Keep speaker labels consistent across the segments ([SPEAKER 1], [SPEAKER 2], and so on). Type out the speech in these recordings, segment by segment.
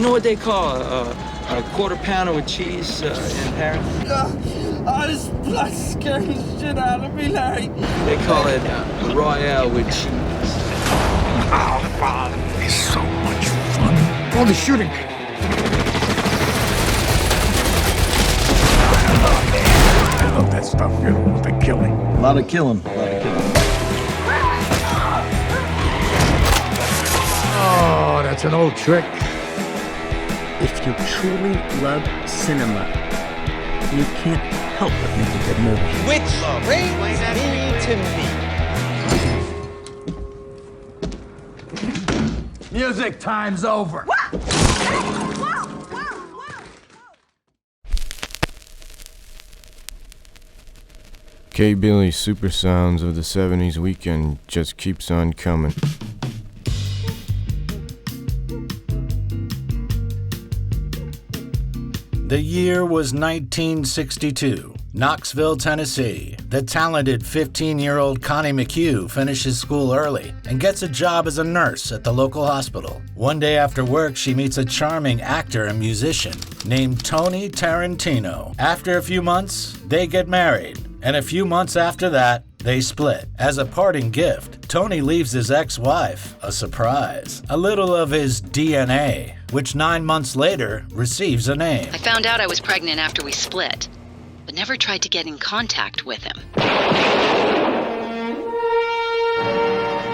[SPEAKER 1] You know what they call a quarter pounder with cheese in Paris?
[SPEAKER 2] Oh, this blood scaring the shit out of me, Larry.
[SPEAKER 1] They call it Royale with cheese.
[SPEAKER 3] Oh, Father, it's so much fun. All the shooting. I love that stuff, you know, the killing.
[SPEAKER 1] A lot of killing.
[SPEAKER 3] Oh, that's an old trick.
[SPEAKER 4] If you truly love cinema, you can't help but make a good movie.
[SPEAKER 5] Which brings me to me.
[SPEAKER 3] Music time's over.
[SPEAKER 6] K-Billy's super sounds of the 70s weekend just keeps on coming.
[SPEAKER 7] The year was 1962, Knoxville, Tennessee. The talented 15-year-old Connie McHugh finishes school early and gets a job as a nurse at the local hospital. One day after work, she meets a charming actor and musician named Tony Tarantino. After a few months, they get married, and a few months after that, they split. As a parting gift, Tony leaves his ex-wife a surprise, a little of his DNA, which 9 months later receives a name.
[SPEAKER 8] I found out I was pregnant after we split, but never tried to get in contact with him.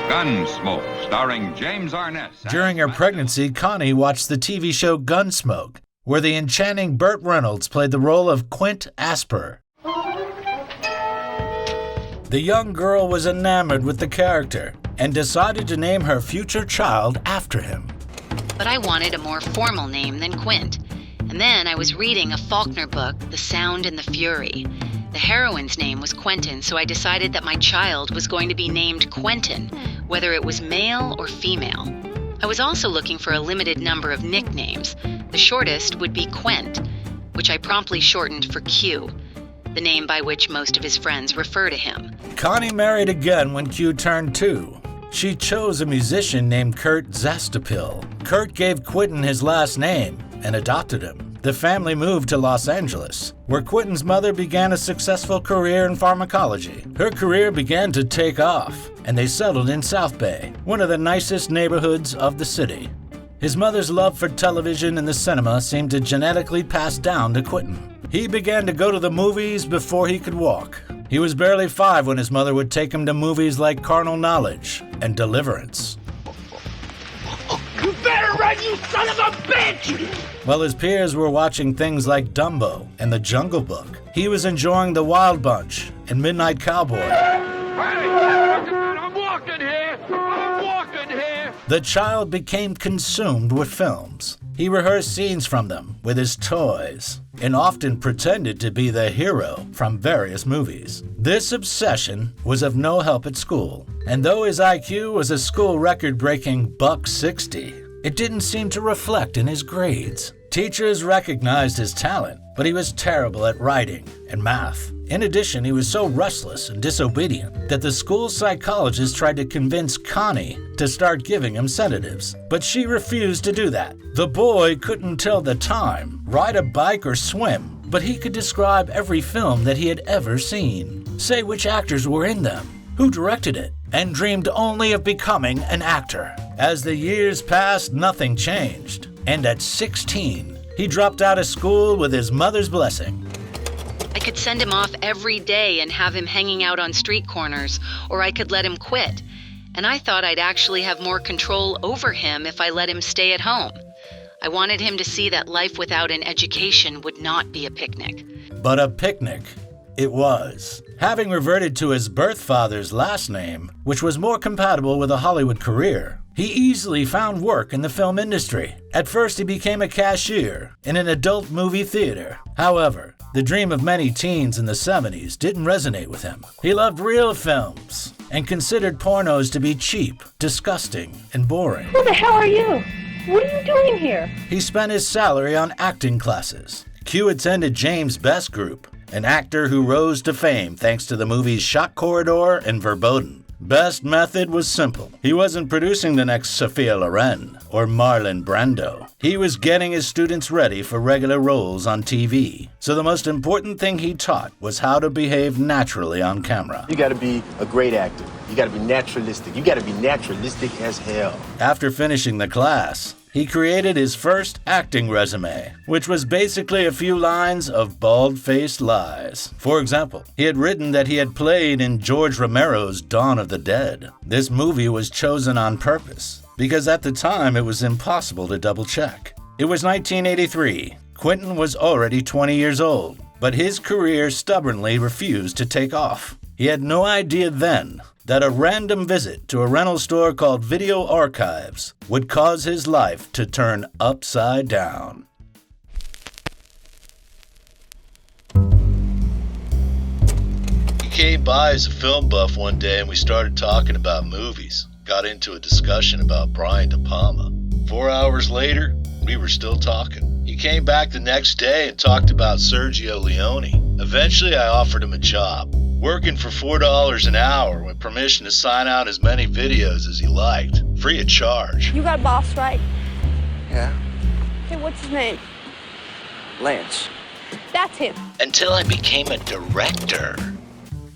[SPEAKER 9] Gunsmoke, starring James Arness.
[SPEAKER 7] During her pregnancy, Connie watched the TV show Gunsmoke, where the enchanting Burt Reynolds played the role of Quint Asper. The young girl was enamored with the character and decided to name her future child after him.
[SPEAKER 8] But I wanted a more formal name than Quint. And then I was reading a Faulkner book, The Sound and the Fury. The heroine's name was Quentin, so I decided that my child was going to be named Quentin, whether it was male or female. I was also looking for a limited number of nicknames. The shortest would be Quent, which I promptly shortened for Q, the name by which most of his friends refer to him.
[SPEAKER 7] Connie married again when Q turned 2. She chose a musician named Kurt Zastapil. Kurt gave Quentin his last name and adopted him. The family moved to Los Angeles, where Quentin's mother began a successful career in pharmacology. Her career began to take off, and they settled in South Bay, one of the nicest neighborhoods of the city. His mother's love for television and the cinema seemed to genetically pass down to Quentin. He began to go to the movies before he could walk. He was barely 5 when his mother would take him to movies like Carnal Knowledge and Deliverance.
[SPEAKER 2] You better run, you son of a bitch!
[SPEAKER 7] While his peers were watching things like Dumbo and The Jungle Book, he was enjoying The Wild Bunch and Midnight Cowboy.
[SPEAKER 2] I'm walking here! I'm walking here!
[SPEAKER 7] The child became consumed with films. He rehearsed scenes from them with his toys and often pretended to be the hero from various movies. This obsession was of no help at school, and though his IQ was a school record-breaking $160, it didn't seem to reflect in his grades. Teachers recognized his talent, but he was terrible at writing and math. In addition, he was so restless and disobedient that the school psychologist tried to convince Connie to start giving him sedatives, but she refused to do that. The boy couldn't tell the time, ride a bike, or swim, but he could describe every film that he had ever seen, say which actors were in them, who directed it, and dreamed only of becoming an actor. As the years passed, nothing changed, and at 16, he dropped out of school with his mother's blessing.
[SPEAKER 8] I could send him off every day and have him hanging out on street corners, or I could let him quit. And I thought I'd actually have more control over him if I let him stay at home. I wanted him to see that life without an education would not be a picnic.
[SPEAKER 7] But a picnic it was. Having reverted to his birth father's last name, which was more compatible with a Hollywood career, he easily found work in the film industry. At first, he became a cashier in an adult movie theater. However, the dream of many teens in the 70s didn't resonate with him. He loved real films and considered pornos to be cheap, disgusting, and boring.
[SPEAKER 10] Who the hell are you? What are you doing here?
[SPEAKER 7] He spent his salary on acting classes. Q attended James Best Group, an actor who rose to fame thanks to the movies Shock Corridor and Verboten. Best's method was simple. He wasn't producing the next Sophia Loren or Marlon Brando. He was getting his students ready for regular roles on TV. So the most important thing he taught was how to behave naturally on camera.
[SPEAKER 5] You gotta be a great actor. You gotta be naturalistic. You gotta be naturalistic as hell.
[SPEAKER 7] After finishing the class, he created his first acting resume, which was basically a few lines of bald-faced lies. For example, he had written that he had played in George Romero's Dawn of the Dead. This movie was chosen on purpose, because at the time it was impossible to double-check. It was 1983. Quentin was already 20 years old, but his career stubbornly refused to take off. He had no idea then that a random visit to a rental store called Video Archives would cause his life to turn upside down.
[SPEAKER 11] He came by as a film buff one day and we started talking about movies. Got into a discussion about Brian De Palma. 4 hours later, we were still talking. He came back the next day and talked about Sergio Leone. Eventually, I offered him a job, working for $4 an hour with permission to sign out as many videos as he liked, free of charge.
[SPEAKER 10] You got a boss, right?
[SPEAKER 5] Yeah.
[SPEAKER 10] Hey, what's his name?
[SPEAKER 5] Lance.
[SPEAKER 10] That's him.
[SPEAKER 11] Until I became a director.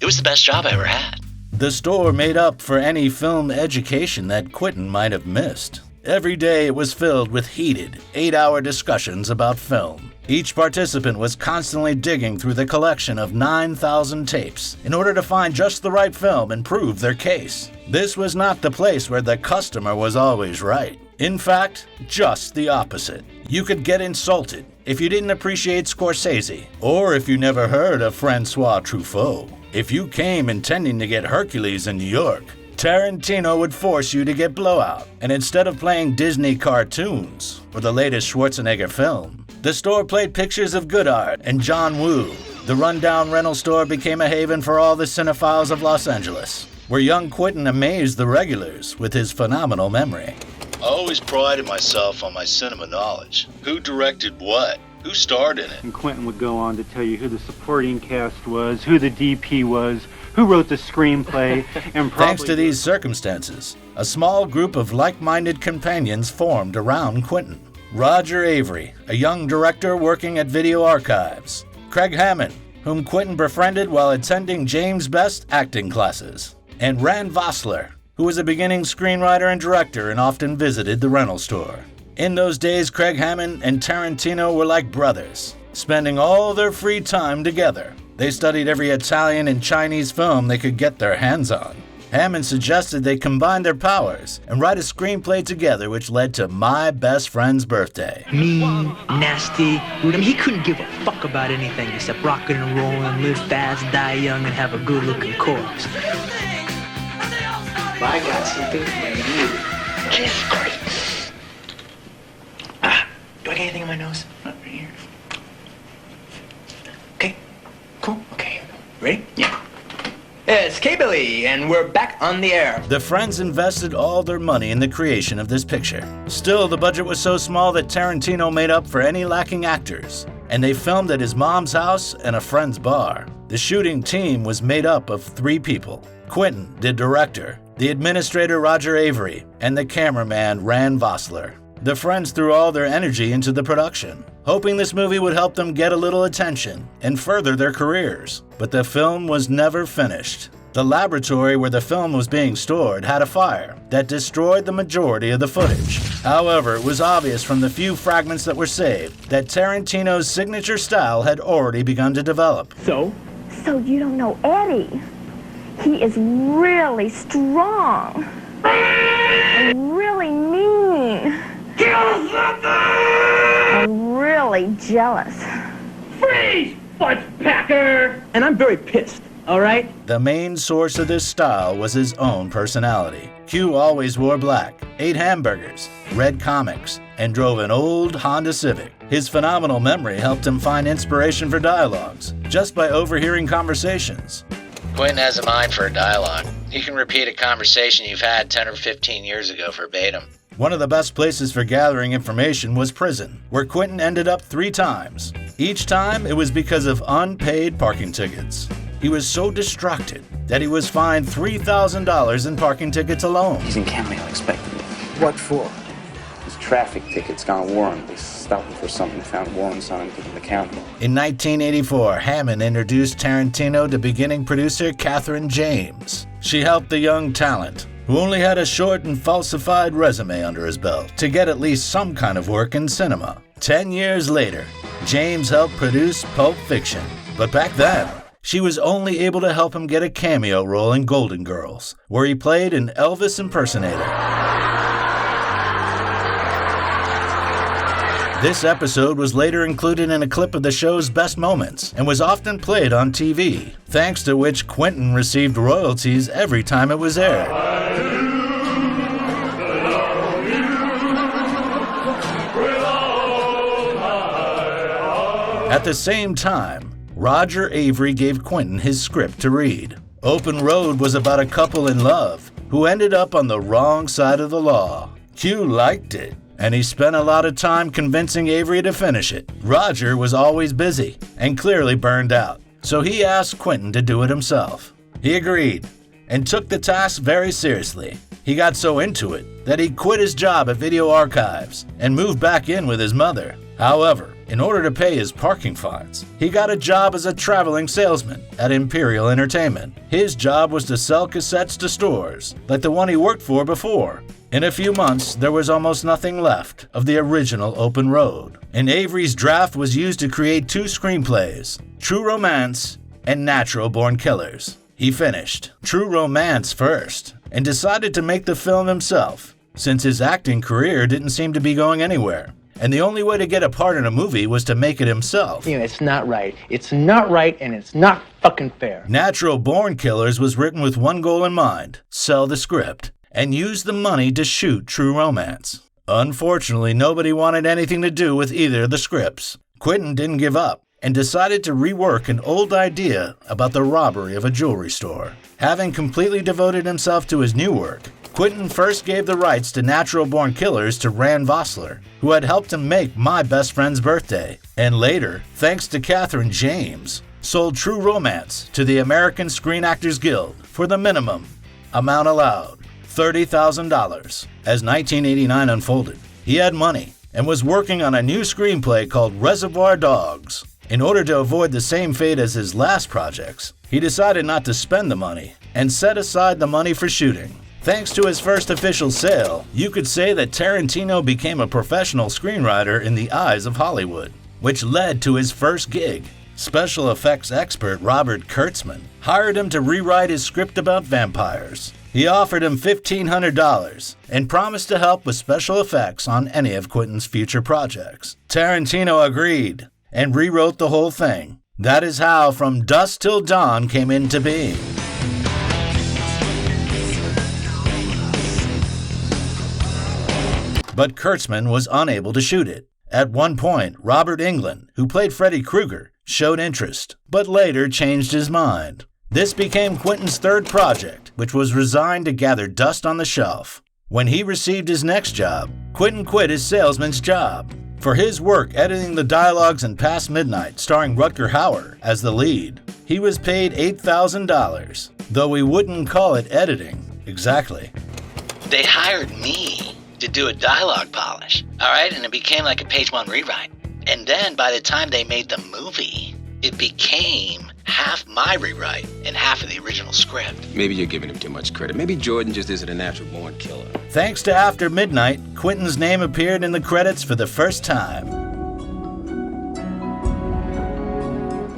[SPEAKER 11] It was the best job I ever had.
[SPEAKER 7] The store made up for any film education that Quentin might have missed. Every day it was filled with heated, 8-hour discussions about film. Each participant was constantly digging through the collection of 9,000 tapes in order to find just the right film and prove their case. This was not the place where the customer was always right. In fact, just the opposite. You could get insulted if you didn't appreciate Scorsese, or if you never heard of Francois Truffaut. If you came intending to get Hercules in New York, Tarantino would force you to get Blowout, and instead of playing Disney cartoons or the latest Schwarzenegger film, the store played pictures of Goodart and John Woo. The rundown rental store became a haven for all the cinephiles of Los Angeles, where young Quentin amazed the regulars with his phenomenal memory.
[SPEAKER 11] I always prided myself on my cinema knowledge. Who directed what? Who starred in it?
[SPEAKER 12] And Quentin would go on to tell you who the supporting cast was, who the DP was, who wrote the screenplay, and probably...
[SPEAKER 7] Thanks to these circumstances, a small group of like-minded companions formed around Quentin. Roger Avery, a young director working at Video Archives. Craig Hammond, whom Quentin befriended while attending James Best acting classes. And Rand Vossler, who was a beginning screenwriter and director and often visited the rental store. In those days, Craig Hammond and Tarantino were like brothers, spending all their free time together. They studied every Italian and Chinese film they could get their hands on. Hammond suggested they combine their powers and write a screenplay together, which led to My Best Friend's Birthday.
[SPEAKER 13] Mean, nasty, rude. I mean, he couldn't give a fuck about anything except rocking and rolling, live fast, die young, and have a good-looking corpse.
[SPEAKER 14] I got something for you. Jesus Christ.
[SPEAKER 13] Do I get anything in my nose? Not right here. Okay, cool. Okay, ready? Yeah. It's K-Billy, and we're back on the air.
[SPEAKER 7] The friends invested all their money in the creation of this picture. Still, the budget was so small that Tarantino made up for any lacking actors, and they filmed at his mom's house and a friend's bar. The shooting team was made up of 3 people. Quentin, the director, the administrator Roger Avery, and the cameraman Rand Vossler. The friends threw all their energy into the production, hoping this movie would help them get a little attention and further their careers. But the film was never finished. The laboratory where the film was being stored had a fire that destroyed the majority of the footage. However, it was obvious from the few fragments that were saved that Tarantino's signature style had already begun to develop.
[SPEAKER 10] So you don't know Eddie? He is really strong and really mean. I'm really jealous.
[SPEAKER 2] Freeze, Packer!
[SPEAKER 13] And I'm very pissed, all right?
[SPEAKER 7] The main source of this style was his own personality. Q always wore black, ate hamburgers, read comics, and drove an old Honda Civic. His phenomenal memory helped him find inspiration for dialogues just by overhearing conversations.
[SPEAKER 11] Quentin has a mind for a dialogue. He can repeat a conversation you've had 10 or 15 years ago verbatim.
[SPEAKER 7] One of the best places for gathering information was prison, where Quentin ended up 3 times. Each time, it was because of unpaid parking tickets. He was so distracted that he was fined $3,000 in parking tickets alone.
[SPEAKER 15] He's in county unexpectedly. What for? His traffic ticket's gone warrant. They stopped him for something, found warrants on him, took him to county.
[SPEAKER 7] In 1984, Hammond introduced Tarantino to beginning producer Catherine James. She helped the young talent, who only had a short and falsified resume under his belt, to get at least some kind of work in cinema. 10 years later, James helped produce Pulp Fiction. But back then, she was only able to help him get a cameo role in Golden Girls, where he played an Elvis impersonator. This episode was later included in a clip of the show's best moments and was often played on TV, thanks to which Quentin received royalties every time it was aired. At the same time, Roger Avery gave Quentin his script to read. Open Road was about a couple in love who ended up on the wrong side of the law. Q liked it, and he spent a lot of time convincing Avery to finish it. Roger was always busy and clearly burned out, so he asked Quentin to do it himself. He agreed and took the task very seriously. He got so into it that he quit his job at Video Archives and moved back in with his mother. However, in order to pay his parking fines, he got a job as a traveling salesman at Imperial Entertainment. His job was to sell cassettes to stores, like the one he worked for before. In a few months, there was almost nothing left of the original Open Road, and Avery's draft was used to create two screenplays, True Romance and Natural Born Killers. He finished True Romance first and decided to make the film himself, since his acting career didn't seem to be going anywhere. And the only way to get a part in a movie was to make it himself.
[SPEAKER 13] You know, it's not right. It's not right, and it's not fucking fair.
[SPEAKER 7] Natural Born Killers was written with one goal in mind: sell the script and use the money to shoot True Romance. Unfortunately, nobody wanted anything to do with either of the scripts. Quentin didn't give up and decided to rework an old idea about the robbery of a jewelry store. Having completely devoted himself to his new work, Quentin first gave the rights to Natural Born Killers to Rand Vossler, who had helped him make My Best Friend's Birthday, and later, thanks to Catherine James, sold True Romance to the American Screen Actors Guild for the minimum amount allowed, $30,000. As 1989 unfolded, he had money and was working on a new screenplay called Reservoir Dogs. In order to avoid the same fate as his last projects, he decided not to spend the money and set aside the money for shooting. Thanks to his first official sale, you could say that Tarantino became a professional screenwriter in the eyes of Hollywood, which led to his first gig. Special effects expert Robert Kurtzman hired him to rewrite his script about vampires. He offered him $1,500 and promised to help with special effects on any of Quentin's future projects. Tarantino agreed and rewrote the whole thing. That is how From Dusk Till Dawn came into being. But Kurtzman was unable to shoot it. At one point, Robert Englund, who played Freddy Krueger, showed interest, but later changed his mind. This became Quentin's third project, which was resigned to gather dust on the shelf. When he received his next job, Quentin quit his salesman's job. For his work editing the dialogues in Past Midnight, starring Rutger Hauer as the lead, he was paid $8,000, though we wouldn't call it editing exactly.
[SPEAKER 16] They hired me to do a dialogue polish, all right? And it became like a page one rewrite. And then by the time they made the movie, it became half my rewrite and half of the original script.
[SPEAKER 17] Maybe you're giving him too much credit. Maybe Jordan just isn't a natural born killer.
[SPEAKER 7] Thanks to After Midnight, Quentin's name appeared in the credits for the first time.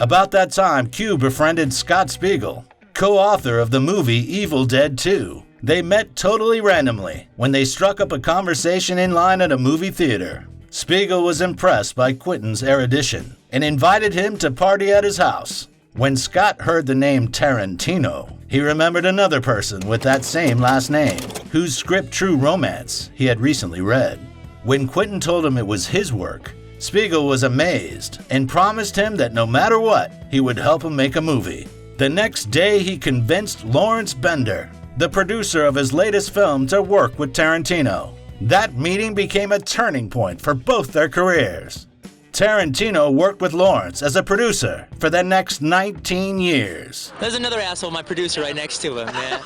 [SPEAKER 7] About that time, Q befriended Scott Spiegel, co-author of the movie Evil Dead 2. They met totally randomly when they struck up a conversation in line at a movie theater. Spiegel was impressed by Quentin's erudition and invited him to party at his house. When Scott heard the name Tarantino, he remembered another person with that same last name, whose script True Romance he had recently read. When Quentin told him it was his work, Spiegel was amazed and promised him that no matter what, he would help him make a movie. The next day, he convinced Lawrence Bender, the producer of his latest film, to work with Tarantino. That meeting became a turning point for both their careers. Tarantino worked with Lawrence as a producer for the next 19 years.
[SPEAKER 13] There's another asshole, my producer, right next to him, man.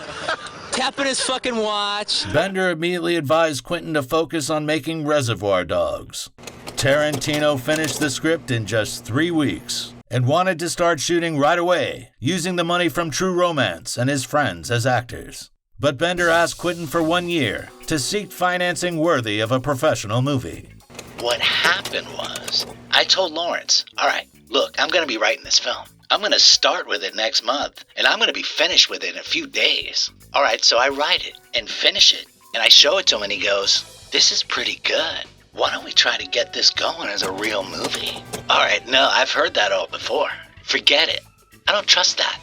[SPEAKER 13] Tapping his fucking watch.
[SPEAKER 7] Bender immediately advised Quentin to focus on making Reservoir Dogs. Tarantino finished the script in just 3 weeks and wanted to start shooting right away, using the money from True Romance and his friends as actors. But Bender asked Quentin for 1 year to seek financing worthy of a professional movie.
[SPEAKER 16] What happened was, I told Lawrence, all right, look, I'm going to be writing this film. I'm going to start with it next month, and I'm going to be finished with it in a few days. All right, so I write it and finish it, and I show it to him, and he goes, this is pretty good. Why don't we try to get this going as a real movie? All right, no, I've heard that all before. Forget it. I don't trust that.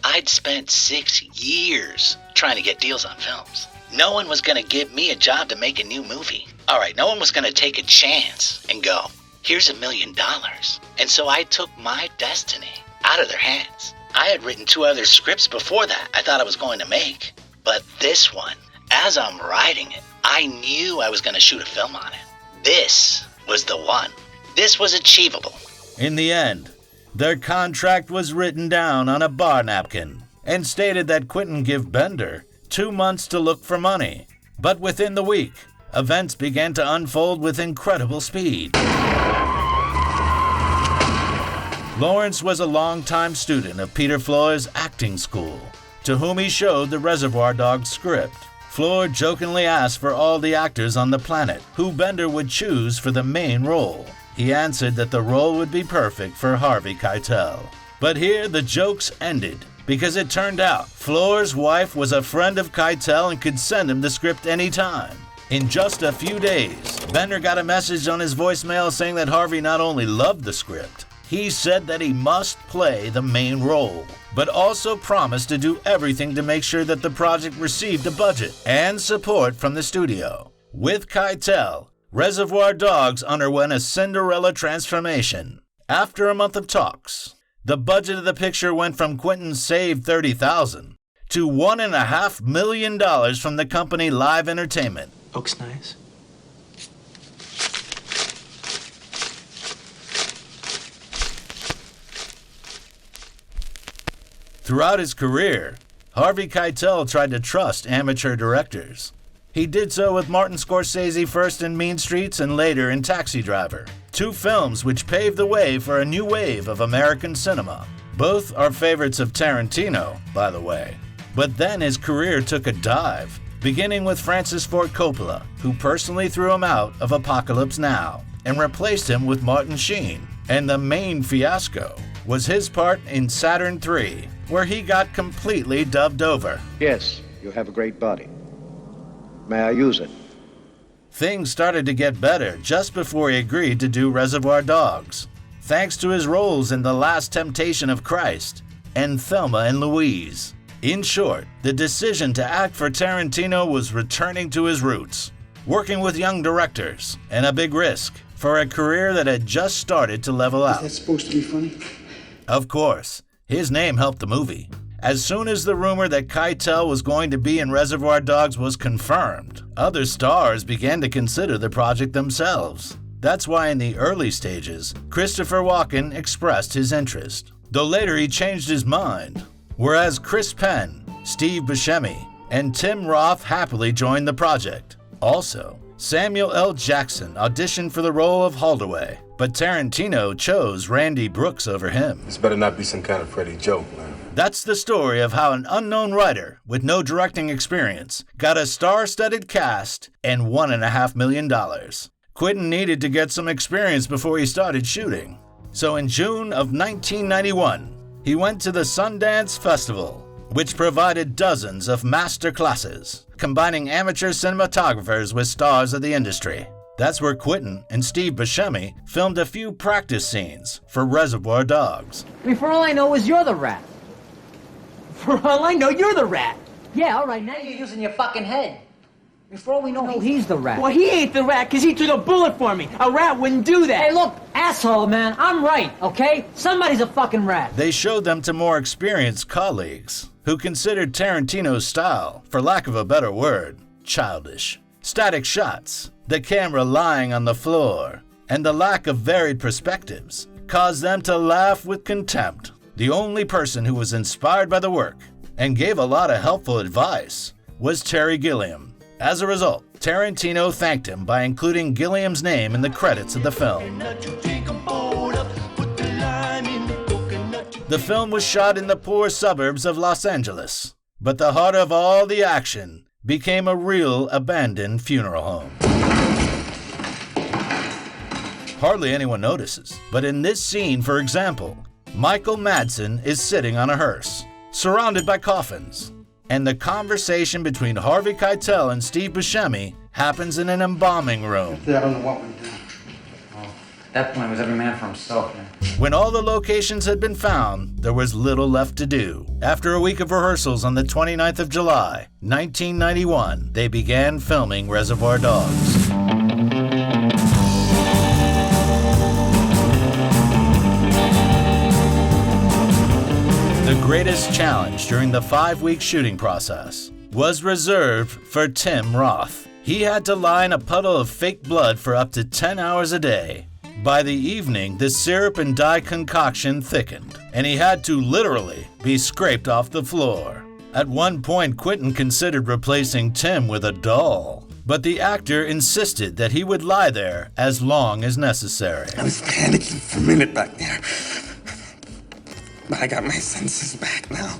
[SPEAKER 16] I'd spent 6 years trying to get deals on films. No one was going to give me a job to make a new movie. All right, no one was going to take a chance and go, here's $1 million. And so I took my destiny out of their hands. I had written 2 other scripts before that I thought I was going to make. But this one, as I'm writing it, I knew I was going to shoot a film on it. This was the one. This was achievable.
[SPEAKER 7] In the end, their contract was written down on a bar napkin and stated that Quentin give Bender 2 months to look for money. But within the week, events began to unfold with incredible speed. Lawrence was a longtime student of Peter Floyd's acting school, to whom he showed the Reservoir Dogs script. Floyd jokingly asked for all the actors on the planet who Bender would choose for the main role. He answered that the role would be perfect for Harvey Keitel. But here the jokes ended, because it turned out Floyd's wife was a friend of Keitel and could send him the script anytime. In just a few days, Bender got a message on his voicemail saying that Harvey not only loved the script, he said that he must play the main role, but also promised to do everything to make sure that the project received a budget and support from the studio. With Keitel, Reservoir Dogs underwent a Cinderella transformation. After a month of talks, the budget of the picture went from Quentin's saved $30,000 to $1.5 million from the company Live Entertainment.
[SPEAKER 13] Looks nice.
[SPEAKER 7] Throughout his career, Harvey Keitel tried to trust amateur directors. He did so with Martin Scorsese first in Mean Streets and later in Taxi Driver, 2 films which paved the way for a new wave of American cinema. Both are favorites of Tarantino, by the way. But then his career took a dive, beginning with Francis Ford Coppola, who personally threw him out of Apocalypse Now and replaced him with Martin Sheen. And the main fiasco was his part in Saturn III, where he got completely dubbed over.
[SPEAKER 18] Yes, you have a great body. May I use it?
[SPEAKER 7] Things started to get better just before he agreed to do Reservoir Dogs, thanks to his roles in The Last Temptation of Christ and Thelma and Louise. In short, the decision to act for Tarantino was returning to his roots, working with young directors, and a big risk for a career that had just started to level out.
[SPEAKER 18] Is that supposed to be funny?
[SPEAKER 7] Of course, his name helped the movie. As soon as the rumor that Keitel was going to be in Reservoir Dogs was confirmed, other stars began to consider the project themselves. That's why in the early stages, Christopher Walken expressed his interest, though later he changed his mind, whereas Chris Penn, Steve Buscemi, and Tim Roth happily joined the project. Also, Samuel L. Jackson auditioned for the role of Holdaway, but Tarantino chose Randy Brooks over him.
[SPEAKER 5] This better not be some kind of Freddie joke, man.
[SPEAKER 7] That's the story of how an unknown writer with no directing experience got a star-studded cast and $1.5 million. Quentin needed to get some experience before he started shooting. So in June of 1991, he went to the Sundance Festival, which provided dozens of master classes, combining amateur cinematographers with stars of the industry. That's where Quentin and Steve Buscemi filmed a few practice scenes for Reservoir Dogs.
[SPEAKER 19] I mean, for all I know is you're the rat. For all I know, you're the rat. Yeah, all right, now you're using your fucking head. For all we know, he's the rat. Well, he ain't the rat because he took a bullet for me. A rat wouldn't do that. Hey, look, asshole, man, I'm right, okay? Somebody's a fucking rat.
[SPEAKER 7] They showed them to more experienced colleagues who considered Tarantino's style, for lack of a better word, childish. Static shots, the camera lying on the floor, and the lack of varied perspectives caused them to laugh with contempt. The only person who was inspired by the work and gave a lot of helpful advice was Terry Gilliam. As a result, Tarantino thanked him by including Gilliam's name in the credits of the film. The film was shot in the poor suburbs of Los Angeles, but the heart of all the action became a real abandoned funeral home. Hardly anyone notices, but in this scene, for example, Michael Madsen is sitting on a hearse, surrounded by coffins, and the conversation between Harvey Keitel and Steve Buscemi happens in an embalming room.
[SPEAKER 20] I don't know what we're doing. At that point, it was every man for himself, man.
[SPEAKER 7] When all the locations had been found, there was little left to do. After a week of rehearsals on the 29th of July, 1991, they began filming Reservoir Dogs. The greatest challenge during the 5-week shooting process was reserved for Tim Roth. He had to lie in a puddle of fake blood for up to 10 hours a day. By the evening, the syrup and dye concoction thickened, and he had to literally be scraped off the floor. At one point, Quentin considered replacing Tim with a doll, but the actor insisted that he would lie there as long as necessary.
[SPEAKER 3] I was panicking for a minute back there, but I got my senses back now.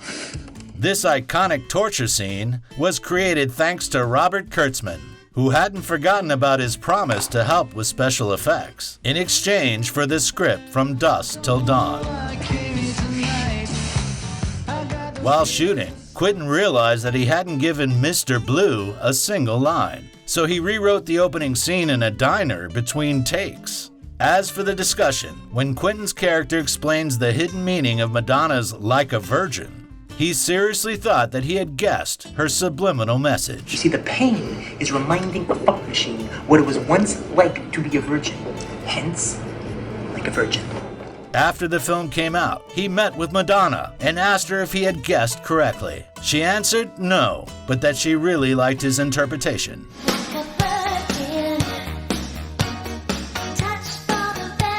[SPEAKER 7] This iconic torture scene was created thanks to Robert Kurtzman, who hadn't forgotten about his promise to help with special effects, in exchange for the script From Dusk Till Dawn. While shooting, Quentin realized that he hadn't given Mr. Blue a single line, so he rewrote the opening scene in a diner between takes. As for the discussion, when Quentin's character explains the hidden meaning of Madonna's Like a Virgin, he seriously thought that he had guessed her subliminal message.
[SPEAKER 13] You see, the pain is reminding a fuck machine what it was once like to be a virgin. Hence, like a virgin.
[SPEAKER 7] After the film came out, he met with Madonna and asked her if he had guessed correctly. She answered no, but that she really liked his interpretation.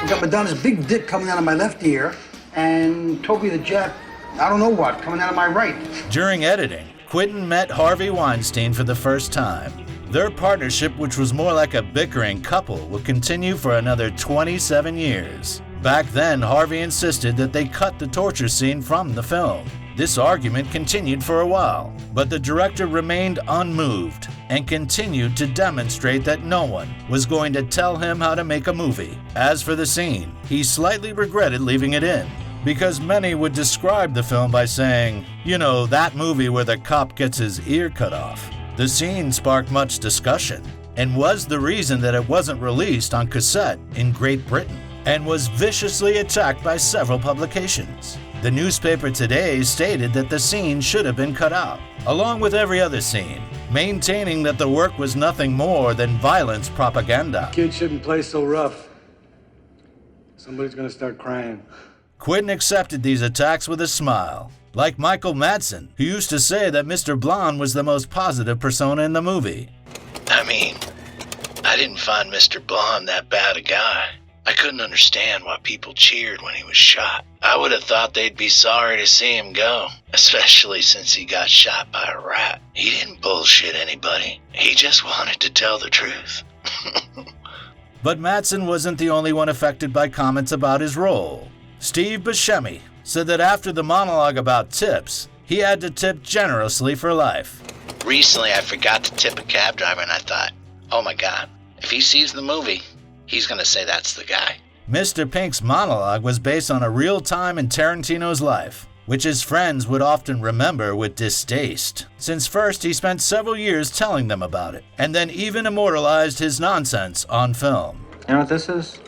[SPEAKER 20] I got Madonna's big dick coming out of my left ear, and Toby the Jap, I don't know what, coming out of my right.
[SPEAKER 7] During editing, Quentin met Harvey Weinstein for the first time. Their partnership, which was more like a bickering couple, would continue for another 27 years. Back then, Harvey insisted that they cut the torture scene from the film. This argument continued for a while, but the director remained unmoved and continued to demonstrate that no one was going to tell him how to make a movie. As for the scene, he slightly regretted leaving it in, because many would describe the film by saying, you know, that movie where the cop gets his ear cut off. The scene sparked much discussion and was the reason that it wasn't released on cassette in Great Britain and was viciously attacked by several publications. The newspaper Today stated that the scene should have been cut out, along with every other scene, maintaining that the work was nothing more than violence propaganda.
[SPEAKER 20] Kids shouldn't play so rough. Somebody's gonna start crying.
[SPEAKER 7] Quentin accepted these attacks with a smile, like Michael Madsen, who used to say that Mr. Blonde was the most positive persona in the movie.
[SPEAKER 11] I mean, I didn't find Mr. Blonde that bad a guy. I couldn't understand why people cheered when he was shot. I would have thought they'd be sorry to see him go, especially since he got shot by a rat. He didn't bullshit anybody. He just wanted to tell the truth.
[SPEAKER 7] But Madsen wasn't the only one affected by comments about his role. Steve Buscemi said that after the monologue about tips, he had to tip generously for life.
[SPEAKER 16] Recently, I forgot to tip a cab driver, and I thought, oh my God, if he sees the movie, he's going to say that's the guy.
[SPEAKER 7] Mr. Pink's monologue was based on a real time in Tarantino's life, which his friends would often remember with distaste, since first he spent several years telling them about it, and then even immortalized his nonsense on film.
[SPEAKER 21] You know what this is?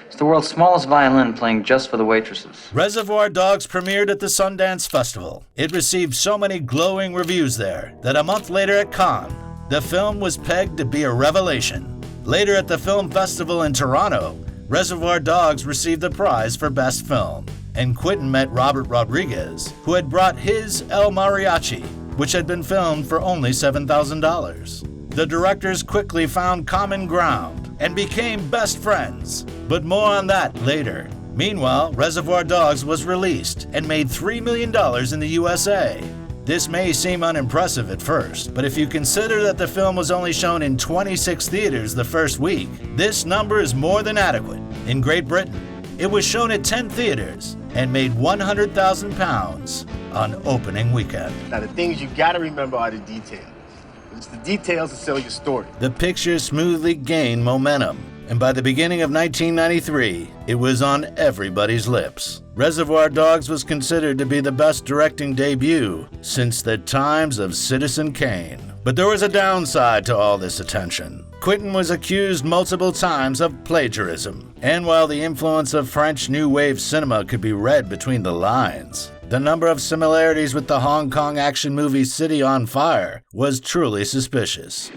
[SPEAKER 21] It's the world's smallest violin playing just for the waitresses.
[SPEAKER 7] Reservoir Dogs premiered at the Sundance Festival. It received so many glowing reviews there that a month later at Cannes, the film was pegged to be a revelation. Later at the film festival in Toronto, Reservoir Dogs received the prize for Best Film, and Quentin met Robert Rodriguez, who had brought his El Mariachi, which had been filmed for only $7,000. The directors quickly found common ground and became best friends. But more on that later. Meanwhile, Reservoir Dogs was released and made $3 million in the USA. This may seem unimpressive at first, but if you consider that the film was only shown in 26 theaters the first week, this number is more than adequate. In Great Britain, it was shown at 10 theaters and made £100,000 on opening weekend.
[SPEAKER 5] Now, the things you gotta remember are the details. It's the details that sell your story.
[SPEAKER 7] The picture smoothly gained momentum, and by the beginning of 1993, it was on everybody's lips. Reservoir Dogs was considered to be the best directing debut since the times of Citizen Kane. But there was a downside to all this attention. Quentin was accused multiple times of plagiarism, and while the influence of French New Wave cinema could be read between the lines, the number of similarities with the Hong Kong action movie City on Fire was truly suspicious.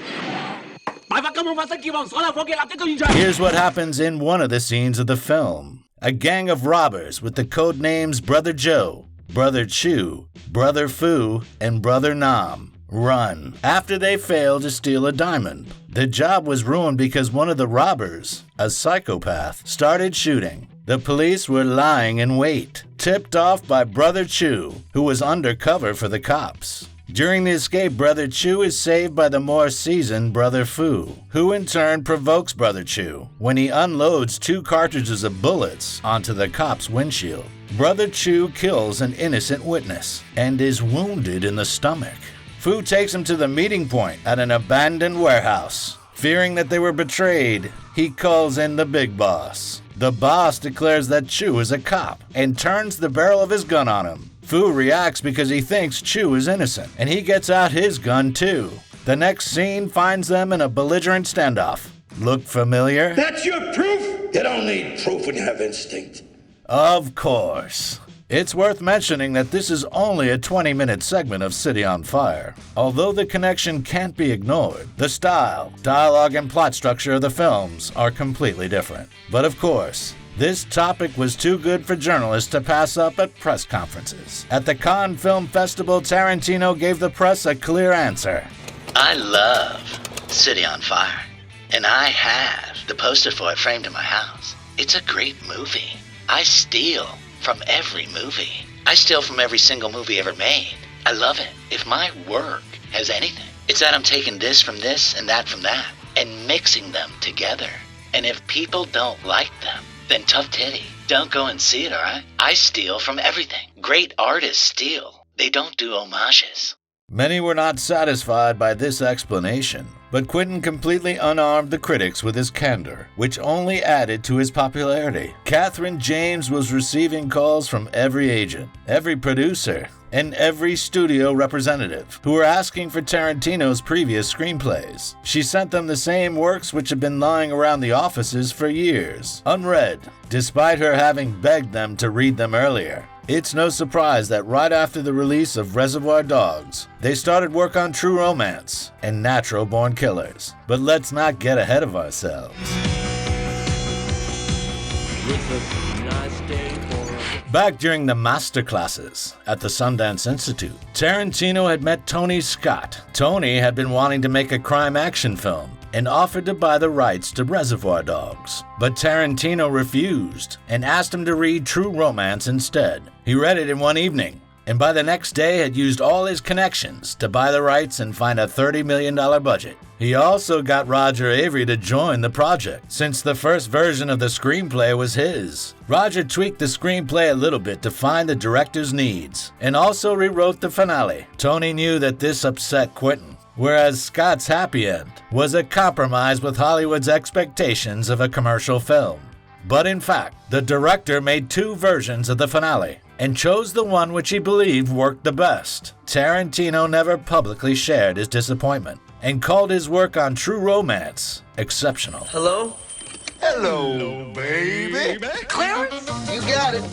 [SPEAKER 7] Here's what happens in one of the scenes of the film. A gang of robbers with the code names Brother Joe, Brother Chu, Brother Fu, and Brother Nam run after they fail to steal a diamond. The job was ruined because one of the robbers, a psychopath, started shooting. The police were lying in wait, tipped off by Brother Chu, who was undercover for the cops. During the escape, Brother Chu is saved by the more seasoned Brother Fu, who in turn provokes Brother Chu when he unloads 2 cartridges of bullets onto the cop's windshield. Brother Chu kills an innocent witness and is wounded in the stomach. Fu takes him to the meeting point at an abandoned warehouse. Fearing that they were betrayed, he calls in the big boss. The boss declares that Chu is a cop and turns the barrel of his gun on him. Fu reacts because he thinks Chu is innocent, and he gets out his gun too. The next scene finds them in a belligerent standoff. Look familiar?
[SPEAKER 14] That's your proof? You don't need proof when you have instinct.
[SPEAKER 7] Of course. It's worth mentioning that this is only a 20-minute segment of City on Fire. Although the connection can't be ignored, the style, dialogue, and plot structure of the films are completely different. But of course, this topic was too good for journalists to pass up at press conferences. At the Cannes Film Festival, Tarantino gave the press a clear answer.
[SPEAKER 16] I love City on Fire, and I have the poster for it framed in my house. It's a great movie. I steal from every movie. I steal from every single movie ever made. I love it. If my work has anything, it's that I'm taking this from this and that from that and mixing them together. And if people don't like them, then tough titty. Don't go and see it, alright? I steal from everything. Great artists steal. They don't do homages.
[SPEAKER 7] Many were not satisfied by this explanation, but Quentin completely unarmed the critics with his candor, which only added to his popularity. Catherine James was receiving calls from every agent, every producer, and every studio representative who were asking for Tarantino's previous screenplays. She sent them the same works which had been lying around the offices for years, unread, despite her having begged them to read them earlier. It's no surprise that right after the release of Reservoir Dogs, they started work on True Romance and Natural Born Killers. But let's not get ahead of ourselves. Back during the masterclasses at the Sundance Institute, Tarantino had met Tony Scott. Tony had been wanting to make a crime action film and offered to buy the rights to Reservoir Dogs. But Tarantino refused and asked him to read True Romance instead. He read it in one evening, and by the next day had used all his connections to buy the rights and find a $30 million budget. He also got Roger Avery to join the project, since the first version of the screenplay was his. Roger tweaked the screenplay a little bit to find the director's needs, and also rewrote the finale. Tony knew that this upset Quentin, whereas Scott's happy end was a compromise with Hollywood's expectations of a commercial film. But in fact, the director made 2 versions of the finale and chose the one which he believed worked the best. Tarantino never publicly shared his disappointment and called his work on True Romance exceptional.
[SPEAKER 19] Hello?
[SPEAKER 14] Hello, baby.
[SPEAKER 19] Clarence? You got it.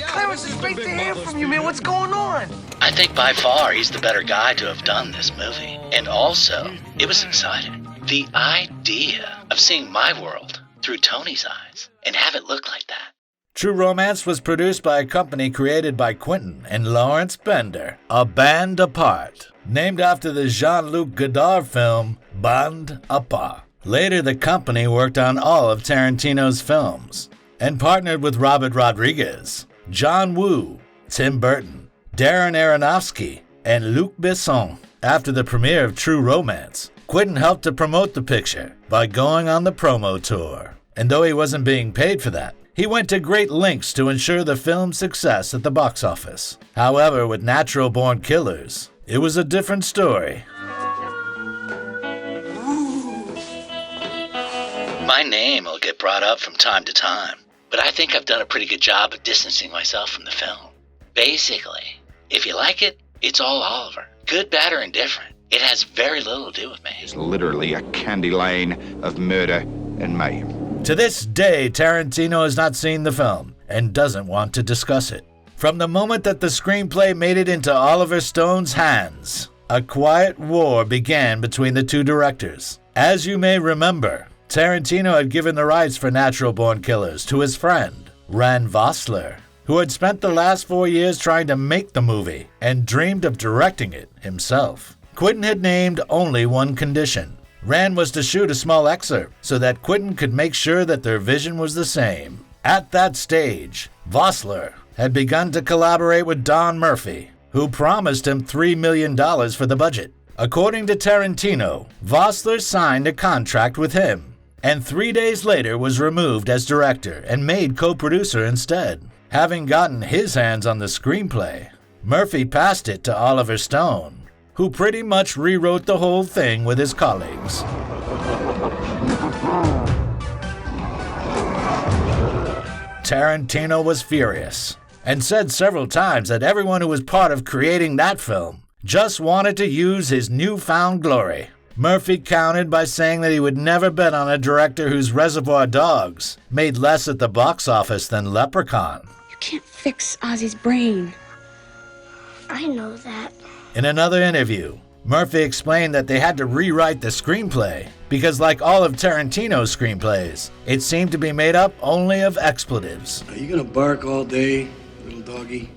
[SPEAKER 19] Clarence, it's great to hear from you, man. What's going on?
[SPEAKER 16] I think by far he's the better guy to have done this movie. And also, it was exciting. The idea of seeing my world through Tony's eyes and have it look like that.
[SPEAKER 7] True Romance was produced by a company created by Quentin and Lawrence Bender, A Band Apart, named after the Jean-Luc Godard film Band à Part. Later, the company worked on all of Tarantino's films and partnered with Robert Rodriguez, John Woo, Tim Burton, Darren Aronofsky, and Luc Besson. After the premiere of True Romance, Quentin helped to promote the picture by going on the promo tour. And though he wasn't being paid for that, he went to great lengths to ensure the film's success at the box office. However, with Natural Born Killers, it was a different story.
[SPEAKER 16] My name will get brought up from time to time, but I think I've done a pretty good job of distancing myself from the film. Basically, if you like it, it's all Oliver. Good, bad, or indifferent. It has very little to do with me.
[SPEAKER 9] It's literally a candy lane of murder and mayhem.
[SPEAKER 7] To this day, Tarantino has not seen the film and doesn't want to discuss it. From the moment that the screenplay made it into Oliver Stone's hands, a quiet war began between the two directors. As you may remember, Tarantino had given the rights for Natural Born Killers to his friend, Ran Vossler, who had spent the last 4 years trying to make the movie and dreamed of directing it himself. Quentin had named only one condition. Rand was to shoot a small excerpt so that Quentin could make sure that their vision was the same. At that stage, Vossler had begun to collaborate with Don Murphy, who promised him $3 million for the budget. According to Tarantino, Vossler signed a contract with him, and 3 days later was removed as director and made co-producer instead. Having gotten his hands on the screenplay, Murphy passed it to Oliver Stone, who pretty much rewrote the whole thing with his colleagues. Tarantino was furious and said several times that everyone who was part of creating that film just wanted to use his newfound glory. Murphy countered by saying that he would never bet on a director whose Reservoir Dogs made less at the box office than Leprechaun.
[SPEAKER 1] You can't fix Ozzy's brain. I know that.
[SPEAKER 7] In another interview, Murphy explained that they had to rewrite the screenplay because, like all of Tarantino's screenplays, it seemed to be made up only of expletives.
[SPEAKER 3] Are you gonna bark all day, little doggy?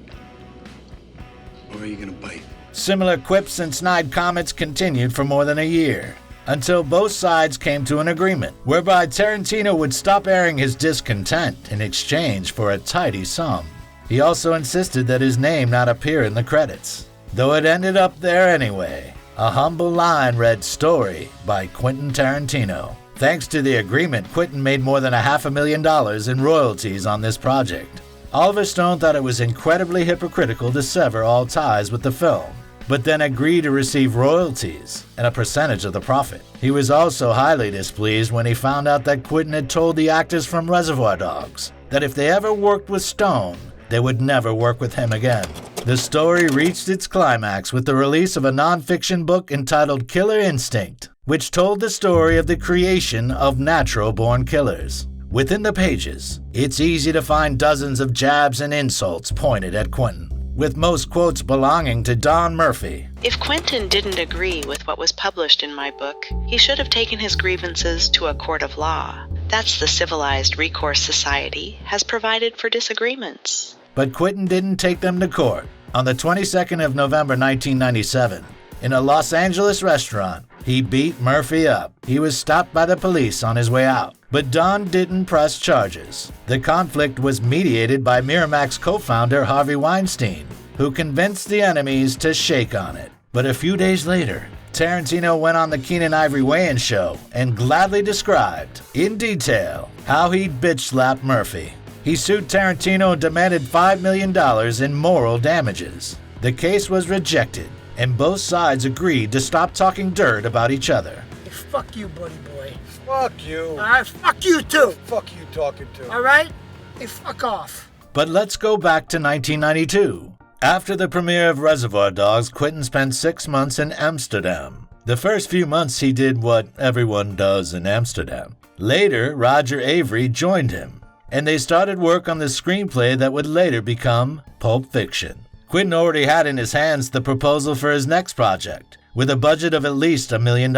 [SPEAKER 3] Or are you gonna bite?
[SPEAKER 7] Similar quips and snide comments continued for more than a year, until both sides came to an agreement, whereby Tarantino would stop airing his discontent in exchange for a tidy sum. He also insisted that his name not appear in the credits, though it ended up there anyway. A humble line read, "Story by Quentin Tarantino." Thanks to the agreement, Quentin made more than $500,000 in royalties on this project. Oliver Stone thought it was incredibly hypocritical to sever all ties with the film, but then agreed to receive royalties and a percentage of the profit. He was also highly displeased when he found out that Quentin had told the actors from Reservoir Dogs that if they ever worked with Stone, they would never work with him again. The story reached its climax with the release of a non-fiction book entitled Killer Instinct, which told the story of the creation of Natural Born Killers. Within the pages, it's easy to find dozens of jabs and insults pointed at Quentin, with most quotes belonging to Don Murphy.
[SPEAKER 22] If Quentin didn't agree with what was published in my book, he should have taken his grievances to a court of law. That's the civilized recourse society has provided for disagreements.
[SPEAKER 7] But Quentin didn't take them to court. On the 22nd of November 1997, in a Los Angeles restaurant, he beat Murphy up. He was stopped by the police on his way out, but Don didn't press charges. The conflict was mediated by Miramax co-founder Harvey Weinstein, who convinced the enemies to shake on it. But a few days later, Tarantino went on the Keenan Ivory Wayans show and gladly described, in detail, how he'd bitch-slapped Murphy. He sued Tarantino and demanded $5 million in moral damages. The case was rejected, and both sides agreed to stop talking dirt about each other.
[SPEAKER 23] Fuck you, buddy boy.
[SPEAKER 20] Fuck you.
[SPEAKER 23] All right, fuck you too.
[SPEAKER 20] Fuck you talking to.
[SPEAKER 23] All right? Hey, fuck off.
[SPEAKER 7] But let's go back to 1992. After the premiere of Reservoir Dogs, Quentin spent 6 months in Amsterdam. The first few months he did what everyone does in Amsterdam. Later, Roger Avery joined him, and they started work on the screenplay that would later become Pulp Fiction. Quentin already had in his hands the proposal for his next project, with a budget of at least $1 million.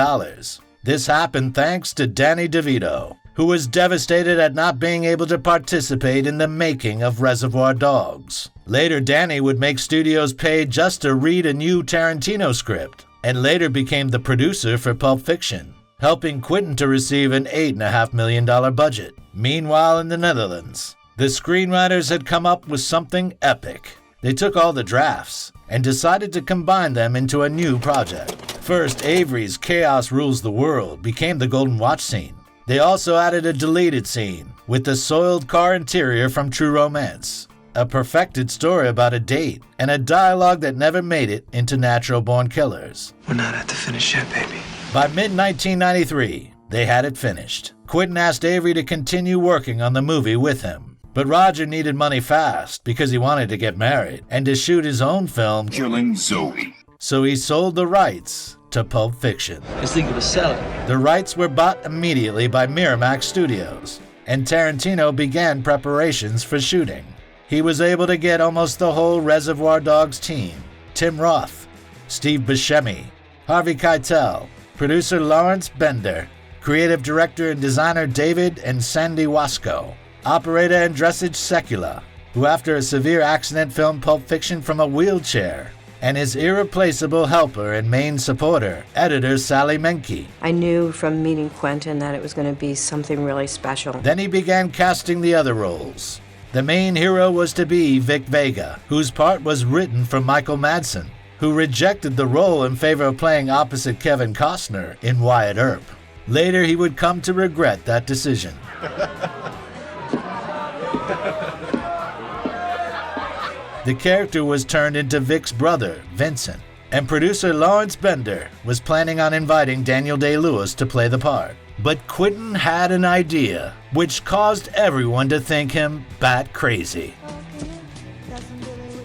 [SPEAKER 7] This happened thanks to Danny DeVito, who was devastated at not being able to participate in the making of Reservoir Dogs. Later, Danny would make studios pay just to read a new Tarantino script, and later became the producer for Pulp Fiction. helping Quentin to receive an $8.5 million budget. Meanwhile, in the Netherlands, the screenwriters had come up with something epic. They took all the drafts and decided to combine them into a new project. First, Avery's Chaos Rules the World became the Golden Watch scene. They also added a deleted scene with the soiled car interior from True Romance, a perfected story about a date, and a dialogue that never made it into Natural Born Killers.
[SPEAKER 4] We're not at the finish yet, baby.
[SPEAKER 7] By mid-1993, they had it finished. Quentin asked Avery to continue working on the movie with him, but Roger needed money fast because he wanted to get married and to shoot his own film,
[SPEAKER 4] Killing Zoe.
[SPEAKER 7] So he sold the rights to Pulp Fiction.
[SPEAKER 19] Just think of a seller.
[SPEAKER 7] The rights were bought immediately by Miramax Studios, and Tarantino began preparations for shooting. He was able to get almost the whole Reservoir Dogs team: Tim Roth, Steve Buscemi, Harvey Keitel, producer Lawrence Bender, creative director and designer David and Sandy Wasco, operator and dressage Sekula, who after a severe accident filmed Pulp Fiction from a wheelchair, and his irreplaceable helper and main supporter, editor Sally Menke.
[SPEAKER 6] I knew from meeting Quentin that it was going to be something really special.
[SPEAKER 7] Then he began casting the other roles. The main hero was to be Vic Vega, whose part was written for Michael Madsen, who rejected the role in favor of playing opposite Kevin Costner in Wyatt Earp. Later, he would come to regret that decision. The character was turned into Vic's brother, Vincent, and producer Lawrence Bender was planning on inviting Daniel Day-Lewis to play the part. But Quentin had an idea, which caused everyone to think him bat crazy.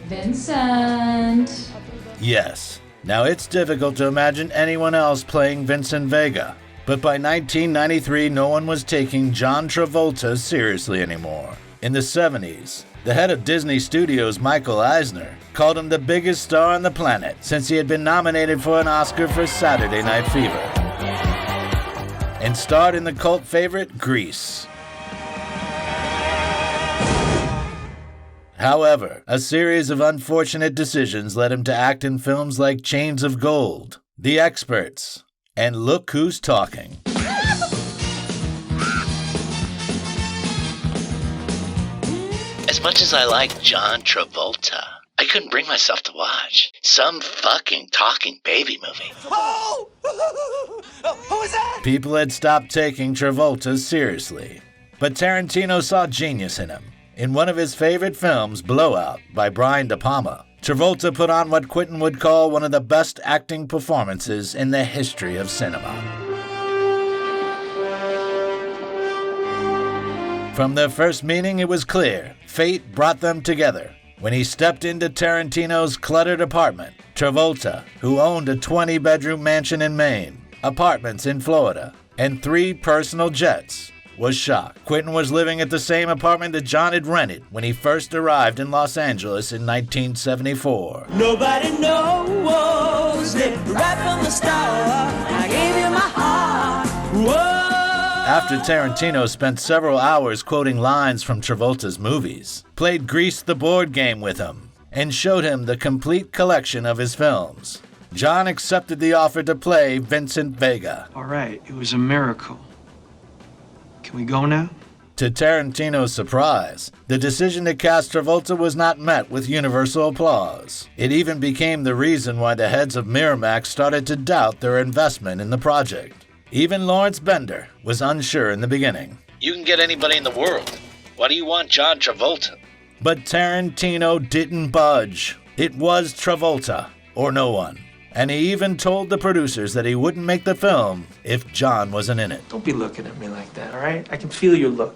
[SPEAKER 8] Vincent.
[SPEAKER 7] Yes. Now it's difficult to imagine anyone else playing Vincent Vega, but by 1993 no one was taking John Travolta seriously anymore. In the 70s, the head of Disney Studios, Michael Eisner, called him the biggest star on the planet since he had been nominated for an Oscar for Saturday Night Fever, and starred in the cult favorite Grease. However, a series of unfortunate decisions led him to act in films like Chains of Gold, The Experts, and Look Who's Talking.
[SPEAKER 16] As much as I like John Travolta, I couldn't bring myself to watch some fucking talking baby movie.
[SPEAKER 2] Oh! Who is that?
[SPEAKER 7] People had stopped taking Travolta seriously, but Tarantino saw genius in him. In one of his favorite films, Blowout, by Brian De Palma, Travolta put on what Quentin would call one of the best acting performances in the history of cinema. From their first meeting, it was clear fate brought them together. When he stepped into Tarantino's cluttered apartment, Travolta, who owned a 20-bedroom mansion in Maine, apartments in Florida, and 3 personal jets, was shocked. Quentin was living at the same apartment that John had rented when he first arrived in Los Angeles in 1974.
[SPEAKER 2] Nobody knows it right from the start. I gave you my heart. Whoa.
[SPEAKER 7] After Tarantino spent several hours quoting lines from Travolta's movies, played Grease the board game with him, and showed him the complete collection of his films, John accepted the offer to play Vincent Vega.
[SPEAKER 4] All right, it was a miracle. Can we go now?
[SPEAKER 7] To Tarantino's surprise, the decision to cast Travolta was not met with universal applause. It even became the reason why the heads of Miramax started to doubt their investment in the project. Even Lawrence Bender was unsure in the beginning.
[SPEAKER 16] You can get anybody in the world. Why do you want John Travolta?
[SPEAKER 7] But Tarantino didn't budge. It was Travolta, or no one. And he even told the producers that he wouldn't make the film if John wasn't in it.
[SPEAKER 4] Don't be looking at me like that, all right? I can feel your look.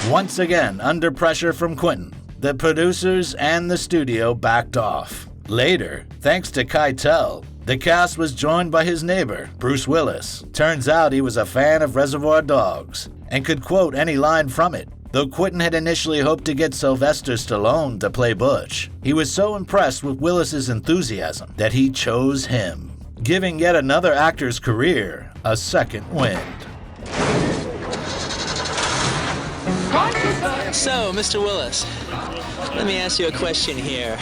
[SPEAKER 7] Once again, under pressure from Quentin, the producers and the studio backed off. Later, thanks to Keitel, the cast was joined by his neighbor, Bruce Willis. Turns out he was a fan of Reservoir Dogs and could quote any line from it. Though Quentin had initially hoped to get Sylvester Stallone to play Butch, he was so impressed with Willis's enthusiasm that he chose him, giving yet another actor's career a second wind.
[SPEAKER 13] So, Mr. Willis, let me ask you a question here.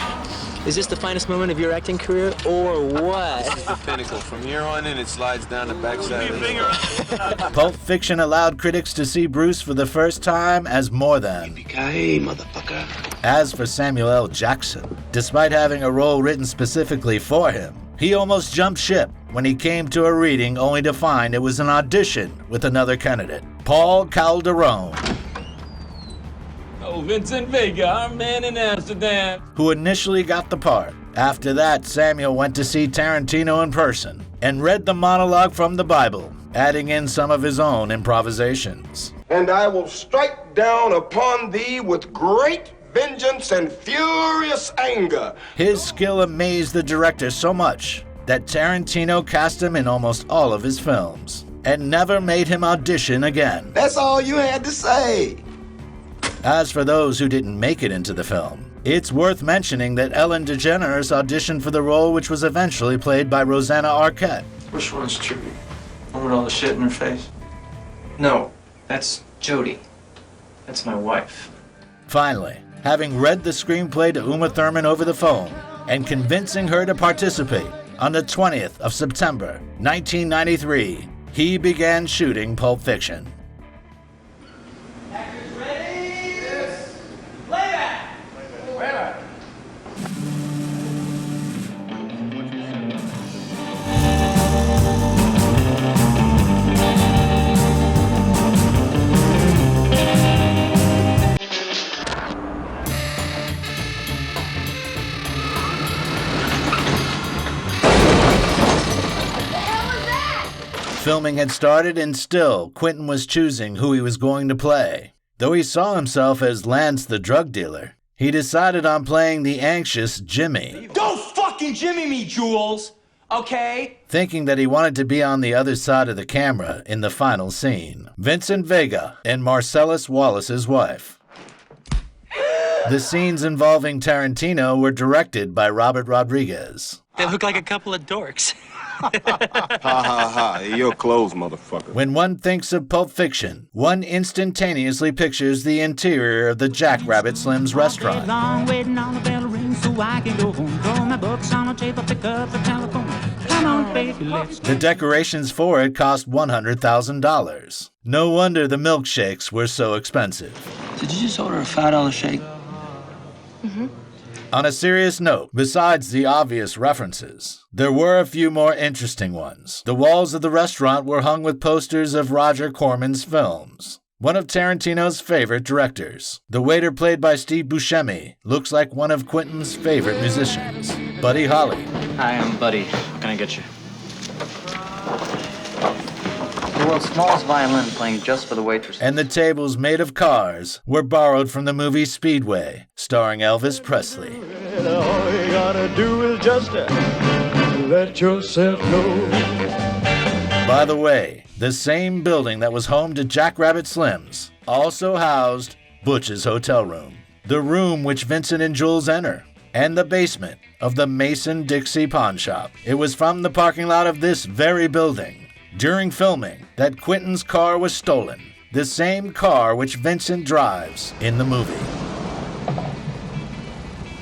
[SPEAKER 13] Is this the finest moment of your acting career, or what?
[SPEAKER 5] This is the pinnacle. From here on in, it slides down the backside of the
[SPEAKER 7] Pulp Fiction allowed critics to see Bruce for the first time as more than.
[SPEAKER 14] Yippee-ki-yay, motherfucker.
[SPEAKER 7] As for Samuel L. Jackson, despite having a role written specifically for him, he almost jumped ship when he came to a reading only to find it was an audition with another candidate, Paul Calderone.
[SPEAKER 10] Oh, Vincent Vega, our man in Amsterdam.
[SPEAKER 7] Who initially got the part. After that, Samuel went to see Tarantino in person and read the monologue from the Bible, adding in some of his own improvisations.
[SPEAKER 12] And I will strike down upon thee with great vengeance and furious anger.
[SPEAKER 7] His skill amazed the director so much that Tarantino cast him in almost all of his films and never made him audition again.
[SPEAKER 12] That's all you had to say.
[SPEAKER 7] As for those who didn't make it into the film, it's worth mentioning that Ellen DeGeneres auditioned for the role, which was eventually played by Rosanna Arquette.
[SPEAKER 4] Which one's true? One with all the shit in her face? No, that's Jodie. That's my wife.
[SPEAKER 7] Finally, having read the screenplay to Uma Thurman over the phone and convincing her to participate, on the 20th of September, 1993, he began shooting Pulp Fiction. Filming had started, and still, Quentin was choosing who he was going to play. Though he saw himself as Lance the drug dealer, he decided on playing the anxious Jimmy.
[SPEAKER 19] Don't fucking Jimmy me, Jules! Okay?
[SPEAKER 7] Thinking that he wanted to be on the other side of the camera in the final scene. Vincent Vega and Marcellus Wallace's wife. The scenes involving Tarantino were directed by Robert Rodriguez.
[SPEAKER 13] They look like a couple of dorks.
[SPEAKER 5] Ha ha ha, you're closed, motherfucker.
[SPEAKER 7] When one thinks of Pulp Fiction, one instantaneously pictures the interior of the Jack Rabbit Slim's restaurant. The decorations for it cost $100,000. No wonder the milkshakes were so expensive.
[SPEAKER 4] Did you just order a $5 shake?
[SPEAKER 22] Mm-hmm.
[SPEAKER 7] On a serious note, besides the obvious references, there were a few more interesting ones. The walls of the restaurant were hung with posters of Roger Corman's films, one of Tarantino's favorite directors. The waiter, played by Steve Buscemi, looks like one of Quentin's favorite musicians, Buddy Holly.
[SPEAKER 21] Hi, I'm Buddy. What can I get you? The world's smallest violin playing just for the waitress.
[SPEAKER 7] And the tables made of cars were borrowed from the movie Speedway, starring Elvis Presley.
[SPEAKER 2] All you gotta do is just let yourself go.
[SPEAKER 7] By the way, the same building that was home to Jack Rabbit Slim's also housed Butch's hotel room, the room which Vincent and Jules enter, and the basement of the Mason-Dixie pawn shop. It was from the parking lot of this very building, during filming, that Quentin's car was stolen, the same car which Vincent drives in the movie.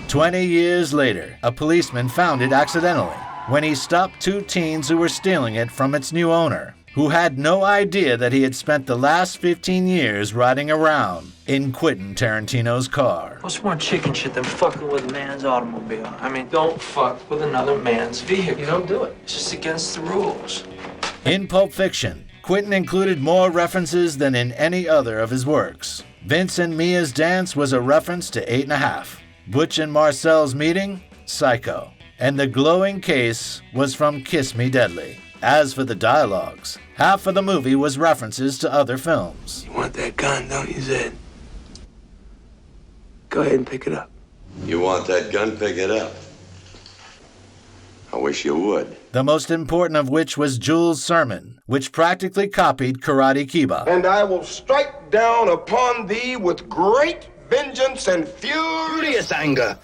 [SPEAKER 7] 20 years later, a policeman found it accidentally when he stopped two teens who were stealing it from its new owner, who had no idea that he had spent the last 15 years riding around in Quentin Tarantino's car.
[SPEAKER 4] What's more chicken shit than fucking with a man's automobile? I mean, don't fuck with another man's vehicle. You don't do it. It's just against the rules.
[SPEAKER 7] In Pulp Fiction, Quentin included more references than in any other of his works. Vince and Mia's dance was a reference to 8.5. Butch and Marcel's meeting, Psycho. And the glowing case was from Kiss Me Deadly. As for the dialogues, half of the movie was references to other films.
[SPEAKER 14] You want that gun, don't you, Zed? Go ahead and pick it up.
[SPEAKER 15] You want that gun? Pick it up. I wish you would.
[SPEAKER 7] The most important of which was Jules' sermon, which practically copied Karate Kiba.
[SPEAKER 12] And I will strike down upon thee with great vengeance and furious
[SPEAKER 14] anger,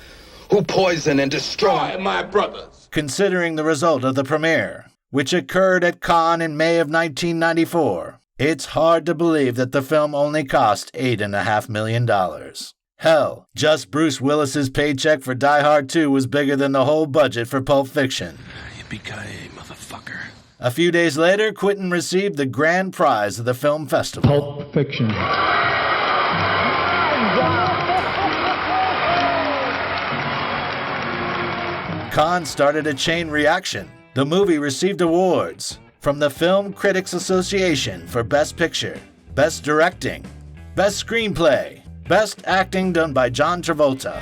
[SPEAKER 14] who poison and destroy my brothers.
[SPEAKER 7] Considering the result of the premiere, which occurred at Cannes in May of 1994, it's hard to believe that the film only cost $8.5 million. Hell, just Bruce Willis's paycheck for Die Hard 2 was bigger than the whole budget for Pulp Fiction.
[SPEAKER 3] Yippee-ki-yay, motherfucker.
[SPEAKER 7] A few days later, Quentin received the grand prize of the film festival.
[SPEAKER 11] Pulp Fiction.
[SPEAKER 7] Cannes started a chain reaction. The movie received awards from the Film Critics Association for Best Picture, Best Directing, Best Screenplay, Best Acting done by John Travolta,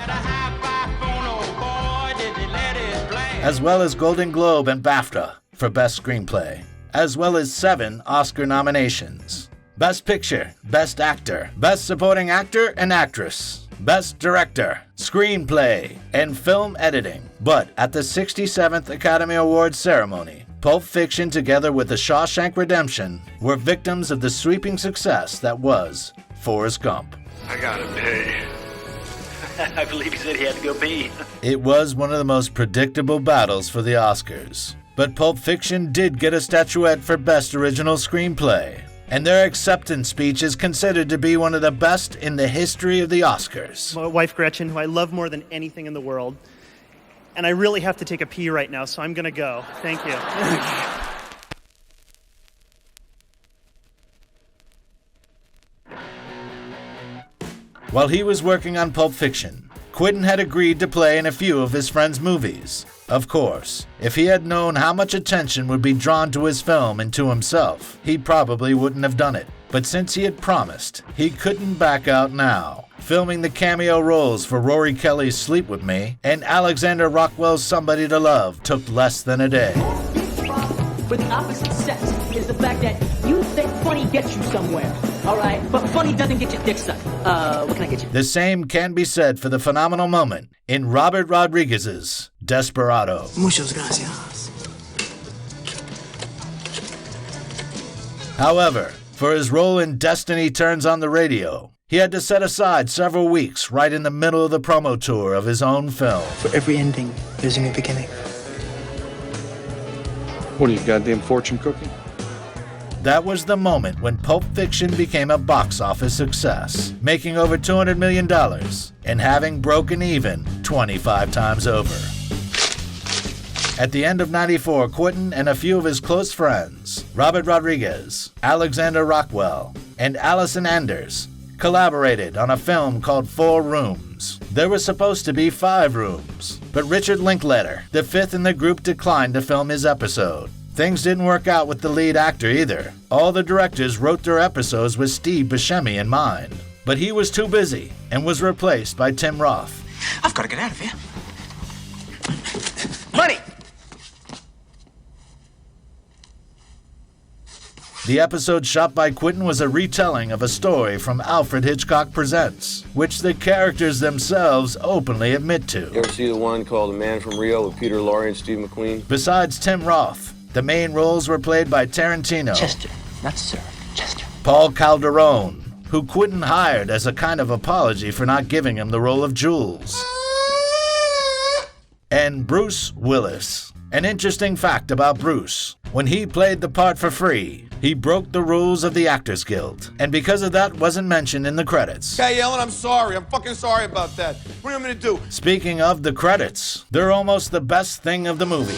[SPEAKER 7] as well as Golden Globe and BAFTA for Best Screenplay, as well as 7 Oscar nominations. Best Picture, Best Actor, Best Supporting Actor and Actress, Best Director, Screenplay, and Film Editing. But at the 67th Academy Awards ceremony, Pulp Fiction together with The Shawshank Redemption were victims of the sweeping success that was Forrest Gump.
[SPEAKER 15] I got a day.
[SPEAKER 13] I believe he said he had to go pee.
[SPEAKER 7] It was one of the most predictable battles for the Oscars. But Pulp Fiction did get a statuette for Best Original Screenplay, and their acceptance speech is considered to be one of the best in the history of the Oscars.
[SPEAKER 17] My wife Gretchen, who I love more than anything in the world, and I really have to take a pee right now, so I'm gonna go. Thank you.
[SPEAKER 7] While he was working on Pulp Fiction, Quentin had agreed to play in a few of his friends' movies. Of course, if he had known how much attention would be drawn to his film and to himself, he probably wouldn't have done it. But since he had promised, he couldn't back out now. Filming the cameo roles for Rory Kelly's Sleep With Me and Alexander Rockwell's Somebody to Love took less than a day.
[SPEAKER 19] For the opposite sex is the fact that you think funny gets you somewhere, all right? But funny doesn't get your dick sucked. What can I get you?
[SPEAKER 7] The same can be said for the phenomenal moment in Robert Rodriguez's Desperado.
[SPEAKER 19] Muchas gracias.
[SPEAKER 7] However, for his role in Destiny Turns on the Radio, he had to set aside several weeks right in the middle of the promo tour of his own film.
[SPEAKER 18] For every ending, there's a new beginning.
[SPEAKER 24] What are you, goddamn fortune cookie?
[SPEAKER 7] That was the moment when Pulp Fiction became a box office success, making over $200 million and having broken even 25 times over. At the end of '94, Quentin and a few of his close friends, Robert Rodriguez, Alexander Rockwell, and Allison Anders, collaborated on a film called 4 Rooms. There were supposed to be 5 rooms, but Richard Linklater, the 5th in the group, declined to film his episode. Things didn't work out with the lead actor either. All the directors wrote their episodes with Steve Buscemi in mind, but he was too busy and was replaced by Tim Roth.
[SPEAKER 19] I've got to get out of here. Money!
[SPEAKER 7] The episode shot by Quentin was a retelling of a story from Alfred Hitchcock Presents, which the characters themselves openly admit to.
[SPEAKER 25] You ever see the one called The Man from Rio with Peter Lorre and Steve McQueen?
[SPEAKER 7] Besides Tim Roth, the main roles were played by Tarantino,
[SPEAKER 19] Chester, not Sir, Chester.
[SPEAKER 7] Paul Calderone, who Quentin hired as a kind of apology for not giving him the role of Jules, and Bruce Willis. An interesting fact about Bruce: when he played the part for free, he broke the rules of the Actors Guild, and because of that wasn't mentioned in the credits.
[SPEAKER 12] Hey, Ellen, I'm sorry. I'm fucking sorry about that. What do you want me to do?
[SPEAKER 7] Speaking of the credits, they're almost the best thing of the movie.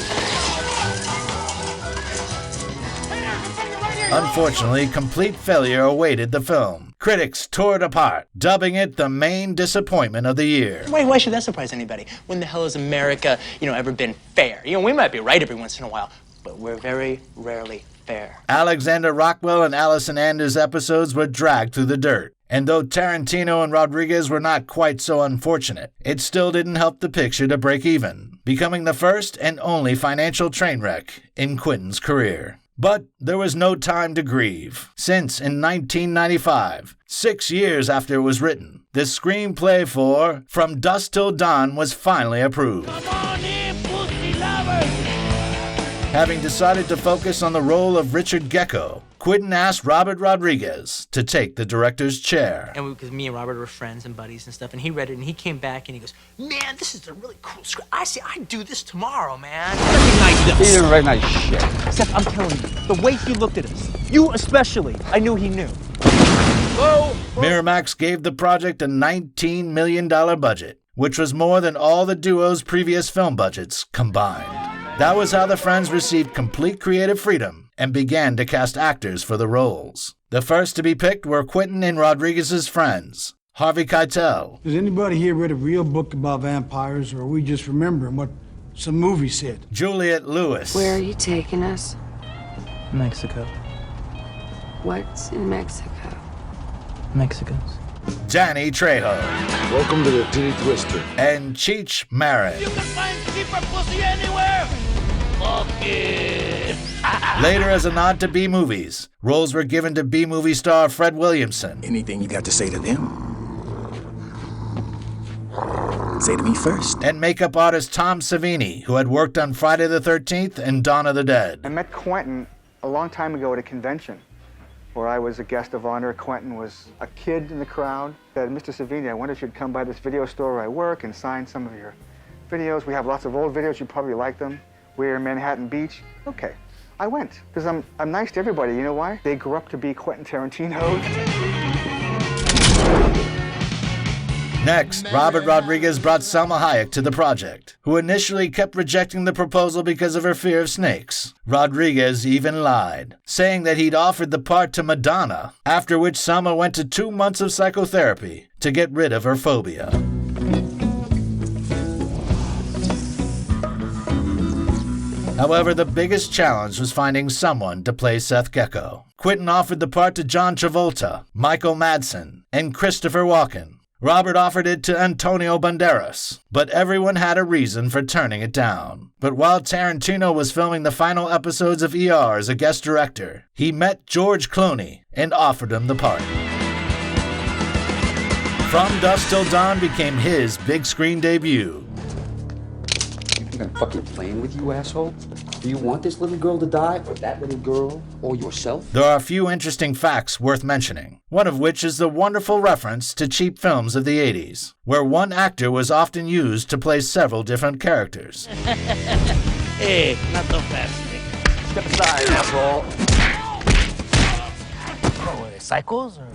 [SPEAKER 7] Unfortunately, complete failure awaited the film. Critics tore it apart, dubbing it the main disappointment of the year.
[SPEAKER 19] Why should that surprise anybody? When the hell has America, ever been fair? We might be right every once in a while, but we're very rarely fair.
[SPEAKER 7] Alexander Rockwell and Allison Anders' episodes were dragged through the dirt. And though Tarantino and Rodriguez were not quite so unfortunate, it still didn't help the picture to break even, becoming the first and only financial train wreck in Quentin's career. But there was no time to grieve, since in 1995, 6 years after it was written, the screenplay for From Dusk Till Dawn was finally approved. Having decided to focus on the role of Richard Gecko, Quentin asked Robert Rodriguez to take the director's chair.
[SPEAKER 19] And because me and Robert were friends and buddies and stuff, and he read it and he came back and he goes, "Man, this is a really cool script. I'd do this tomorrow, man." Recognize this.
[SPEAKER 24] He didn't recognize shit.
[SPEAKER 19] Seth, I'm telling you, the way he looked at us, you especially, I knew he knew.
[SPEAKER 7] Miramax gave the project a $19 million budget, which was more than all the duo's previous film budgets combined. That was how the friends received complete creative freedom and began to cast actors for the roles. The first to be picked were Quentin and Rodriguez's friends, Harvey Keitel.
[SPEAKER 1] Has anybody here read a real book about vampires, or are we just remembering what some movie said?
[SPEAKER 7] Juliette Lewis.
[SPEAKER 6] Where are you taking us?
[SPEAKER 18] Mexico.
[SPEAKER 6] What's in Mexico?
[SPEAKER 18] Mexicans.
[SPEAKER 7] Danny Trejo.
[SPEAKER 9] Welcome to the Titty Twister.
[SPEAKER 7] And Cheech Marin.
[SPEAKER 2] You can find cheaper pussy anywhere. Fuck it.
[SPEAKER 7] Later, as a nod to B-movies, roles were given to B-movie star Fred Williamson.
[SPEAKER 9] Anything you got to say to them? Say to me first.
[SPEAKER 7] And makeup artist Tom Savini, who had worked on Friday the 13th and Dawn of the Dead.
[SPEAKER 11] I met Quentin a long time ago at a convention where I was a guest of honor. Quentin was a kid in the crowd. Said, Mr. Savini, I wonder if you'd come by this video store where I work and sign some of your videos. We have lots of old videos. You probably like them. We're in Manhattan Beach. Okay. I went, because I'm nice to everybody. You know why? They grew up to be Quentin Tarantino.
[SPEAKER 7] Next, Robert Rodriguez brought Salma Hayek to the project, who initially kept rejecting the proposal because of her fear of snakes. Rodriguez even lied, saying that he'd offered the part to Madonna, after which Salma went to 2 months of psychotherapy to get rid of her phobia. However, the biggest challenge was finding someone to play Seth Gecko. Quentin offered the part to John Travolta, Michael Madsen, and Christopher Walken. Robert offered it to Antonio Banderas, but everyone had a reason for turning it down. But while Tarantino was filming the final episodes of ER as a guest director, he met George Clooney and offered him the part. From Dusk Till Dawn became his big screen debut.
[SPEAKER 20] You think I'm fucking playing with you, asshole? Do you want this little girl to die, or that little girl, or yourself?
[SPEAKER 7] There are a few interesting facts worth mentioning, one of which is the wonderful reference to cheap films of the 80s, where one actor was often used to play several different characters.
[SPEAKER 2] Hey, not so fast.
[SPEAKER 20] Step aside, asshole.
[SPEAKER 2] Oh, are they psychos? Or?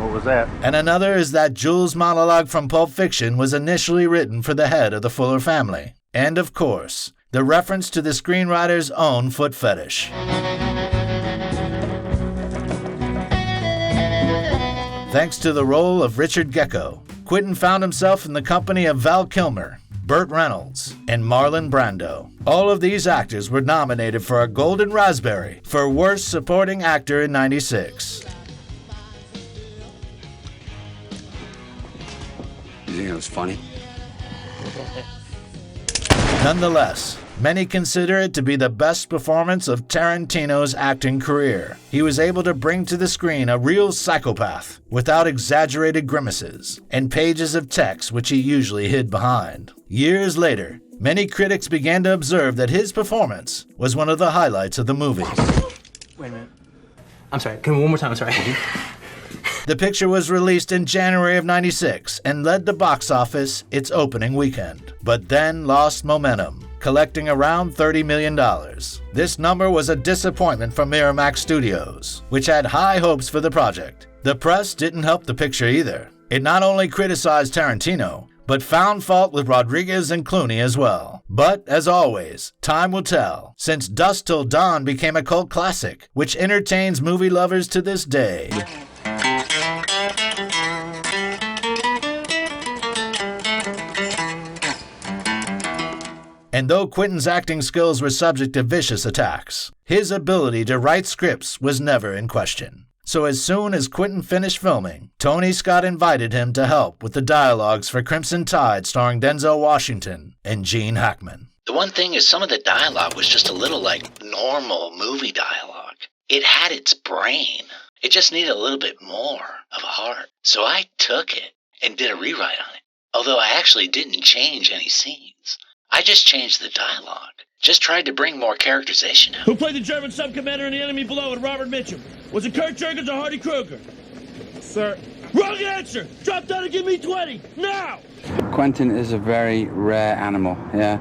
[SPEAKER 20] What was that?
[SPEAKER 7] And another is that Jules' monologue from Pulp Fiction was initially written for the head of the Fuller family. And of course, the reference to the screenwriter's own foot fetish. Thanks to the role of Richard Gecko, Quentin found himself in the company of Val Kilmer, Burt Reynolds, and Marlon Brando. All of these actors were nominated for a Golden Raspberry for Worst Supporting Actor in '96.
[SPEAKER 9] You think it was funny?
[SPEAKER 7] Nonetheless, many consider it to be the best performance of Tarantino's acting career. He was able to bring to the screen a real psychopath without exaggerated grimaces and pages of text which he usually hid behind. Years later, many critics began to observe that his performance was one of the highlights of the movie.
[SPEAKER 11] Wait a minute. I'm sorry. Can we one more time? I'm sorry.
[SPEAKER 7] The picture was released in January of '96 and led the box office its opening weekend, but then lost momentum, collecting around $30 million. This number was a disappointment for Miramax Studios, which had high hopes for the project. The press didn't help the picture either. It not only criticized Tarantino, but found fault with Rodriguez and Clooney as well. But, as always, time will tell, since Dusk Till Dawn became a cult classic, which entertains movie lovers to this day. And though Quentin's acting skills were subject to vicious attacks, his ability to write scripts was never in question. So as soon as Quentin finished filming, Tony Scott invited him to help with the dialogues for Crimson Tide starring Denzel Washington and Gene Hackman.
[SPEAKER 16] The one thing is some of the dialogue was just a little like normal movie dialogue. It had its brain. It just needed a little bit more of a heart. So I took it and did a rewrite on it. Although I actually didn't change any scenes. I just changed the dialogue. Just tried to bring more characterization out.
[SPEAKER 2] Who played the German sub-commander in The Enemy Below with Robert Mitchum? Was it Kurt Jurgens or Hardy Kruger? Sir. Wrong answer! Drop down and give me 20! Now!
[SPEAKER 23] Quentin is a very rare animal, yeah.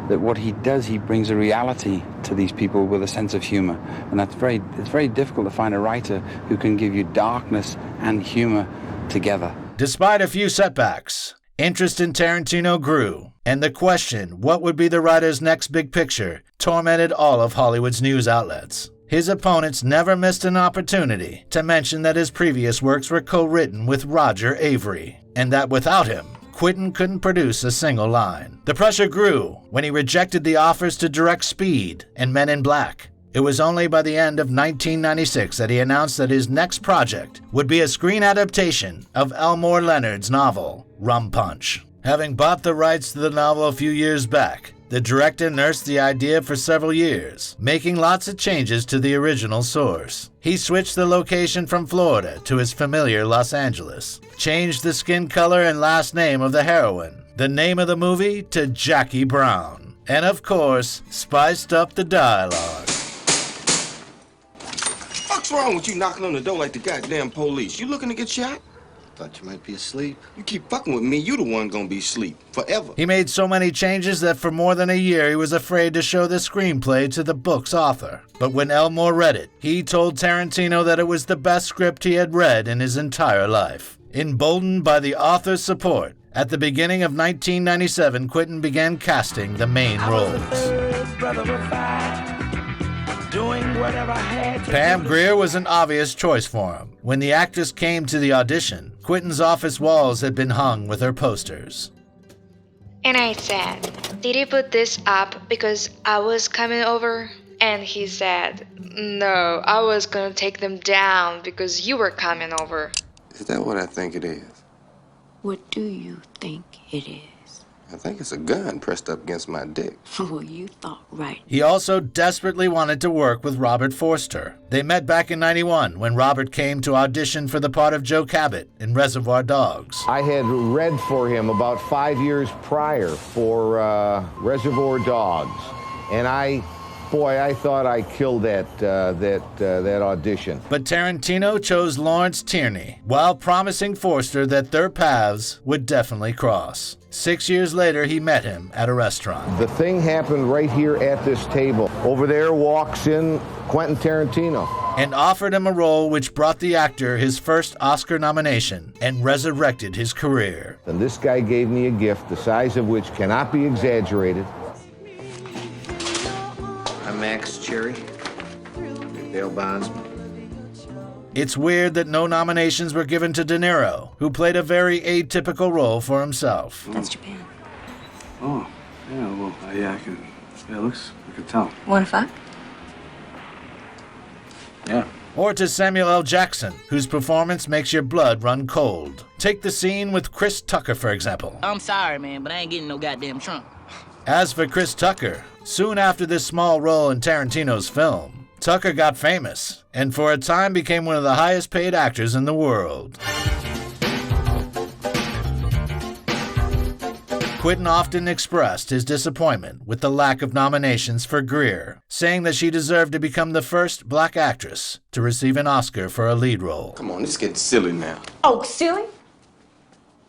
[SPEAKER 9] that what he does, he brings a reality to these people with a sense of humor. And it's very difficult to find a writer who can give you darkness and humor together.
[SPEAKER 7] Despite a few setbacks, interest in Tarantino grew, and the question, what would be the writer's next big picture, tormented all of Hollywood's news outlets. His opponents never missed an opportunity to mention that his previous works were co-written with Roger Avery, and that without him, Quentin couldn't produce a single line. The pressure grew when he rejected the offers to direct Speed and Men in Black. It was only by the end of 1996 that he announced that his next project would be a screen adaptation of Elmore Leonard's novel, Rum Punch. Having bought the rights to the novel a few years back, the director nursed the idea for several years, making lots of changes to the original source. He switched the location from Florida to his familiar Los Angeles, changed the skin color and last name of the heroine, the name of the movie to Jackie Brown, and of course, spiced up the dialogue.
[SPEAKER 12] What's wrong with you knocking on the door like the goddamn police? You looking to get shot?
[SPEAKER 5] Thought you might be asleep.
[SPEAKER 12] You keep fucking with me, you the one gonna be asleep forever.
[SPEAKER 7] He made so many changes that for more than a year he was afraid to show the screenplay to the book's author. But when Elmore read it, he told Tarantino that it was the best script he had read in his entire life. Emboldened by the author's support, at the beginning of 1997, Quentin began casting the main roles. Pam Grier was an obvious choice for him. When the actress came to the audition, Quentin's office walls had been hung with her posters.
[SPEAKER 8] And I said, "Did you put this up because I was coming over?" And he said, "No, I was gonna take them down because you were coming over."
[SPEAKER 12] Is that what I think it is?
[SPEAKER 6] What do you think it is?
[SPEAKER 12] I think it's a gun pressed up against my dick.
[SPEAKER 6] Well, you thought right.
[SPEAKER 7] He also desperately wanted to work with Robert Forster. They met back in '91 when Robert came to audition for the part of Joe Cabot in Reservoir Dogs.
[SPEAKER 10] I had read for him about 5 years prior for Reservoir Dogs, and I thought I killed that audition.
[SPEAKER 7] But Tarantino chose Lawrence Tierney, while promising Forster that their paths would definitely cross. 6 years later, he met him at a restaurant.
[SPEAKER 10] The thing happened right here at this table. Over there walks in Quentin Tarantino.
[SPEAKER 7] And offered him a role which brought the actor his first Oscar nomination and resurrected his career.
[SPEAKER 10] And this guy gave me a gift, the size of which cannot be exaggerated.
[SPEAKER 5] I'm Max Cherry, Dale Bondsman.
[SPEAKER 7] It's weird that no nominations were given to De Niro, who played a very atypical role for himself.
[SPEAKER 6] That's Japan.
[SPEAKER 24] Oh, yeah, well, yeah, I can tell.
[SPEAKER 6] Want to fuck?
[SPEAKER 24] Yeah.
[SPEAKER 7] Or to Samuel L. Jackson, whose performance makes your blood run cold. Take the scene with Chris Tucker, for example.
[SPEAKER 19] I'm sorry, man, but I ain't getting no goddamn trunk.
[SPEAKER 7] As for Chris Tucker, soon after this small role in Tarantino's film, Tucker got famous, and for a time became one of the highest paid actors in the world. Quentin often expressed his disappointment with the lack of nominations for Grier, saying that she deserved to become the first black actress to receive an Oscar for a lead role.
[SPEAKER 12] Come on, it's getting silly now.
[SPEAKER 22] Oh, silly?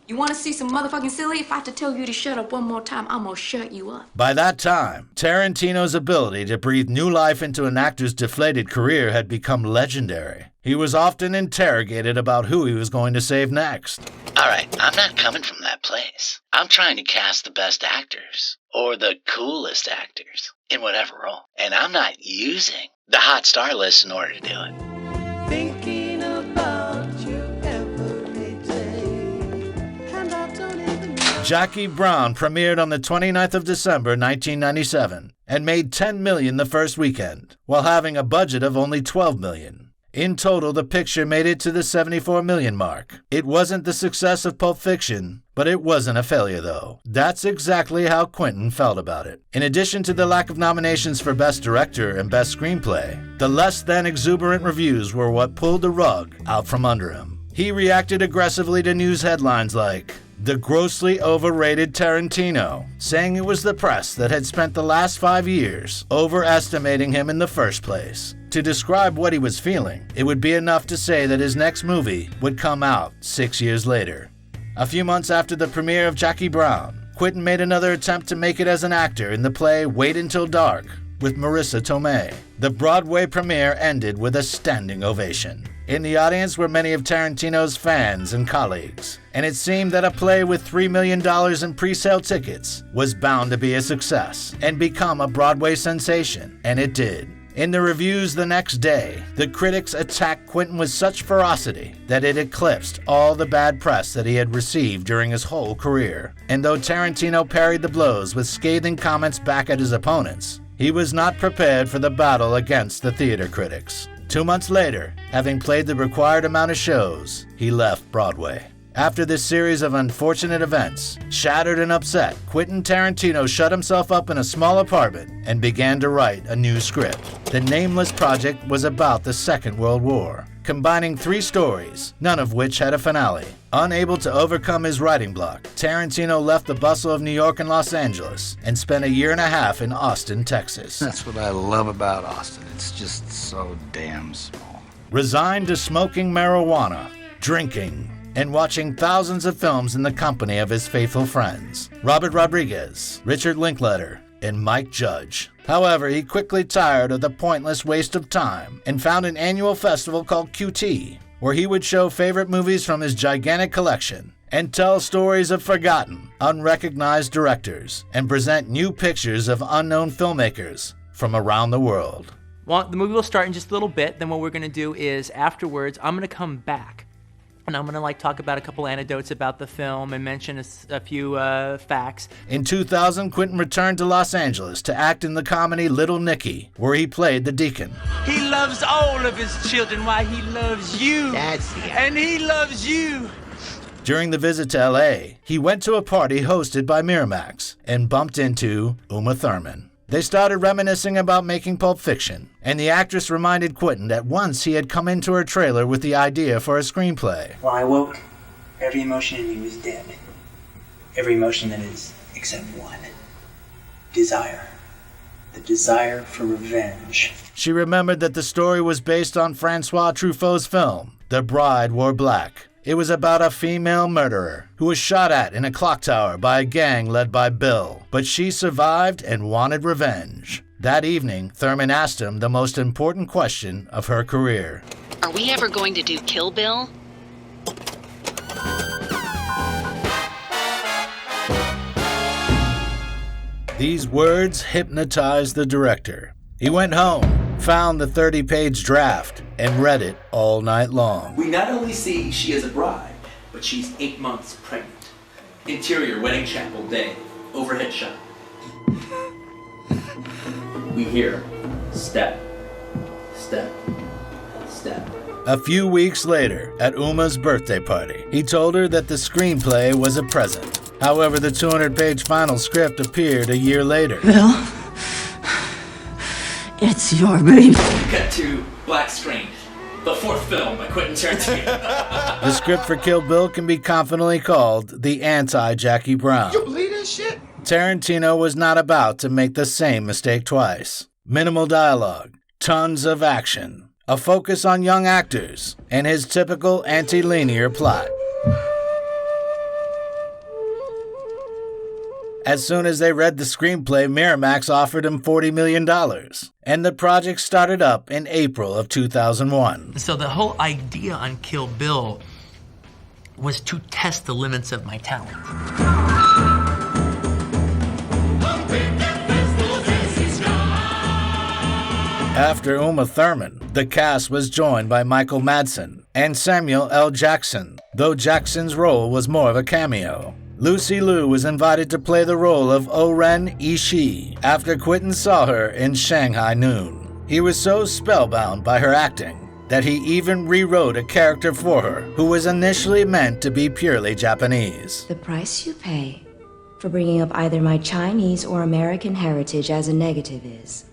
[SPEAKER 22] You want to see some motherfucking silly? If I have to tell you to shut up one more time, I'm gonna shut you up.
[SPEAKER 7] By that time, Tarantino's ability to breathe new life into an actor's deflated career had become legendary. He was often interrogated about who he was going to save next.
[SPEAKER 16] All right, I'm not coming from that place. I'm trying to cast the best actors, or the coolest actors, in whatever role. And I'm not using the hot star list in order to do it.
[SPEAKER 14] Thinking about you every day, and I don't even know.
[SPEAKER 7] Jackie Brown premiered on the 29th of December, 1997, and made $10 million the first weekend, while having a budget of only $12 million. In total, the picture made it to the $74 million mark. It wasn't the success of Pulp Fiction, but it wasn't a failure, though. That's exactly how Quentin felt about it. In addition to the lack of nominations for Best Director and Best Screenplay, the less than exuberant reviews were what pulled the rug out from under him. He reacted aggressively to news headlines like, "The grossly overrated Tarantino," saying it was the press that had spent the last 5 years overestimating him in the first place. To describe what he was feeling, it would be enough to say that his next movie would come out 6 years later. A few months after the premiere of Jackie Brown, Quentin made another attempt to make it as an actor in the play Wait Until Dark with Marissa Tomei. The Broadway premiere ended with a standing ovation. In the audience were many of Tarantino's fans and colleagues, and it seemed that a play with $3 million in pre-sale tickets was bound to be a success and become a Broadway sensation, and it did. In the reviews the next day, the critics attacked Quentin with such ferocity that it eclipsed all the bad press that he had received during his whole career. And though Tarantino parried the blows with scathing comments back at his opponents, he was not prepared for the battle against the theater critics. 2 months later, having played the required amount of shows, he left Broadway. After this series of unfortunate events, shattered and upset, Quentin Tarantino shut himself up in a small apartment and began to write a new script. The Nameless project was about the Second World War, combining 3 stories, none of which had a finale. Unable to overcome his writing block, Tarantino left the bustle of New York and Los Angeles and spent a year and a half in Austin, Texas.
[SPEAKER 3] That's what I love about Austin. It's just so damn small.
[SPEAKER 7] Resigned to smoking marijuana, drinking, and watching thousands of films in the company of his faithful friends, Robert Rodriguez, Richard Linklater, and Mike Judge. However, he quickly tired of the pointless waste of time and found an annual festival called QT, where he would show favorite movies from his gigantic collection and tell stories of forgotten, unrecognized directors and present new pictures of unknown filmmakers from around the world.
[SPEAKER 4] Well, the movie will start in just a little bit. Then what we're going to do is afterwards, I'm going to come back. And I'm going to talk about a couple anecdotes about the film and mention a few facts.
[SPEAKER 7] In 2000, Quentin returned to Los Angeles to act in the comedy Little Nicky, where he played the deacon.
[SPEAKER 13] He loves all of his children while he loves you. And he loves you.
[SPEAKER 7] During the visit to L.A., he went to a party hosted by Miramax and bumped into Uma Thurman. They started reminiscing about making Pulp Fiction, and the actress reminded Quentin that once he had come into her trailer with the idea for a screenplay.
[SPEAKER 18] When I woke, every emotion in me was dead. Every emotion that is, except one. Desire. The desire for revenge.
[SPEAKER 7] She remembered that the story was based on Francois Truffaut's film, The Bride Wore Black. It was about a female murderer who was shot at in a clock tower by a gang led by Bill, but she survived and wanted revenge. That evening, Thurman asked him the most important question of her career.
[SPEAKER 15] Are we ever going to do Kill Bill?
[SPEAKER 7] These words hypnotized the director. He went home, found the 30-page draft, and read it all night long.
[SPEAKER 4] We not only see she is a bride, but she's 8 months pregnant. Interior wedding chapel day, overhead shot. We hear step, step, step.
[SPEAKER 7] A few weeks later, at Uma's birthday party, he told her that the screenplay was a present. However, the 200-page final script appeared a year later.
[SPEAKER 14] Bill, it's your baby.
[SPEAKER 4] Cut to black screen. The 4th film by Quentin Tarantino.
[SPEAKER 7] The script for Kill Bill can be confidently called the anti-Jackie Brown.
[SPEAKER 12] You believe this shit?
[SPEAKER 7] Tarantino was not about to make the same mistake twice. Minimal dialogue, tons of action, a focus on young actors, and his typical anti-linear plot. As soon as they read the screenplay, Miramax offered him $40 million, and the project started up in April of 2001.
[SPEAKER 4] So the whole idea on Kill Bill was to test the limits of my talent.
[SPEAKER 7] After Uma Thurman, the cast was joined by Michael Madsen and Samuel L. Jackson, though Jackson's role was more of a cameo. Lucy Liu was invited to play the role of O-Ren Ishii after Quentin saw her in Shanghai Noon. He was so spellbound by her acting that he even rewrote a character for her who was initially meant to be purely Japanese.
[SPEAKER 6] The price you pay for bringing up either my Chinese or American heritage as a negative is,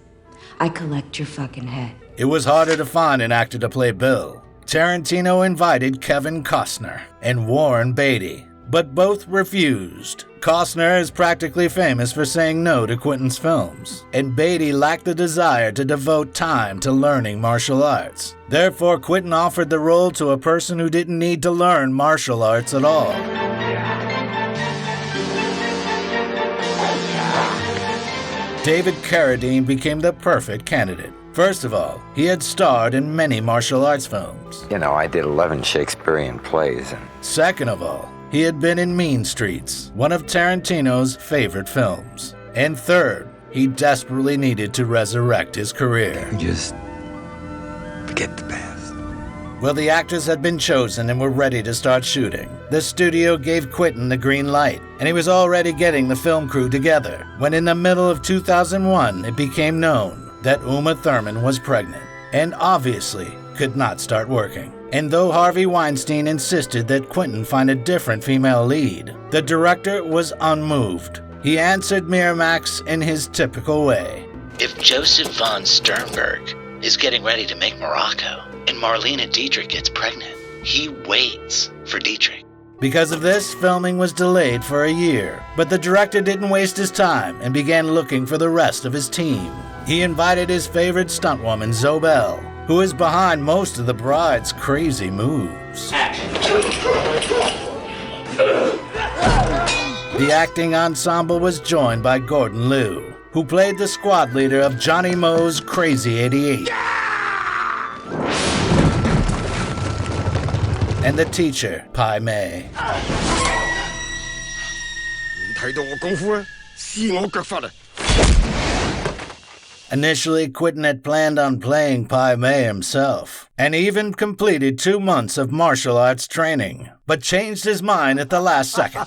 [SPEAKER 6] I collect your fucking head.
[SPEAKER 7] It was harder to find an actor to play Bill. Tarantino invited Kevin Costner and Warren Beatty, but both refused. Costner is practically famous for saying no to Quentin's films, and Beatty lacked the desire to devote time to learning martial arts. Therefore, Quentin offered the role to a person who didn't need to learn martial arts at all. David Carradine became the perfect candidate. First of all, he had starred in many martial arts films.
[SPEAKER 3] You know, I did 11 Shakespearean plays. And
[SPEAKER 7] Second of all, he had been in Mean Streets, one of Tarantino's favorite films. And third, he desperately needed to resurrect his career.
[SPEAKER 3] Just forget the past.
[SPEAKER 7] Well, the actors had been chosen and were ready to start shooting. The studio gave Quentin the green light, and he was already getting the film crew together, when in the middle of 2001, it became known that Uma Thurman was pregnant, and obviously could not start working. And though Harvey Weinstein insisted that Quentin find a different female lead, the director was unmoved. He answered Miramax in his typical way.
[SPEAKER 16] If Joseph von Sternberg is getting ready to make Morocco, and Marlene Dietrich gets pregnant, he waits for Dietrich.
[SPEAKER 7] Because of this, filming was delayed for a year, but the director didn't waste his time and began looking for the rest of his team. He invited his favorite stuntwoman, Zobel, who is behind most of the bride's crazy moves. The acting ensemble was joined by Gordon Liu, who played the squad leader of Johnny Moe's Crazy 88. And the teacher, Pai Mei. Initially, Quentin had planned on playing Pai Mei himself, and even completed 2 months of martial arts training, but changed his mind at the last second.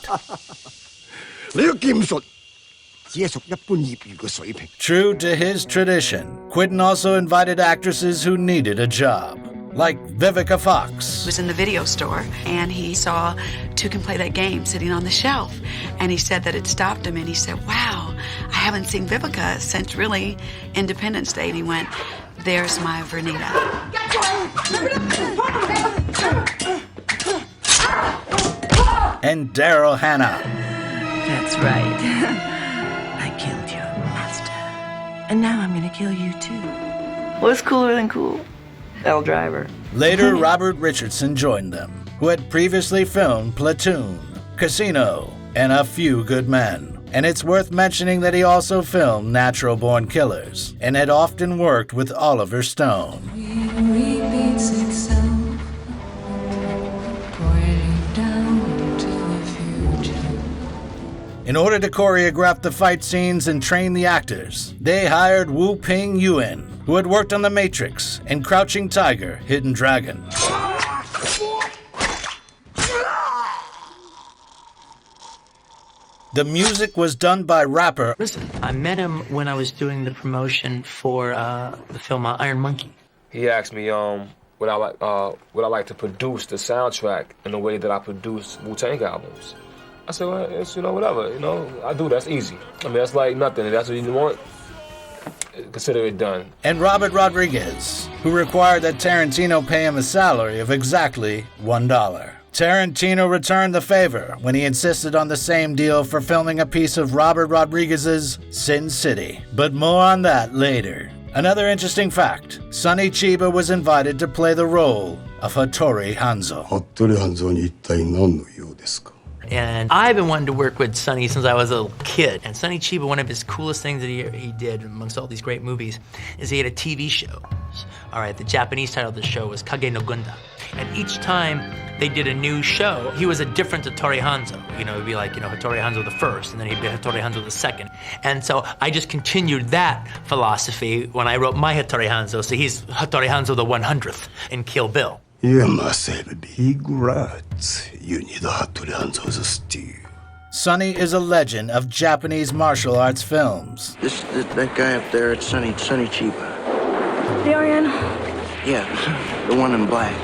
[SPEAKER 7] True to his tradition, Quentin also invited actresses who needed a job, like Vivica Fox.
[SPEAKER 1] Was in the video store, and he saw Two Can Play That Game sitting on the shelf, and he said that it stopped him, and he said, wow, I haven't seen Vivica since really Independence Day, and he went, there's my Vernita.
[SPEAKER 7] And Daryl Hannah.
[SPEAKER 1] That's right. I killed your master, and now I'm gonna kill you too. What's cooler than cool? L. Driver.
[SPEAKER 7] Later, Robert Richardson joined them, who had previously filmed Platoon, Casino, and A Few Good Men. And it's worth mentioning that he also filmed Natural Born Killers, and had often worked with Oliver Stone. In order to choreograph the fight scenes and train the actors, they hired Wu Ping Yuen, who had worked on The Matrix and Crouching Tiger, Hidden Dragon. The music was done by rapper.
[SPEAKER 13] Listen, I met him when I was doing the promotion for the film Iron Monkey.
[SPEAKER 17] He asked me would I like to produce the soundtrack in the way that I produce Wu-Tang albums. I said, well, it's, whatever, I do, that's easy. I mean, that's like nothing. If that's what you want, consider it done.
[SPEAKER 7] And Robert Rodriguez, who required that Tarantino pay him a salary of exactly $1. Tarantino returned the favor when he insisted on the same deal for filming a piece of Robert Rodriguez's Sin City. But more on that later. Another interesting fact, Sonny Chiba was invited to play the role of Hattori Hanzo.
[SPEAKER 13] And I've been wanting to work with Sonny since I was a little kid. And Sonny Chiba, one of his coolest things that he did amongst all these great movies is he had a TV show. All right, the Japanese title of the show was Kage no Gunda. And each time they did a new show, he was a different Hattori Hanzo. It'd be like, Hattori Hanzo the first, and then he'd be Hattori Hanzo the second. And so I just continued that philosophy when I wrote my Hattori Hanzo. So he's Hattori Hanzo the 100th in Kill Bill.
[SPEAKER 21] You must have big rats. You need a Hattori Hanzo's stew.
[SPEAKER 7] Sonny is a legend of Japanese martial arts films.
[SPEAKER 23] That guy up there, it's Sonny Chiba.
[SPEAKER 22] Darian?
[SPEAKER 23] Yeah, the one in black.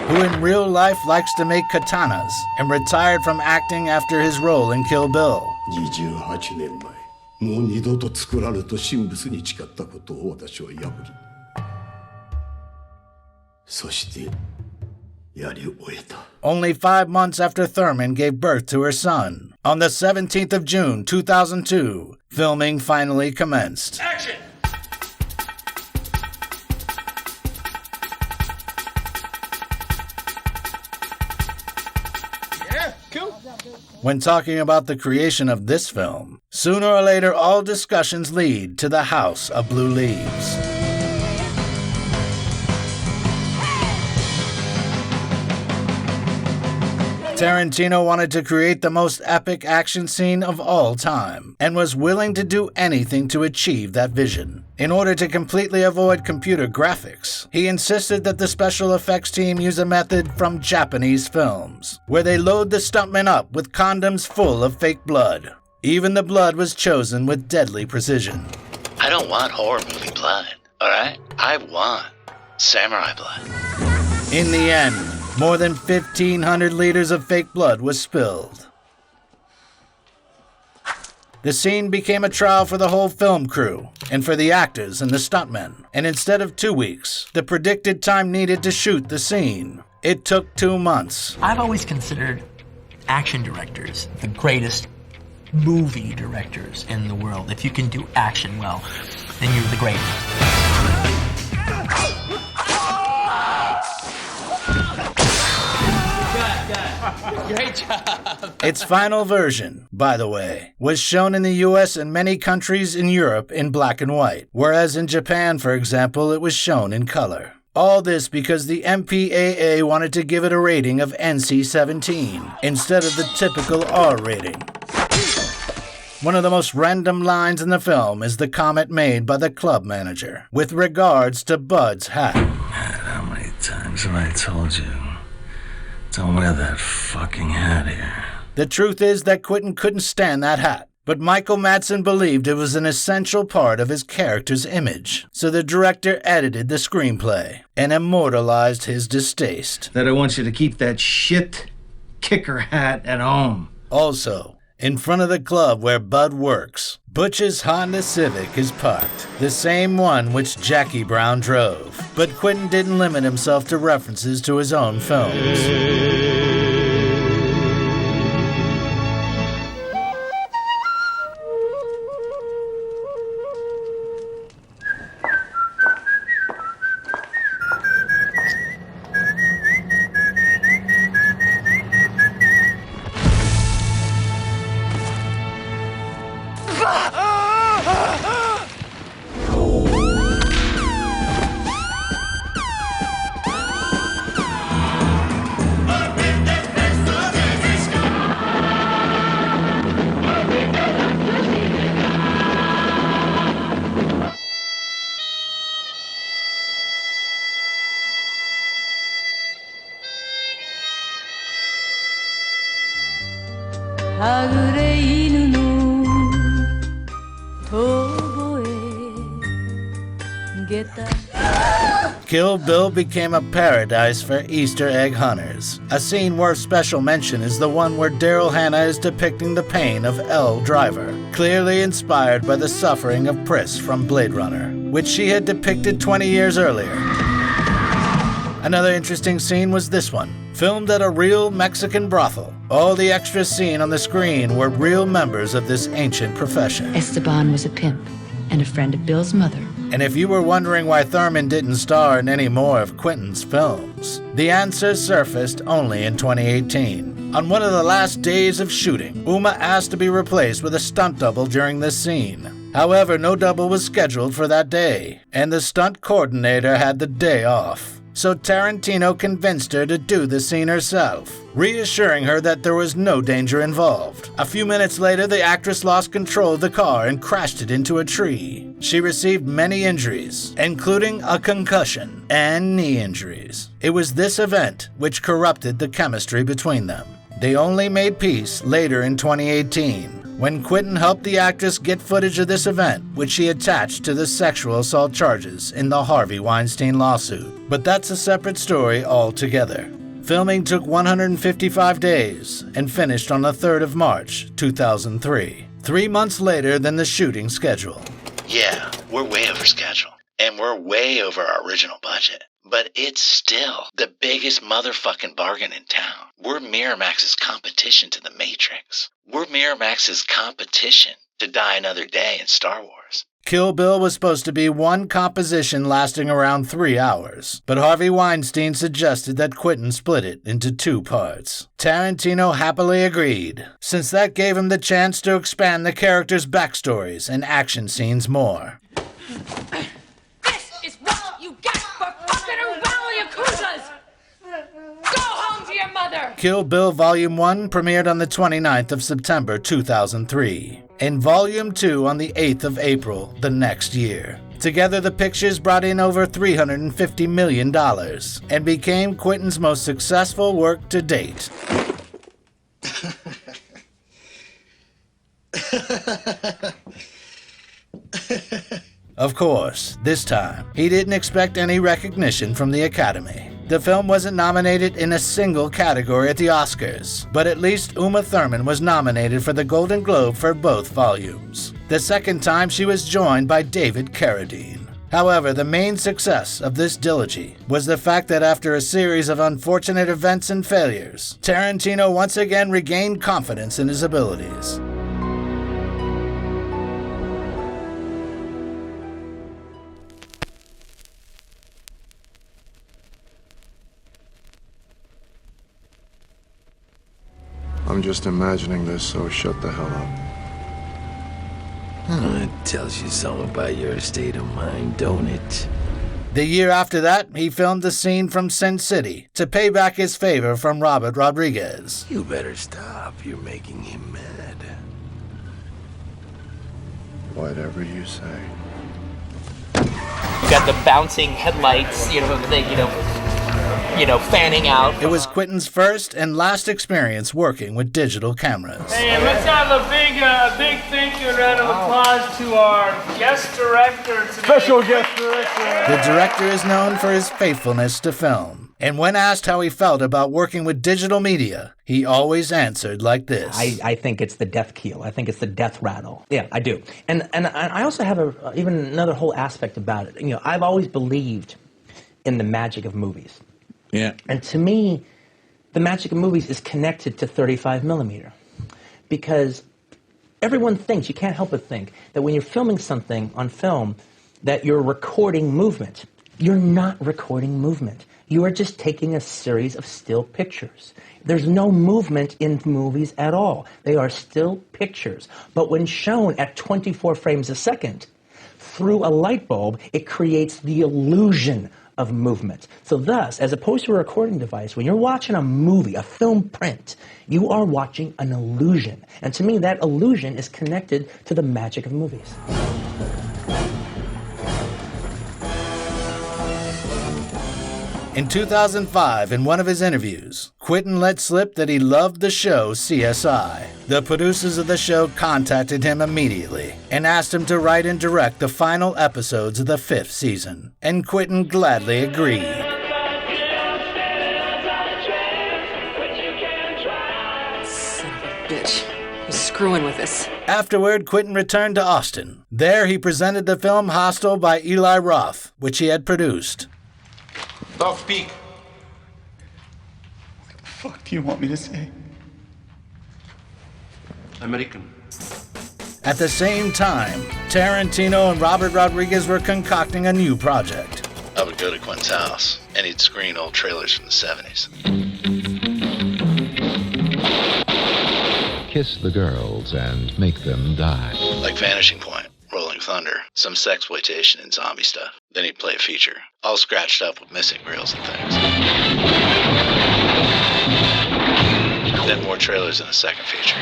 [SPEAKER 7] Who in real life likes to make katanas and retired from acting after his role in Kill Bill.
[SPEAKER 21] 28年前、もう二度と作られると神仏に誓ったことを私は破り、そしてやり終えた。
[SPEAKER 7] Only 5 months after Thurman gave birth to her son, on the 17th of June 2002, filming finally commenced.
[SPEAKER 2] Action!
[SPEAKER 7] When talking about the creation of this film, sooner or later all discussions lead to the House of Blue Leaves. Tarantino wanted to create the most epic action scene of all time, and was willing to do anything to achieve that vision. In order to completely avoid computer graphics, he insisted that the special effects team use a method from Japanese films, where they load the stuntmen up with condoms full of fake blood. Even the blood was chosen with deadly precision.
[SPEAKER 16] I don't want horror movie blood, alright? I want samurai blood.
[SPEAKER 7] In the end, more than 1,500 liters of fake blood was spilled. The scene became a trial for the whole film crew, and for the actors and the stuntmen. And instead of 2 weeks, the predicted time needed to shoot the scene, it took 2 months.
[SPEAKER 13] I've always considered action directors the greatest movie directors in the world. If you can do action well, then you're the greatest.
[SPEAKER 4] Great job.
[SPEAKER 7] Its final version, by the way, was shown in the US and many countries in Europe in black and white, whereas in Japan, for example, it was shown in color. All this because the MPAA wanted to give it a rating of NC-17 instead of the typical R rating. One of the most random lines in the film is the comment made by the club manager with regards to Bud's hat.
[SPEAKER 3] How many times have I told you? Don't wear that fucking hat here.
[SPEAKER 7] The truth is that Quentin couldn't stand that hat, but Michael Madsen believed it was an essential part of his character's image, so the director edited the screenplay and immortalized his distaste.
[SPEAKER 8] That I want you to keep that shit kicker hat at home.
[SPEAKER 7] Also, in front of the club where Bud works, Butch's Honda Civic is parked, the same one which Jackie Brown drove. But Quentin didn't limit himself to references to his own films. Kill Bill became a paradise for Easter egg hunters. A scene worth special mention is the one where Daryl Hannah is depicting the pain of Elle Driver, clearly inspired by the suffering of Pris from Blade Runner, which she had depicted 20 years earlier. Another interesting scene was this one, filmed at a real Mexican brothel. All the extras seen on the screen were real members of this ancient profession.
[SPEAKER 6] Esteban was a pimp and a friend of Bill's mother.
[SPEAKER 7] And if you were wondering why Thurman didn't star in any more of Quentin's films, the answer surfaced only in 2018. On one of the last days of shooting, Uma asked to be replaced with a stunt double during this scene. However, no double was scheduled for that day, and the stunt coordinator had the day off. So Tarantino convinced her to do the scene herself, reassuring her that there was no danger involved. A few minutes later, the actress lost control of the car and crashed it into a tree. She received many injuries, including a concussion and knee injuries. It was this event which corrupted the chemistry between them. They only made peace later in 2018, when Quentin helped the actress get footage of this event, which she attached to the sexual assault charges in the Harvey Weinstein lawsuit. But that's a separate story altogether. Filming took 155 days and finished on the 3rd of March, 2003, 3 months later than the shooting schedule.
[SPEAKER 16] Yeah, we're way over schedule, and we're way over our original budget. But it's still the biggest motherfucking bargain in town. We're Miramax's competition to the Matrix. We're Miramax's competition to Die Another Day in Star Wars.
[SPEAKER 7] Kill Bill was supposed to be one composition lasting around 3 hours, but Harvey Weinstein suggested that Quentin split it into 2 parts. Tarantino happily agreed, since that gave him the chance to expand the characters' backstories and action scenes more.
[SPEAKER 22] This is what you get for fucking around with your Yakuzas! Go home to your mother!
[SPEAKER 7] Kill Bill Volume 1 premiered on the 29th of September 2003, and Volume 2 on the 8th of April the next year. Together, the pictures brought in over $350 million and became Quentin's most successful work to date. Of course, this time, he didn't expect any recognition from the Academy. The film wasn't nominated in a single category at the Oscars, but at least Uma Thurman was nominated for the Golden Globe for both volumes. The second time, she was joined by David Carradine. However, the main success of this trilogy was the fact that after a series of unfortunate events and failures, Tarantino once again regained confidence in his abilities.
[SPEAKER 21] I'm just imagining this, so shut the hell up.
[SPEAKER 3] It tells you something about your state of mind, don't it?
[SPEAKER 7] The year after that, he filmed the scene from Sin City to pay back his favor from Robert Rodriguez.
[SPEAKER 3] You better stop. You're making him mad.
[SPEAKER 21] Whatever you say.
[SPEAKER 13] You got the bouncing headlights, fanning out.
[SPEAKER 7] It was Quentin's first and last experience working with digital cameras.
[SPEAKER 2] Hey, and let's have a big thank you and round of applause to our guest director today.
[SPEAKER 21] Special guest director.
[SPEAKER 7] The director is known for his faithfulness to film. And when asked how he felt about working with digital media, he always answered like this.
[SPEAKER 9] I think it's the death keel. I think it's the death rattle. Yeah, I do. And I also have even another whole aspect about it. I've always believed in the magic of movies.
[SPEAKER 10] Yeah.
[SPEAKER 9] And to me, the magic of movies is connected to 35 millimeter. Because everyone thinks, you can't help but think, that when you're filming something on film, that you're recording movement. You're not recording movement. You are just taking a series of still pictures. There's no movement in movies at all. They are still pictures. But when shown at 24 frames a second, through a light bulb, it creates the illusion of movement. So thus, as opposed to a recording device, when you're watching a movie, a film print, you are watching an illusion. And to me, that illusion is connected to the magic of movies.
[SPEAKER 7] In 2005, in one of his interviews, Quentin let slip that he loved the show CSI. The producers of the show contacted him immediately and asked him to write and direct the final episodes of the 5th season, and Quentin gladly agreed.
[SPEAKER 22] Son of a bitch. He's screwing with us.
[SPEAKER 7] Afterward, Quentin returned to Austin. There, he presented the film Hostel by Eli Roth, which he had produced.
[SPEAKER 21] Now speak.
[SPEAKER 10] What the fuck do you want me to say?
[SPEAKER 21] American.
[SPEAKER 7] At the same time, Tarantino and Robert Rodriguez were concocting a new project.
[SPEAKER 16] I would go to Quentin's house, and he'd screen old trailers from the 70s.
[SPEAKER 11] Kiss the girls and make them die.
[SPEAKER 16] Like Vanishing Point, Rolling Thunder, some sexploitation and zombie stuff. Then he'd play a feature, all scratched up with missing reels and things. Then more trailers in a second feature.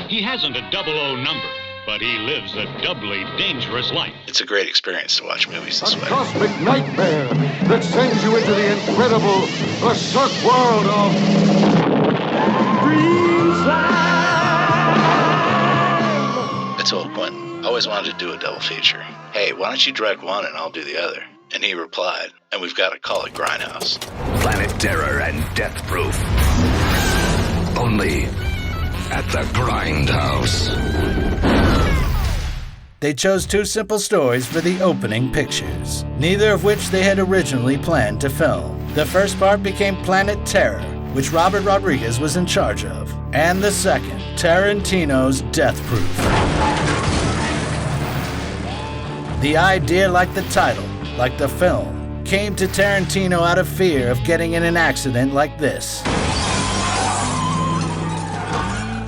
[SPEAKER 20] He hasn't a 00 number, but he lives a doubly dangerous life.
[SPEAKER 16] It's a great experience to watch movies this way.
[SPEAKER 21] Cosmic nightmare that sends you into the incredible, berserk world of Green Slime!
[SPEAKER 16] I told Quentin, I always wanted to do a double feature. Hey, why don't you direct one and I'll do the other? And he replied, and we've got to call it Grindhouse.
[SPEAKER 11] Planet Terror and Death Proof. Only at the Grindhouse.
[SPEAKER 7] They chose 2 simple stories for the opening pictures, neither of which they had originally planned to film. The first part became Planet Terror, which Robert Rodriguez was in charge of, and the second, Tarantino's Death Proof. The idea, like the title, like the film, came to Tarantino out of fear of getting in an accident like this.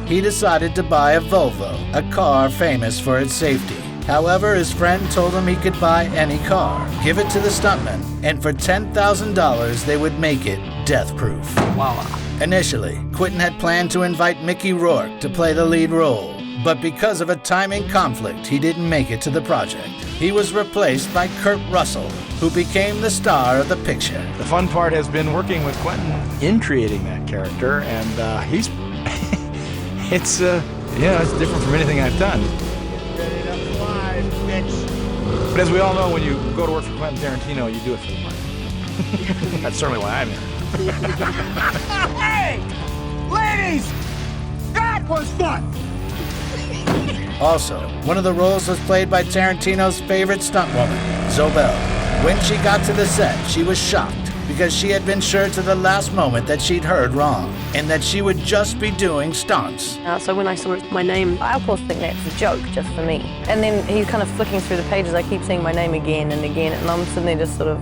[SPEAKER 7] He decided to buy a Volvo, a car famous for its safety. However, his friend told him he could buy any car, give it to the stuntman, and for $10,000 they would make it death-proof.
[SPEAKER 13] Voila.
[SPEAKER 7] Initially, Quentin had planned to invite Mickey Rourke to play the lead role, but because of a timing conflict, he didn't make it to the project. He was replaced by Kurt Russell, who became the star of the picture.
[SPEAKER 5] The fun part has been working with Quentin in creating that character, and he's it's different from anything I've done. But as we all know, when you go to work for Quentin Tarantino, you do it for the money. That's certainly why I'm here.
[SPEAKER 14] Hey! Ladies! That was fun!
[SPEAKER 7] Also, one of the roles was played by Tarantino's favorite stuntwoman, Zobel. When she got to the set, she was shocked because she had been sure to the last moment that she'd heard wrong and that she would just be doing stunts.
[SPEAKER 18] So when I saw my name, I of course think that's a joke just for me. And then he's kind of flicking through the pages. I keep seeing my name again and again, and I'm sitting there just sort of,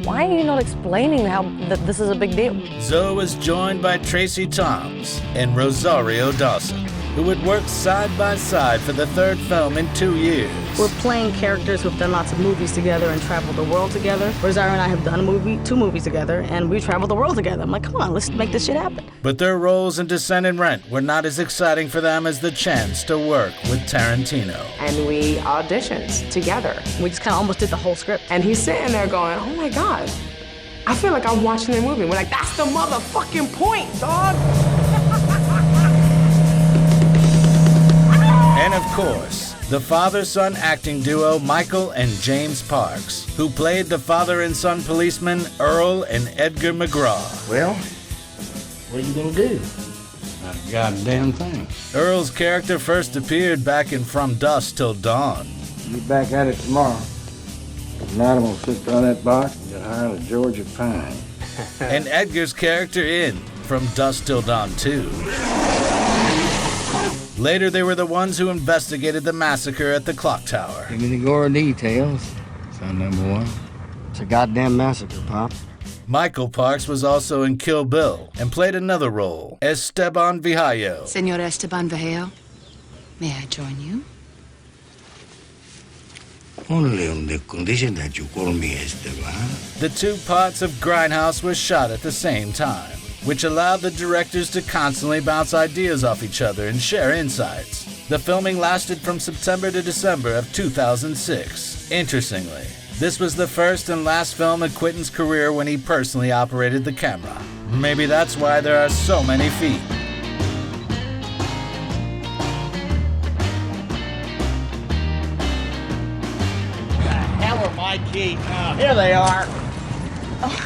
[SPEAKER 18] why are you not explaining that this is a big deal?
[SPEAKER 7] Zoe was joined by Tracy Toms and Rosario Dawson, who would work side by side for the third film in 2 years.
[SPEAKER 19] We're playing characters who've done lots of movies together and traveled the world together. Rosario and I have done 2 movies together, and we traveled the world together. I'm like, come on, let's make this shit happen.
[SPEAKER 7] But their roles in Descent and Rent were not as exciting for them as the chance to work with Tarantino.
[SPEAKER 24] And we auditioned together.
[SPEAKER 19] We just kind of almost did the whole script.
[SPEAKER 24] And he's sitting there going, oh my God, I feel like I'm watching a movie. We're like, that's the motherfucking point, dog.
[SPEAKER 7] And of course, the father-son acting duo Michael and James Parks, who played the father and son policemen Earl and Edgar McGraw.
[SPEAKER 23] Well, what are you gonna do?
[SPEAKER 25] Not a goddamn thing.
[SPEAKER 7] Earl's character first appeared back in From Dusk Till Dawn.
[SPEAKER 25] Be back at it tomorrow. Tonight I'm gonna sit on that box and get high on a Georgia pine.
[SPEAKER 7] And Edgar's character in From Dusk Till Dawn 2. Later, they were the ones who investigated the massacre at the clock tower.
[SPEAKER 25] Give me the gore details, son number one. It's a goddamn massacre, Pop.
[SPEAKER 7] Michael Parks was also in Kill Bill and played another role, Esteban Vijallo.
[SPEAKER 26] Senor Esteban Vijallo, may I join you?
[SPEAKER 25] Only on the condition that you call me Esteban.
[SPEAKER 7] The 2 parts of Grindhouse were shot at the same time, which allowed the directors to constantly bounce ideas off each other and share insights. The filming lasted from September to December of 2006. Interestingly, this was the first and last film in Quentin's career when he personally operated the camera. Maybe that's why there are so many feet.
[SPEAKER 5] The hell are my keys? Here they are.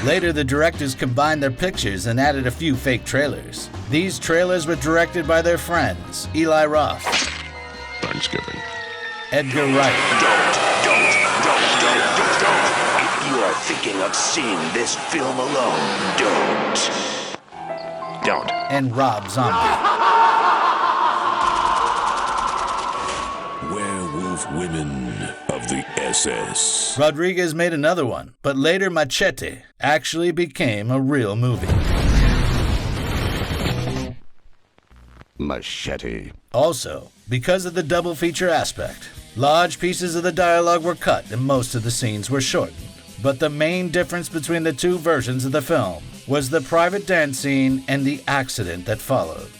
[SPEAKER 7] Later, the directors combined their pictures and added a few fake trailers. These trailers were directed by their friends, Eli Roth,
[SPEAKER 11] Thanksgiving,
[SPEAKER 7] Edgar Wright,
[SPEAKER 11] Don't. If you are thinking of seeing this film alone, don't.
[SPEAKER 7] and Rob Zombie.
[SPEAKER 11] Werewolf Women of the SS.
[SPEAKER 7] Rodriguez made another one, but later Machete actually became a real movie.
[SPEAKER 11] Machete.
[SPEAKER 7] Also, because of the double feature aspect, large pieces of the dialogue were cut and most of the scenes were shortened. But the main difference between the 2 versions of the film was the private dance scene and the accident that followed.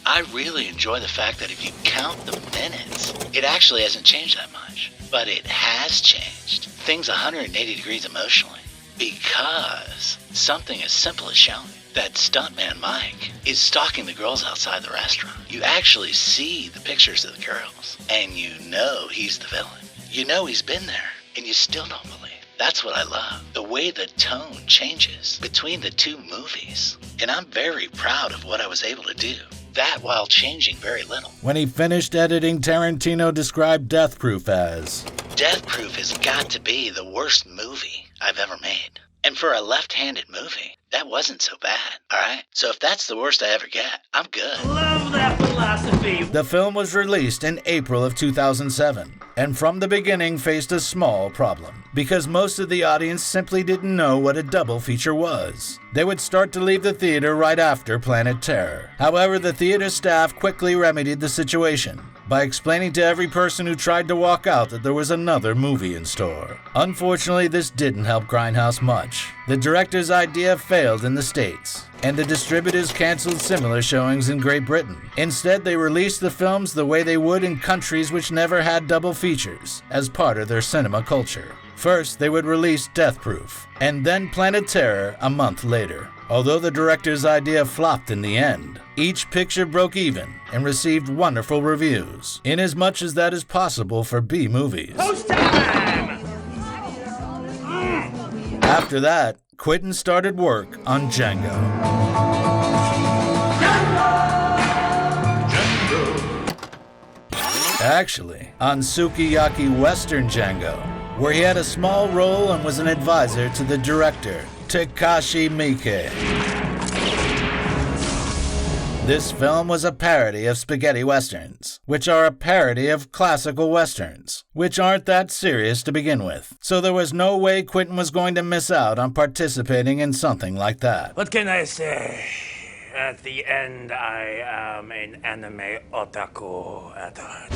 [SPEAKER 16] I really enjoy the fact that if you count the minutes, it actually hasn't changed that much. But it has changed things 180 degrees emotionally. Because something as simple as showing that stuntman Mike is stalking the girls outside the restaurant. You actually see the pictures of the girls, and you know he's the villain. You know he's been there, and you still don't believe. That's what I love, the way the tone changes between the 2 movies. And I'm very proud of what I was able to do. That while changing very little.
[SPEAKER 7] When he finished editing, Tarantino described Death Proof as,
[SPEAKER 16] Death Proof has got to be the worst movie I've ever made. And for a left-handed movie, that wasn't so bad, all right? So if that's the worst I ever get, I'm good.
[SPEAKER 2] Love that philosophy.
[SPEAKER 7] The film was released in April of 2007, and from the beginning faced a small problem, because most of the audience simply didn't know what a double feature was. They would start to leave the theater right after Planet Terror. However, the theater staff quickly remedied the situation by explaining to every person who tried to walk out that there was another movie in store. Unfortunately, this didn't help Grindhouse much. The director's idea failed in the States, and the distributors canceled similar showings in Great Britain. Instead, they released the films the way they would in countries which never had double features, as part of their cinema culture. First, they would release Death Proof, and then Planet Terror a month later. Although the director's idea flopped in the end, each picture broke even and received wonderful reviews, inasmuch as that is possible for B-movies.
[SPEAKER 2] Post time!
[SPEAKER 7] After that, Quentin started work on Django. Actually, on Sukiyaki Western Django, where he had a small role and was an advisor to the director, Takashi Miike. This film was a parody of spaghetti westerns, which are a parody of classical westerns, which aren't that serious to begin with. So there was no way Quentin was going to miss out on participating in something like that.
[SPEAKER 1] What can I say? At the end, I am an anime otaku at heart.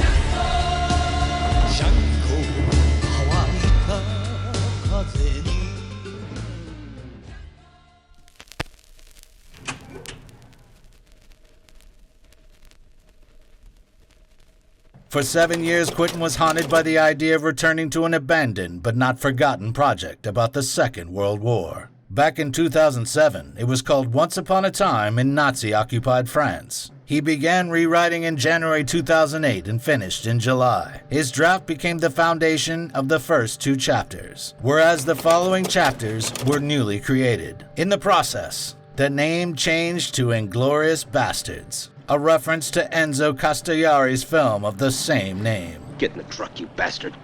[SPEAKER 7] For 7 years, Quentin was haunted by the idea of returning to an abandoned but not forgotten project about the Second World War. Back in 2007, it was called Once Upon a Time in Nazi-occupied France. He began rewriting in January 2008 and finished in July. His draft became the foundation of the first 2 chapters, whereas the following chapters were newly created. In the process, the name changed to Inglourious Basterds, a reference to Enzo Castellari's film of the same name.
[SPEAKER 4] Get in the truck, you bastard.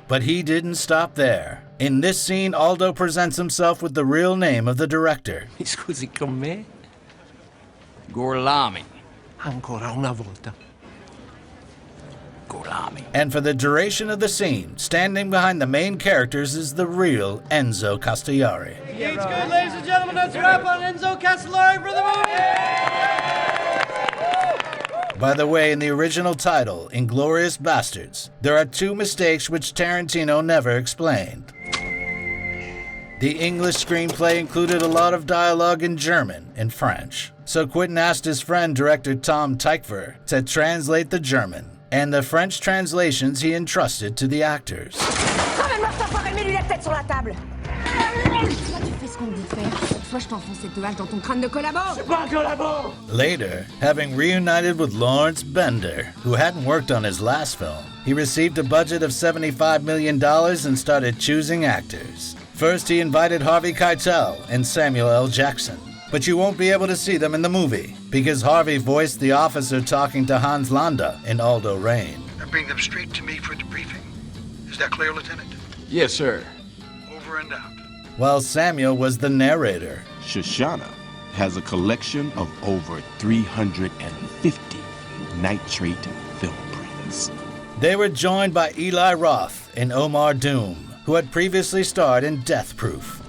[SPEAKER 7] But he didn't stop there. In this scene, Aldo presents himself with the real name of the director.
[SPEAKER 4] Mi scusi con me? Gorlami. Ancora una volta. Gorlami.
[SPEAKER 7] And for the duration of the scene, standing behind the main characters is the real Enzo Castellari.
[SPEAKER 14] It's good, ladies and gentlemen. That's a wrap on Enzo Castellari for the movie.
[SPEAKER 7] By the way, in the original title, Inglourious Basterds, there are 2 mistakes which Tarantino never explained. The English screenplay included a lot of dialogue in German and French, so Quentin asked his friend director Tom Tykwer to translate the German, and the French translations he entrusted to the actors. Later, having reunited with Lawrence Bender, who hadn't worked on his last film, he received a budget of $75 million and started choosing actors. First, he invited Harvey Keitel and Samuel L. Jackson, but you won't be able to see them in the movie, because Harvey voiced the officer talking to Hans Landa in Aldo Rain.
[SPEAKER 8] Bring them straight to me for debriefing. Is that clear, Lieutenant?
[SPEAKER 4] Yes, sir.
[SPEAKER 8] Over and out.
[SPEAKER 7] While Samuel was the narrator.
[SPEAKER 12] Shoshana has a collection of over 350 nitrate film prints.
[SPEAKER 7] They were joined by Eli Roth and Omar Doom, who had previously starred in Death Proof.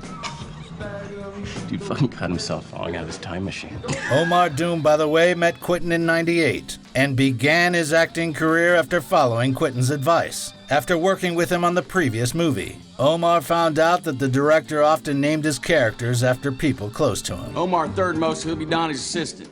[SPEAKER 4] Dude fucking cut himself falling out of his time machine.
[SPEAKER 7] Omar Doom, by the way, met Quentin in '98 and began his acting career after following Quentin's advice. After working with him on the previous movie, Omar found out that the director often named his characters after people close to him.
[SPEAKER 4] Omar third most, he'll be Donnie's assistant.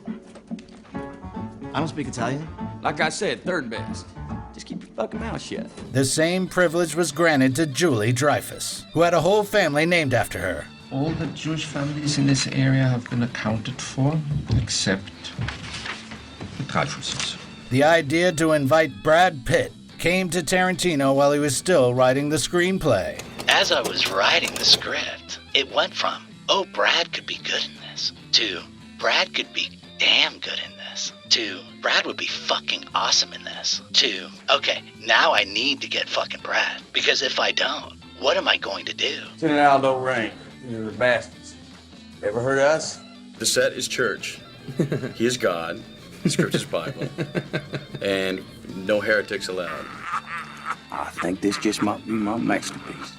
[SPEAKER 15] I don't speak Italian.
[SPEAKER 4] Like I said, third best. Just keep your fucking mouth shut.
[SPEAKER 7] The same privilege was granted to Julie Dreyfus, who had a whole family named after her.
[SPEAKER 15] All the Jewish families in this area have been accounted for, except the Dreyfuses.
[SPEAKER 7] The idea to invite Brad Pitt came to Tarantino while he was still writing the screenplay.
[SPEAKER 16] As I was writing the script, it went from, oh, Brad could be good in this, to Brad could be damn good in this, to Brad would be fucking awesome in this, to, okay, now I need to get fucking Brad, because if I don't, what am I going to do?
[SPEAKER 4] Lieutenant Aldo Rain.
[SPEAKER 3] Inglourious Basterds. Ever heard of us?
[SPEAKER 6] The set is church. He is God. The script is Bible. And no heretics allowed.
[SPEAKER 3] I think this just might be my masterpiece.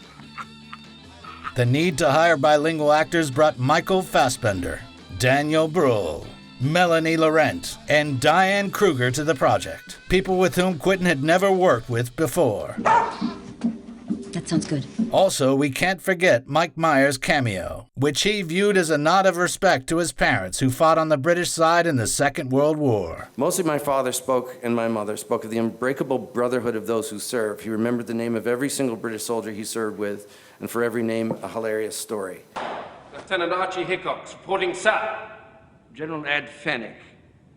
[SPEAKER 7] The need to hire bilingual actors brought Michael Fassbender, Daniel Bruhl, Melanie Laurent, and Diane Kruger to the project, people with whom Quentin had never worked with before.
[SPEAKER 26] That sounds good.
[SPEAKER 7] Also, we can't forget Mike Myers' cameo, which he viewed as a nod of respect to his parents who fought on the British side in the Second World War.
[SPEAKER 9] Mostly my father spoke, and my mother spoke of the unbreakable brotherhood of those who serve. He remembered the name of every single British soldier he served with, and for every name, a hilarious story.
[SPEAKER 15] Lieutenant Archie Hickox, reporting south. General Ed Fennick,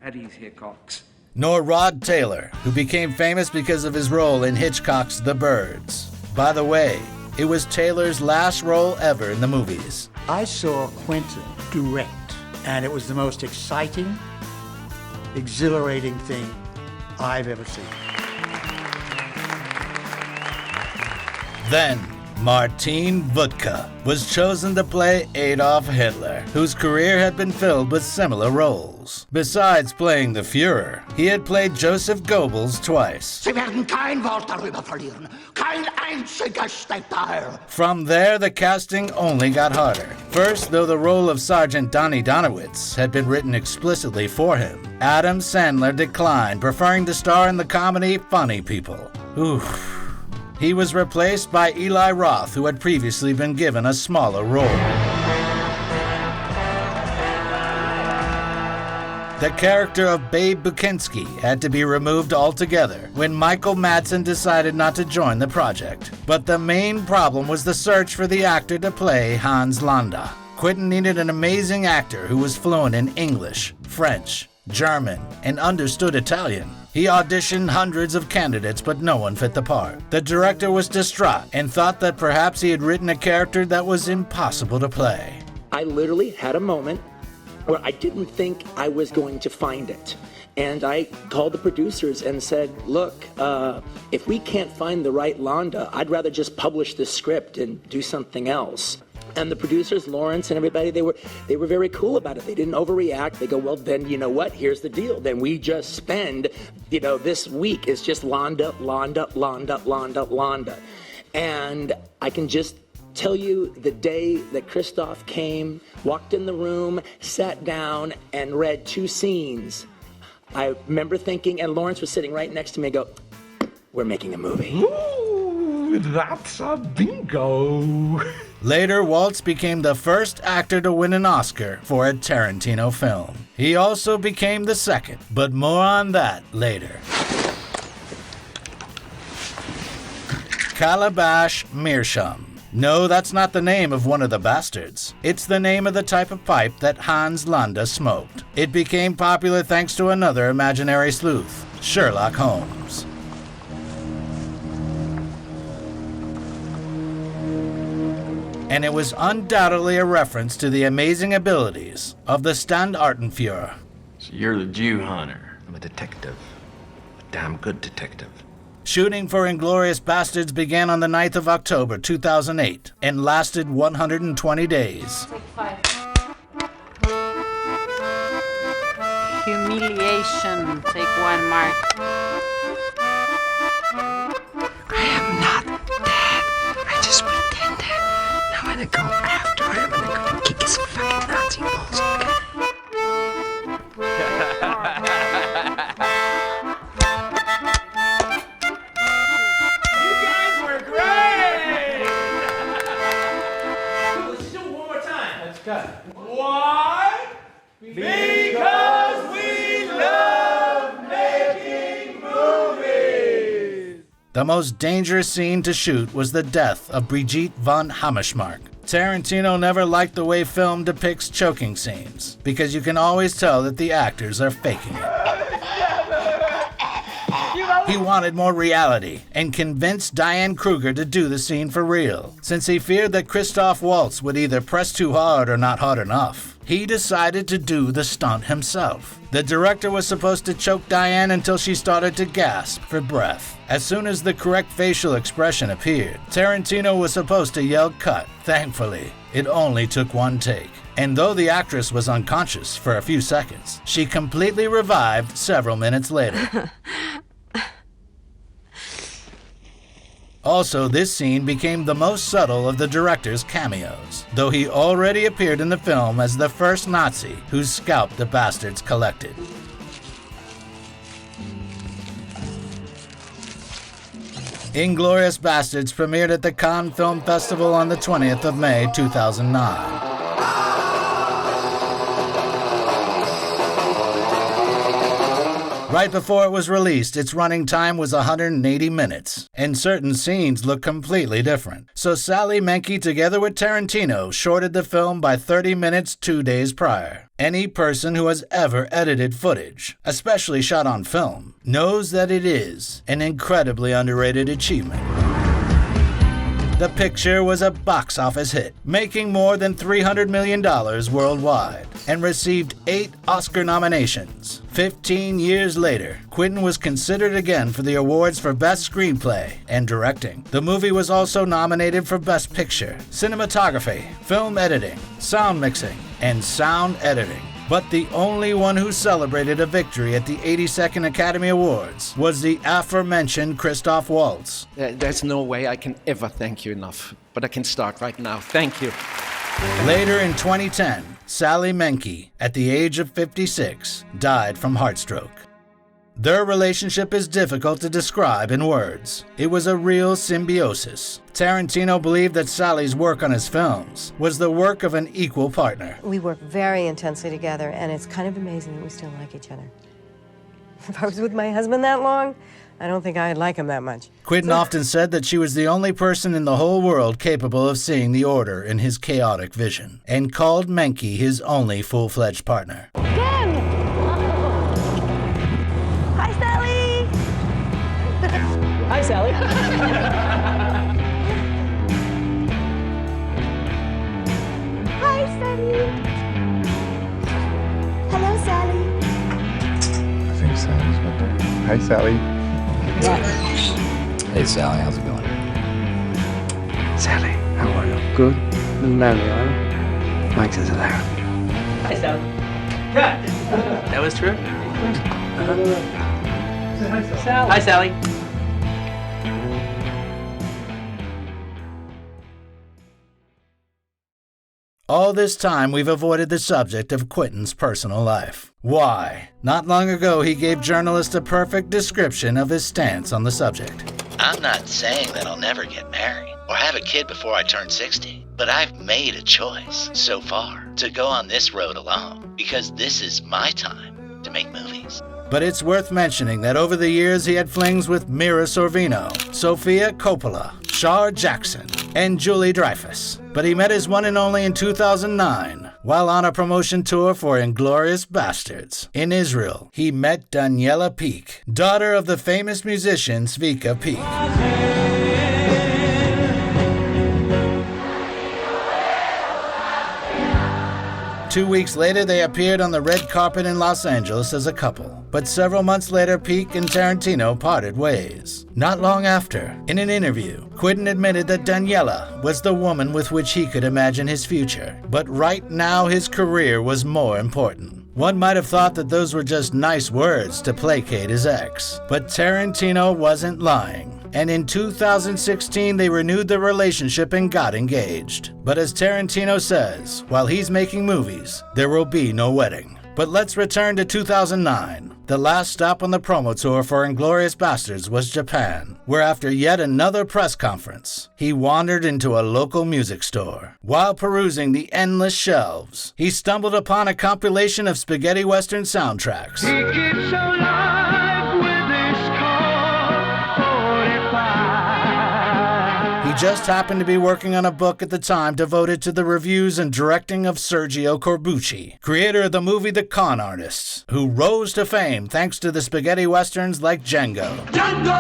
[SPEAKER 15] Eddie's Hickox.
[SPEAKER 7] Nor Rod Taylor, who became famous because of his role in Hitchcock's The Birds. By the way, it was Taylor's last role ever in the movies.
[SPEAKER 10] I saw Quentin direct, and it was the most exciting, exhilarating thing I've ever seen.
[SPEAKER 7] Then, Martin Wuttke was chosen to play Adolf Hitler, whose career had been filled with similar roles. Besides playing the Führer, he had played Joseph Goebbels twice.
[SPEAKER 10] Sie werden kein Wort darüber verlieren. Kein einziges Detail.
[SPEAKER 7] From there, the casting only got harder. First, though the role of Sergeant Donnie Donowitz had been written explicitly for him, Adam Sandler declined, preferring to star in the comedy Funny People. Oof. He was replaced by Eli Roth, who had previously been given a smaller role. The character of Babe Bukinski had to be removed altogether when Michael Madsen decided not to join the project. But the main problem was the search for the actor to play Hans Landa. Quentin needed an amazing actor who was fluent in English, French, German, and understood Italian. He auditioned hundreds of candidates, but no one fit the part. The director was distraught and thought that perhaps he had written a character that was impossible to play.
[SPEAKER 17] I literally had a moment where I didn't think I was going to find it. And I called the producers and said, look, if we can't find the right Landa, I'd rather just publish this script and do something else. And the producers, Lawrence and everybody, they were very cool about it. They didn't overreact. They go, well, then you know what? Here's the deal. Then we just spend, this week is just Landa, Landa, Landa, Landa, Landa. And I can just tell you the day that Christoph came, walked in the room, sat down, and read 2 scenes. I remember thinking, and Lawrence was sitting right next to me, go, we're making a movie.
[SPEAKER 10] Ooh, that's a bingo.
[SPEAKER 7] Later, Waltz became the first actor to win an Oscar for a Tarantino film. He also became the second, but more on that later. Calabash Meerschaum. No, that's not the name of one of the bastards. It's the name of the type of pipe that Hans Landa smoked. It became popular thanks to another imaginary sleuth, Sherlock Holmes. And it was undoubtedly a reference to the amazing abilities of the Standartenführer.
[SPEAKER 4] So you're the Jew hunter. I'm a detective. A damn good detective.
[SPEAKER 7] Shooting for Inglourious Basterds began on the 9th of October 2008 and lasted 120 days.
[SPEAKER 26] Take 5. Humiliation. Take 1 mark.
[SPEAKER 10] I am not dead. I just pretended. Now I'm gonna go after him and I'm gonna kick his fucking Nazi balls.
[SPEAKER 2] You guys were great! Let's do it one more time. Let's go. Why? Because we love making movies!
[SPEAKER 7] The most dangerous scene to shoot was the death of Brigitte von Hammerschmark. Tarantino never liked the way film depicts choking scenes, because you can always tell that the actors are faking it.
[SPEAKER 2] You know
[SPEAKER 7] He wanted more reality and convinced Diane Kruger to do the scene for real, since he feared that Christoph Waltz would either press too hard or not hard enough. He decided to do the stunt himself. The director was supposed to choke Diane until she started to gasp for breath. As soon as the correct facial expression appeared, Tarantino was supposed to yell cut. Thankfully, it only took one take. And though the actress was unconscious for a few seconds, she completely revived several minutes later. Also, this scene became the most subtle of the director's cameos, though he already appeared in the film as the first Nazi whose scalp the bastards collected. Inglourious Basterds premiered at the Cannes Film Festival on the 20th of May, 2009. Right before it was released, its running time was 180 minutes, and certain scenes look completely different. So Sally Menke, together with Tarantino, shorted the film by 30 minutes 2 days prior. Any person who has ever edited footage, especially shot on film, knows that it is an incredibly underrated achievement. The picture was a box office hit, making more than $300 million worldwide, and received 8 Oscar nominations. 15 years later, Quentin was considered again for the awards for Best Screenplay and Directing. The movie was also nominated for Best Picture, Cinematography, Film Editing, Sound Mixing, and Sound Editing. But the only one who celebrated a victory at the 82nd Academy Awards was the aforementioned Christoph Waltz.
[SPEAKER 15] There's no way I can ever thank you enough, but I can start right now. Thank you.
[SPEAKER 7] Later in 2010, Sally Menke, at the age of 56, died from heart stroke. Their relationship is difficult to describe in words. It was a real symbiosis. Tarantino believed that Sally's work on his films was the work of an equal partner.
[SPEAKER 13] We work very intensely together, and it's kind of amazing that we still like each other. If I was with my husband that long, I don't think I'd like him that much.
[SPEAKER 7] Quentin often said that she was the only person in the whole world capable of seeing the order in his chaotic vision, and called Menke his only full-fledged partner.
[SPEAKER 14] Hi, Sally. Hi, Sally. Hello, Sally.
[SPEAKER 18] I think Sally's right there. Hi, Sally.
[SPEAKER 19] Hey, Sally, how's it going?
[SPEAKER 3] Sally, how are you? Good. Doesn't matter, right? Mike says hello.
[SPEAKER 14] Hi, Sally.
[SPEAKER 19] That was true?
[SPEAKER 14] Sally.
[SPEAKER 19] Hi, Sally.
[SPEAKER 7] All this time, we've avoided the subject of Quentin's personal life. Why? Not long ago, he gave journalists a perfect description of his stance on the subject.
[SPEAKER 16] I'm not saying that I'll never get married or have a kid before I turn 60, but I've made a choice so far to go on this road alone because this is my time to make movies.
[SPEAKER 7] But it's worth mentioning that over the years he had flings with Mira Sorvino, Sofia Coppola, Shar Jackson, and Julie Dreyfus. But he met his one and only in 2009, while on a promotion tour for Inglourious Basterds. In Israel, he met Daniela Peek, daughter of the famous musician Zvika Peek. 2 weeks later, they appeared on the red carpet in Los Angeles as a couple. But several months later, Peek and Tarantino parted ways. Not long after, in an interview, Quentin admitted that Daniela was the woman with which he could imagine his future. But right now, his career was more important. One might have thought that those were just nice words to placate his ex. But Tarantino wasn't lying. And in 2016, they renewed their relationship and got engaged. But as Tarantino says, while he's making movies, there will be no wedding. But let's return to 2009. The last stop on the promo tour for Inglourious Basterds was Japan, where after yet another press conference, he wandered into a local music store. While perusing the endless shelves, he stumbled upon a compilation of spaghetti western soundtracks. He just happened to be working on a book at the time devoted to the reviews and directing of Sergio Corbucci, creator of the movie The Con Artists, who rose to fame thanks to the spaghetti westerns like Django.
[SPEAKER 14] Django,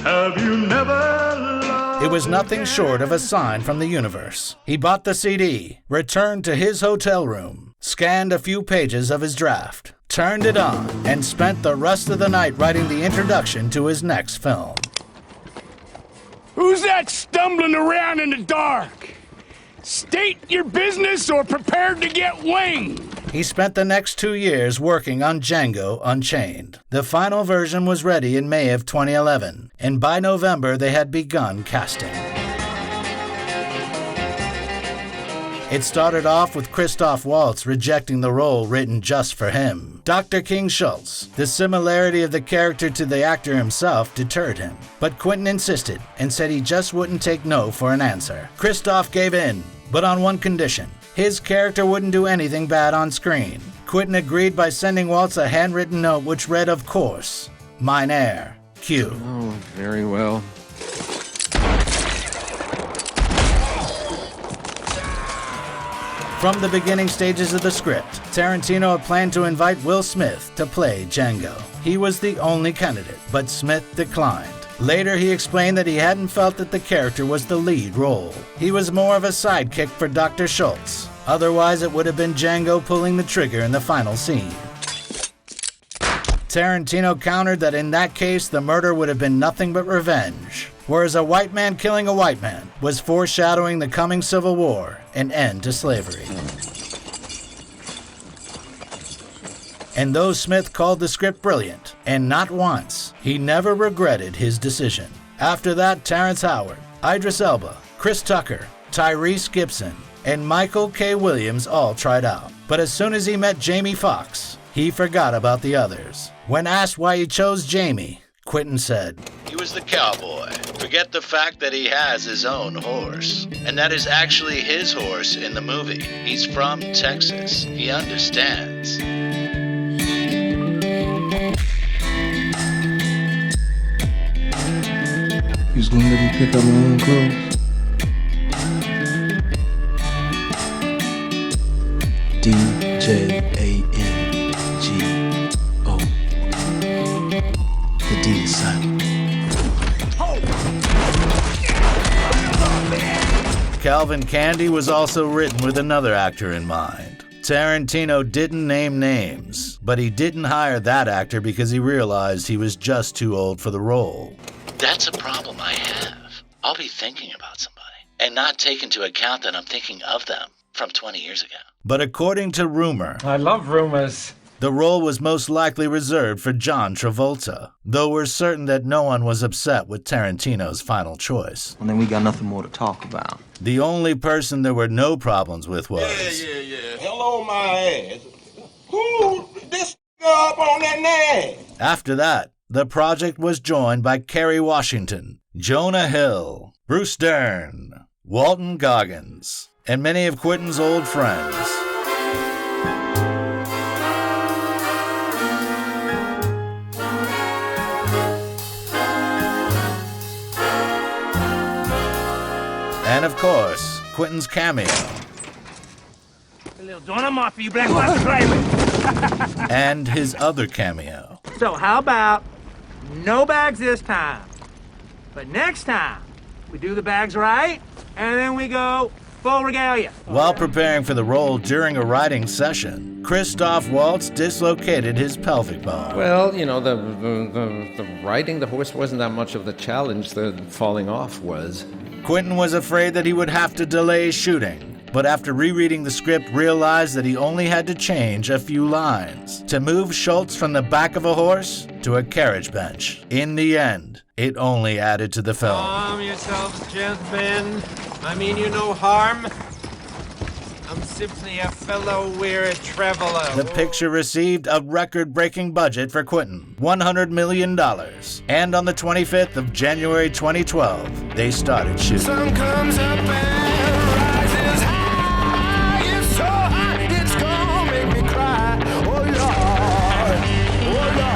[SPEAKER 14] have you never loved?
[SPEAKER 7] It was nothing short of a sign from the universe. He bought the CD, returned to his hotel room, scanned a few pages of his draft, turned it on, and spent the rest of the night writing the introduction to his next film.
[SPEAKER 2] Who's that stumbling around in the dark? State your business or prepare to get winged.
[SPEAKER 7] He spent the next 2 years working on Django Unchained. The final version was ready in May of 2011, and by November they had begun casting. It started off with Christoph Waltz rejecting the role written just for him. Dr. King Schultz, the similarity of the character to the actor himself deterred him, but Quentin insisted and said he just wouldn't take no for an answer. Christoph gave in, but on one condition. His character wouldn't do anything bad on screen. Quentin agreed by sending Waltz a handwritten note which read, of course, Mein Herr, Q.
[SPEAKER 4] Oh, very well.
[SPEAKER 7] From the beginning stages of the script, Tarantino had planned to invite Will Smith to play Django. He was the only candidate, but Smith declined. Later, he explained that he hadn't felt that the character was the lead role. He was more of a sidekick for Dr. Schultz. Otherwise, it would have been Django pulling the trigger in the final scene. Tarantino countered that in that case, the murder would have been nothing but revenge, whereas a white man killing a white man was foreshadowing the coming Civil War, an end to slavery. And though Smith called the script brilliant, and not once, he never regretted his decision. After that, Terrence Howard, Idris Elba, Chris Tucker, Tyrese Gibson, and Michael K. Williams all tried out. But as soon as he met Jamie Foxx, he forgot about the others. When asked why he chose Jamie, Quentin said,
[SPEAKER 16] He was the cowboy. Forget the fact that he has his own horse. And that is actually his horse in the movie. He's from Texas. He understands.
[SPEAKER 18] He's gonna let me pick up my own clothes. D-J-A-N-G-O. The D is silent.
[SPEAKER 7] Calvin Candy was also written with another actor in mind. Tarantino didn't name names, but he didn't hire that actor because he realized he was just too old for the role.
[SPEAKER 16] That's a problem I have. I'll be thinking about somebody and not take into account that I'm thinking of them from 20 years ago.
[SPEAKER 7] But according to rumor,
[SPEAKER 15] I love rumors.
[SPEAKER 7] The role was most likely reserved for John Travolta, though we're certain that no one was upset with Tarantino's final choice.
[SPEAKER 19] Well, then we got nothing more to talk about.
[SPEAKER 7] The only person there were no problems with was...
[SPEAKER 14] Yeah. Hello, my ass. Who this up on that name?
[SPEAKER 7] After that, the project was joined by Kerry Washington, Jonah Hill, Bruce Dern, Walton Goggins, and many of Quentin's old friends. And of course, Quentin's cameo.
[SPEAKER 2] A little donut off for you black plastic flavor.
[SPEAKER 7] And his other cameo.
[SPEAKER 20] So how about no bags this time? But next time, we do the bags right, and then we go full regalia.
[SPEAKER 7] While preparing for the role during a writing session, Christoph Waltz dislocated his pelvic bone.
[SPEAKER 4] Well, you know, the riding the horse wasn't that much of the challenge. The falling off was.
[SPEAKER 7] Quentin was afraid that he would have to delay shooting, but after rereading the script realized that he only had to change a few lines to move Schultz from the back of a horse to a carriage bench. In the end, it only added to the film.
[SPEAKER 21] Calm yourselves, gentlemen. I mean you no harm. I'm simply a fellow weary traveler.
[SPEAKER 7] The picture received a record-breaking budget for Quentin, $100 million. And on the 25th of January 2012, they started shooting.
[SPEAKER 14] Sun comes up and rises high. It's so hot, it's gonna make me cry. Oh Lord, oh Lord.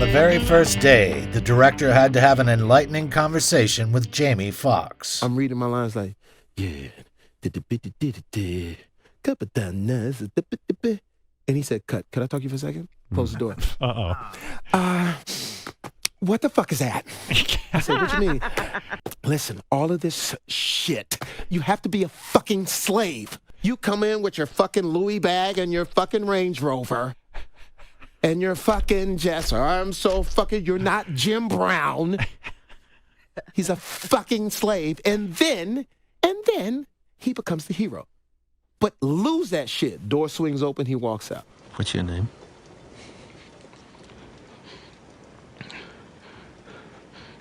[SPEAKER 7] very first day, the director had to have an enlightening conversation with Jamie Foxx.
[SPEAKER 12] I'm reading my lines like, yeah, and he said, cut. Could I talk to you for a second? Close the door. What the fuck is that? I said, what you mean? Listen, all of this shit, you have to be a fucking slave. You come in with your fucking Louis bag and your fucking Range Rover and your fucking Jesser. I'm so fucking, you're not Jim Brown. He's a fucking slave. And then he becomes the hero. But lose that shit. Door swings open, he walks out.
[SPEAKER 19] What's your name?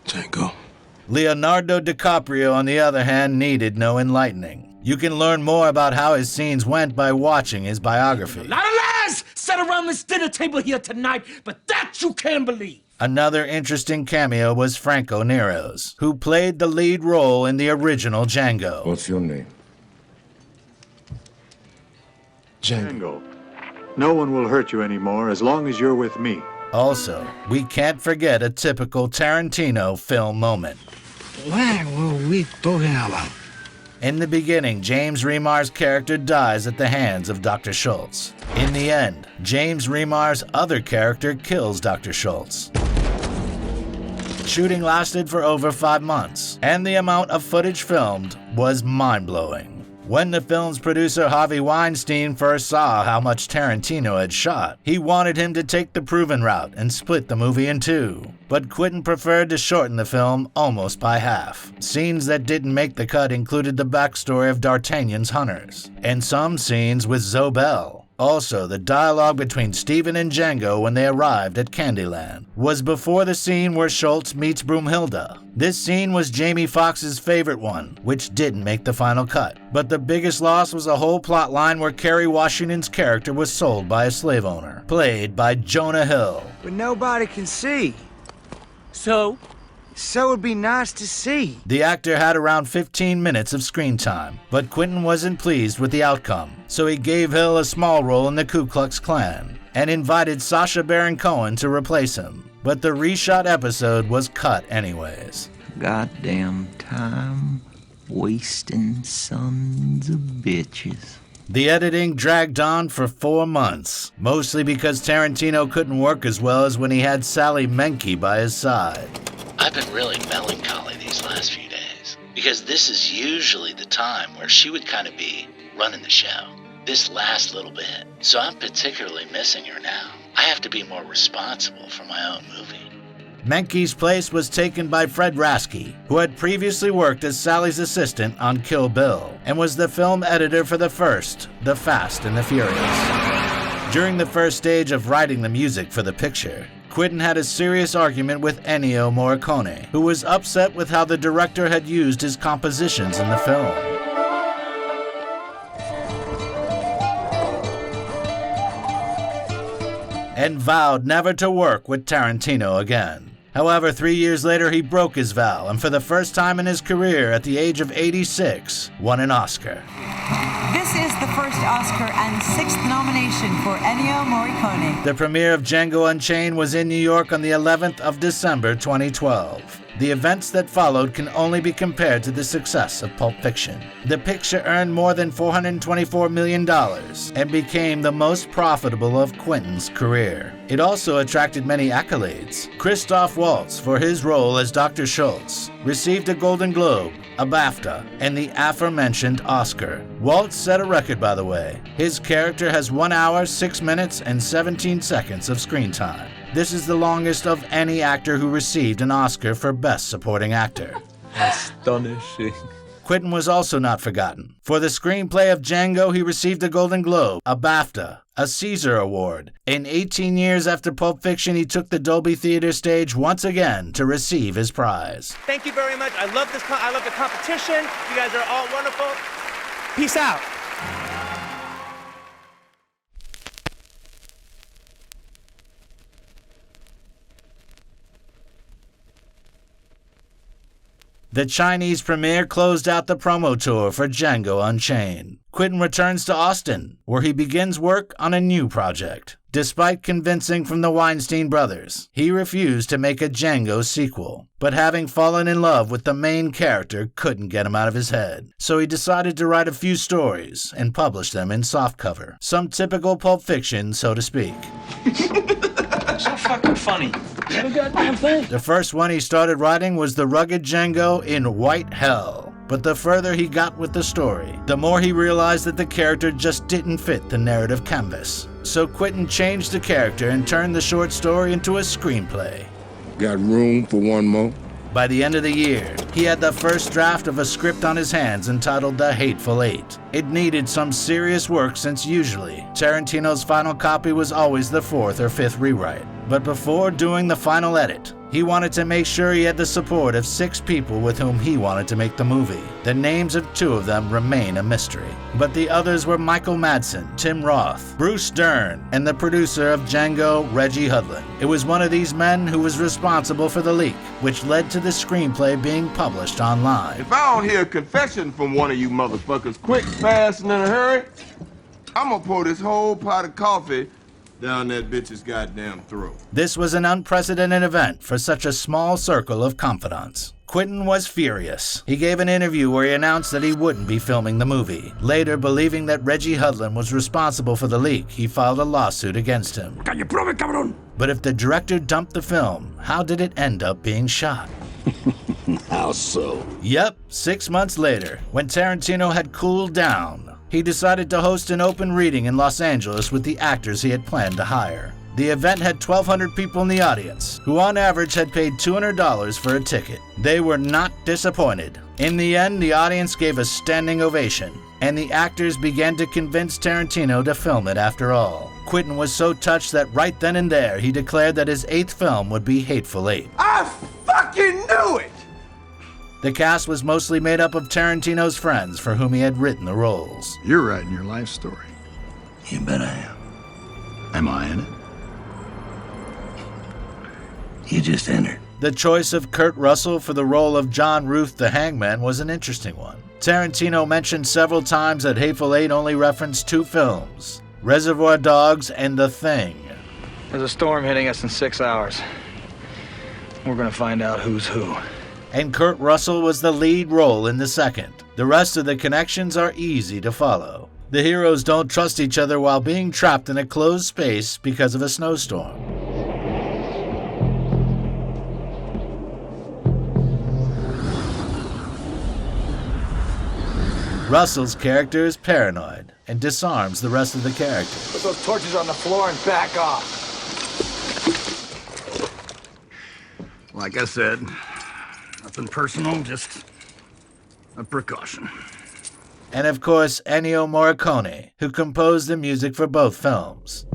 [SPEAKER 12] Django.
[SPEAKER 7] Leonardo DiCaprio, on the other hand, needed no enlightening. You can learn more about how his scenes went by watching his biography.
[SPEAKER 2] A lot of lies said around this dinner table here tonight, but that you can't believe.
[SPEAKER 7] Another interesting cameo was Franco Nero's, who played the lead role in the original Django.
[SPEAKER 18] What's your name?
[SPEAKER 12] Django.
[SPEAKER 18] No one will hurt you anymore as long as you're with me.
[SPEAKER 7] Also, we can't forget a typical Tarantino film moment.
[SPEAKER 10] What were we talking about?
[SPEAKER 7] In the beginning, James Remar's character dies at the hands of Dr. Schultz. In the end, James Remar's other character kills Dr. Schultz. Shooting lasted for over 5 months, and the amount of footage filmed was mind-blowing. When the film's producer Harvey Weinstein first saw how much Tarantino had shot, he wanted him to take the proven route and split the movie in 2. But Quentin preferred to shorten the film almost by half. Scenes that didn't make the cut included the backstory of D'Artagnan's hunters, and some scenes with Zobel. Also, the dialogue between Steven and Django when they arrived at Candyland was before the scene where Schultz meets Broomhilda. This scene was Jamie Foxx's favorite one, which didn't make the final cut. But the biggest loss was a whole plot line where Kerry Washington's character was sold by a slave owner, played by Jonah Hill.
[SPEAKER 10] But nobody can see.
[SPEAKER 2] So
[SPEAKER 10] it'd be nice to see.
[SPEAKER 7] The actor had around 15 minutes of screen time, but Quentin wasn't pleased with the outcome, so he gave Hill a small role in the Ku Klux Klan and invited Sacha Baron Cohen to replace him. But the reshot episode was cut anyways.
[SPEAKER 19] Goddamn time wasting sons of bitches.
[SPEAKER 7] The editing dragged on for 4 months, mostly because Tarantino couldn't work as well as when he had Sally Menke by his side.
[SPEAKER 16] I've been really melancholy these last few days, because this is usually the time where she would kind of be running the show, this last little bit. So I'm particularly missing her now. I have to be more responsible for my own movie.
[SPEAKER 7] Menke's place was taken by Fred Rasky, who had previously worked as Sally's assistant on Kill Bill, and was the film editor for the first, The Fast and the Furious. During the first stage of writing the music for the picture, Quentin had a serious argument with Ennio Morricone, who was upset with how the director had used his compositions in the film. And vowed never to work with Tarantino again. However, 3 years later, he broke his vow, and for the first time in his career, at the age of 86, won an Oscar.
[SPEAKER 5] This is the first Oscar and 6th nomination for Ennio Morricone.
[SPEAKER 7] The premiere of Django Unchained was in New York on the 11th of December 2012. The events that followed can only be compared to the success of Pulp Fiction. The picture earned more than $424 million and became the most profitable of Quentin's career. It also attracted many accolades. Christoph Waltz, for his role as Dr. Schultz, received a Golden Globe, a BAFTA, and the aforementioned Oscar. Waltz set a record, by the way. His character has 1 hour, 6 minutes, and 17 seconds of screen time. This is the longest of any actor who received an Oscar for Best Supporting Actor.
[SPEAKER 19] Astonishing.
[SPEAKER 7] Quentin was also not forgotten. For the screenplay of Django, he received a Golden Globe, a BAFTA, a Caesar Award. And 18 years after Pulp Fiction, he took the Dolby Theater stage once again to receive his prize.
[SPEAKER 20] Thank you very much. I love this. I love the competition. You guys are all wonderful. Peace out.
[SPEAKER 7] The Chinese premiere closed out the promo tour for Django Unchained. Quentin returns to Austin, where he begins work on a new project. Despite convincing from the Weinstein brothers, he refused to make a Django sequel, but having fallen in love with the main character couldn't get him out of his head. So he decided to write a few stories and publish them in softcover. Some typical Pulp Fiction, so to speak.
[SPEAKER 1] So fucking funny. No goddamn thing.
[SPEAKER 7] The first one he started writing was the rugged Django in White Hell. But the further he got with the story, the more he realized that the character just didn't fit the narrative canvas. So Quentin changed the character and turned the short story into a screenplay.
[SPEAKER 11] Got room for one more?
[SPEAKER 7] By the end of the year, he had the first draft of a script on his hands entitled The Hateful Eight. It needed some serious work since usually Tarantino's final copy was always the fourth or fifth rewrite. But before doing the final edit, he wanted to make sure he had the support of 6 people with whom he wanted to make the movie. The names of 2 of them remain a mystery, but the others were Michael Madsen, Tim Roth, Bruce Dern, and the producer of Django, Reggie Hudlin. It was one of these men who was responsible for the leak, which led to the screenplay being published online.
[SPEAKER 11] If I don't hear a confession from one of you motherfuckers quick, fast, and in a hurry, I'm gonna pour this whole pot of coffee down that bitch's goddamn throat.
[SPEAKER 7] This was an unprecedented event for such a small circle of confidants. Quentin was furious. He gave an interview where he announced that he wouldn't be filming the movie. Later, believing that Reggie Hudlin was responsible for the leak, he filed a lawsuit against him. But if the director dumped the film, how did it end up being shot?
[SPEAKER 11] How so?
[SPEAKER 7] Yep, 6 months later, when Tarantino had cooled down, he decided to host an open reading in Los Angeles with the actors he had planned to hire. The event had 1,200 people in the audience, who on average had paid $200 for a ticket. They were not disappointed. In the end, the audience gave a standing ovation, and the actors began to convince Tarantino to film it after all. Quentin was so touched that right then and there, he declared that his 8th film would be Hateful Eight.
[SPEAKER 11] I fucking knew it!
[SPEAKER 7] The cast was mostly made up of Tarantino's friends for whom he had written the roles.
[SPEAKER 22] You're writing your life story.
[SPEAKER 11] You bet I am.
[SPEAKER 22] Am I in it?
[SPEAKER 11] You just entered.
[SPEAKER 7] The choice of Kurt Russell for the role of John Ruth the Hangman was an interesting one. Tarantino mentioned several times that Hateful Eight only referenced 2 films, Reservoir Dogs and The Thing.
[SPEAKER 1] There's a storm hitting us in 6 hours. We're gonna find out who's who.
[SPEAKER 7] And Kurt Russell was the lead role in the second. The rest of the connections are easy to follow. The heroes don't trust each other while being trapped in a closed space because of a snowstorm. Russell's character is paranoid and disarms the rest of the characters.
[SPEAKER 1] Put those torches on the floor and back off.
[SPEAKER 22] Like I said, nothing personal, just a precaution.
[SPEAKER 7] And of course, Ennio Morricone, who composed the music for both films.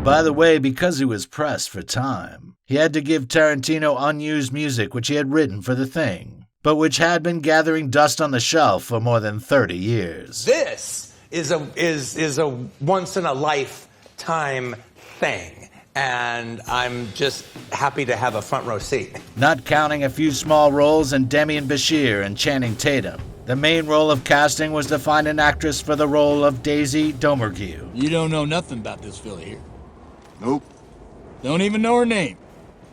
[SPEAKER 7] By the way, because he was pressed for time, he had to give Tarantino unused music which he had written for The Thing, but which had been gathering dust on the shelf for more than 30 years.
[SPEAKER 20] This is a once in a lifetime thing, and I'm just happy to have a front row seat.
[SPEAKER 7] Not counting a few small roles in Demian Bashir and Channing Tatum, the main role of casting was to find an actress for the role of Daisy Domergue.
[SPEAKER 23] You don't know nothing about this fella here.
[SPEAKER 11] Nope.
[SPEAKER 23] Don't even know her name.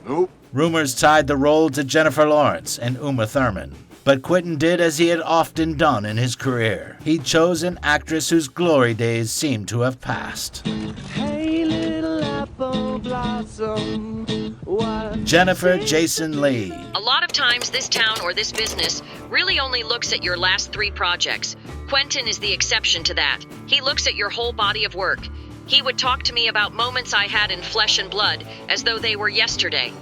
[SPEAKER 11] Nope.
[SPEAKER 7] Rumors tied the role to Jennifer Lawrence and Uma Thurman. But Quentin did as he had often done in his career. He chose an actress whose glory days seemed to have passed.
[SPEAKER 14] Hey, little apple blossom.
[SPEAKER 7] Jennifer Jason Leigh.
[SPEAKER 24] A lot of times this town or this business really only looks at your last 3 projects. Quentin is the exception to that. He looks at your whole body of work. He would talk to me about moments I had in flesh and blood, as though they were yesterday.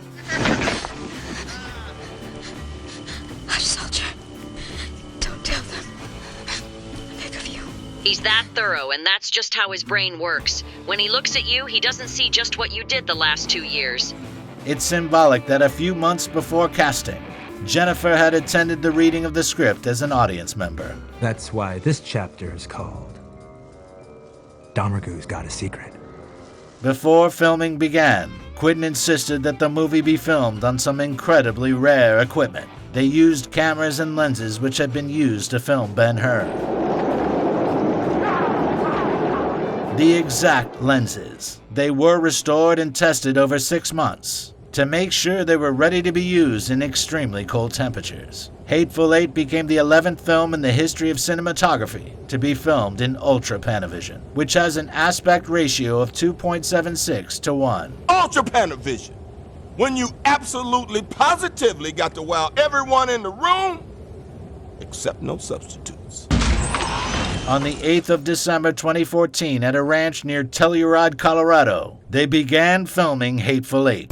[SPEAKER 26] Hush, soldier. Don't tell them. I beg of you.
[SPEAKER 24] He's that thorough, and that's just how his brain works. When he looks at you, he doesn't see just what you did the last 2 years.
[SPEAKER 7] It's symbolic that a few months before casting, Jennifer had attended the reading of the script as an audience member.
[SPEAKER 25] That's why this chapter is called
[SPEAKER 6] Domergue's got a secret.
[SPEAKER 7] Before filming began, Quentin insisted that the movie be filmed on some incredibly rare equipment. They used cameras and lenses which had been used to film Ben-Hur. The exact lenses. They were restored and tested over 6 months to make sure they were ready to be used in extremely cold temperatures. Hateful Eight became the 11th film in the history of cinematography to be filmed in Ultra Panavision, which has an aspect ratio of 2.76 to 1.
[SPEAKER 11] Ultra Panavision. When you absolutely positively got to wow everyone in the room, except no substitutes.
[SPEAKER 7] On the 8th of December 2014 at a ranch near Telluride, Colorado, they began filming Hateful Eight.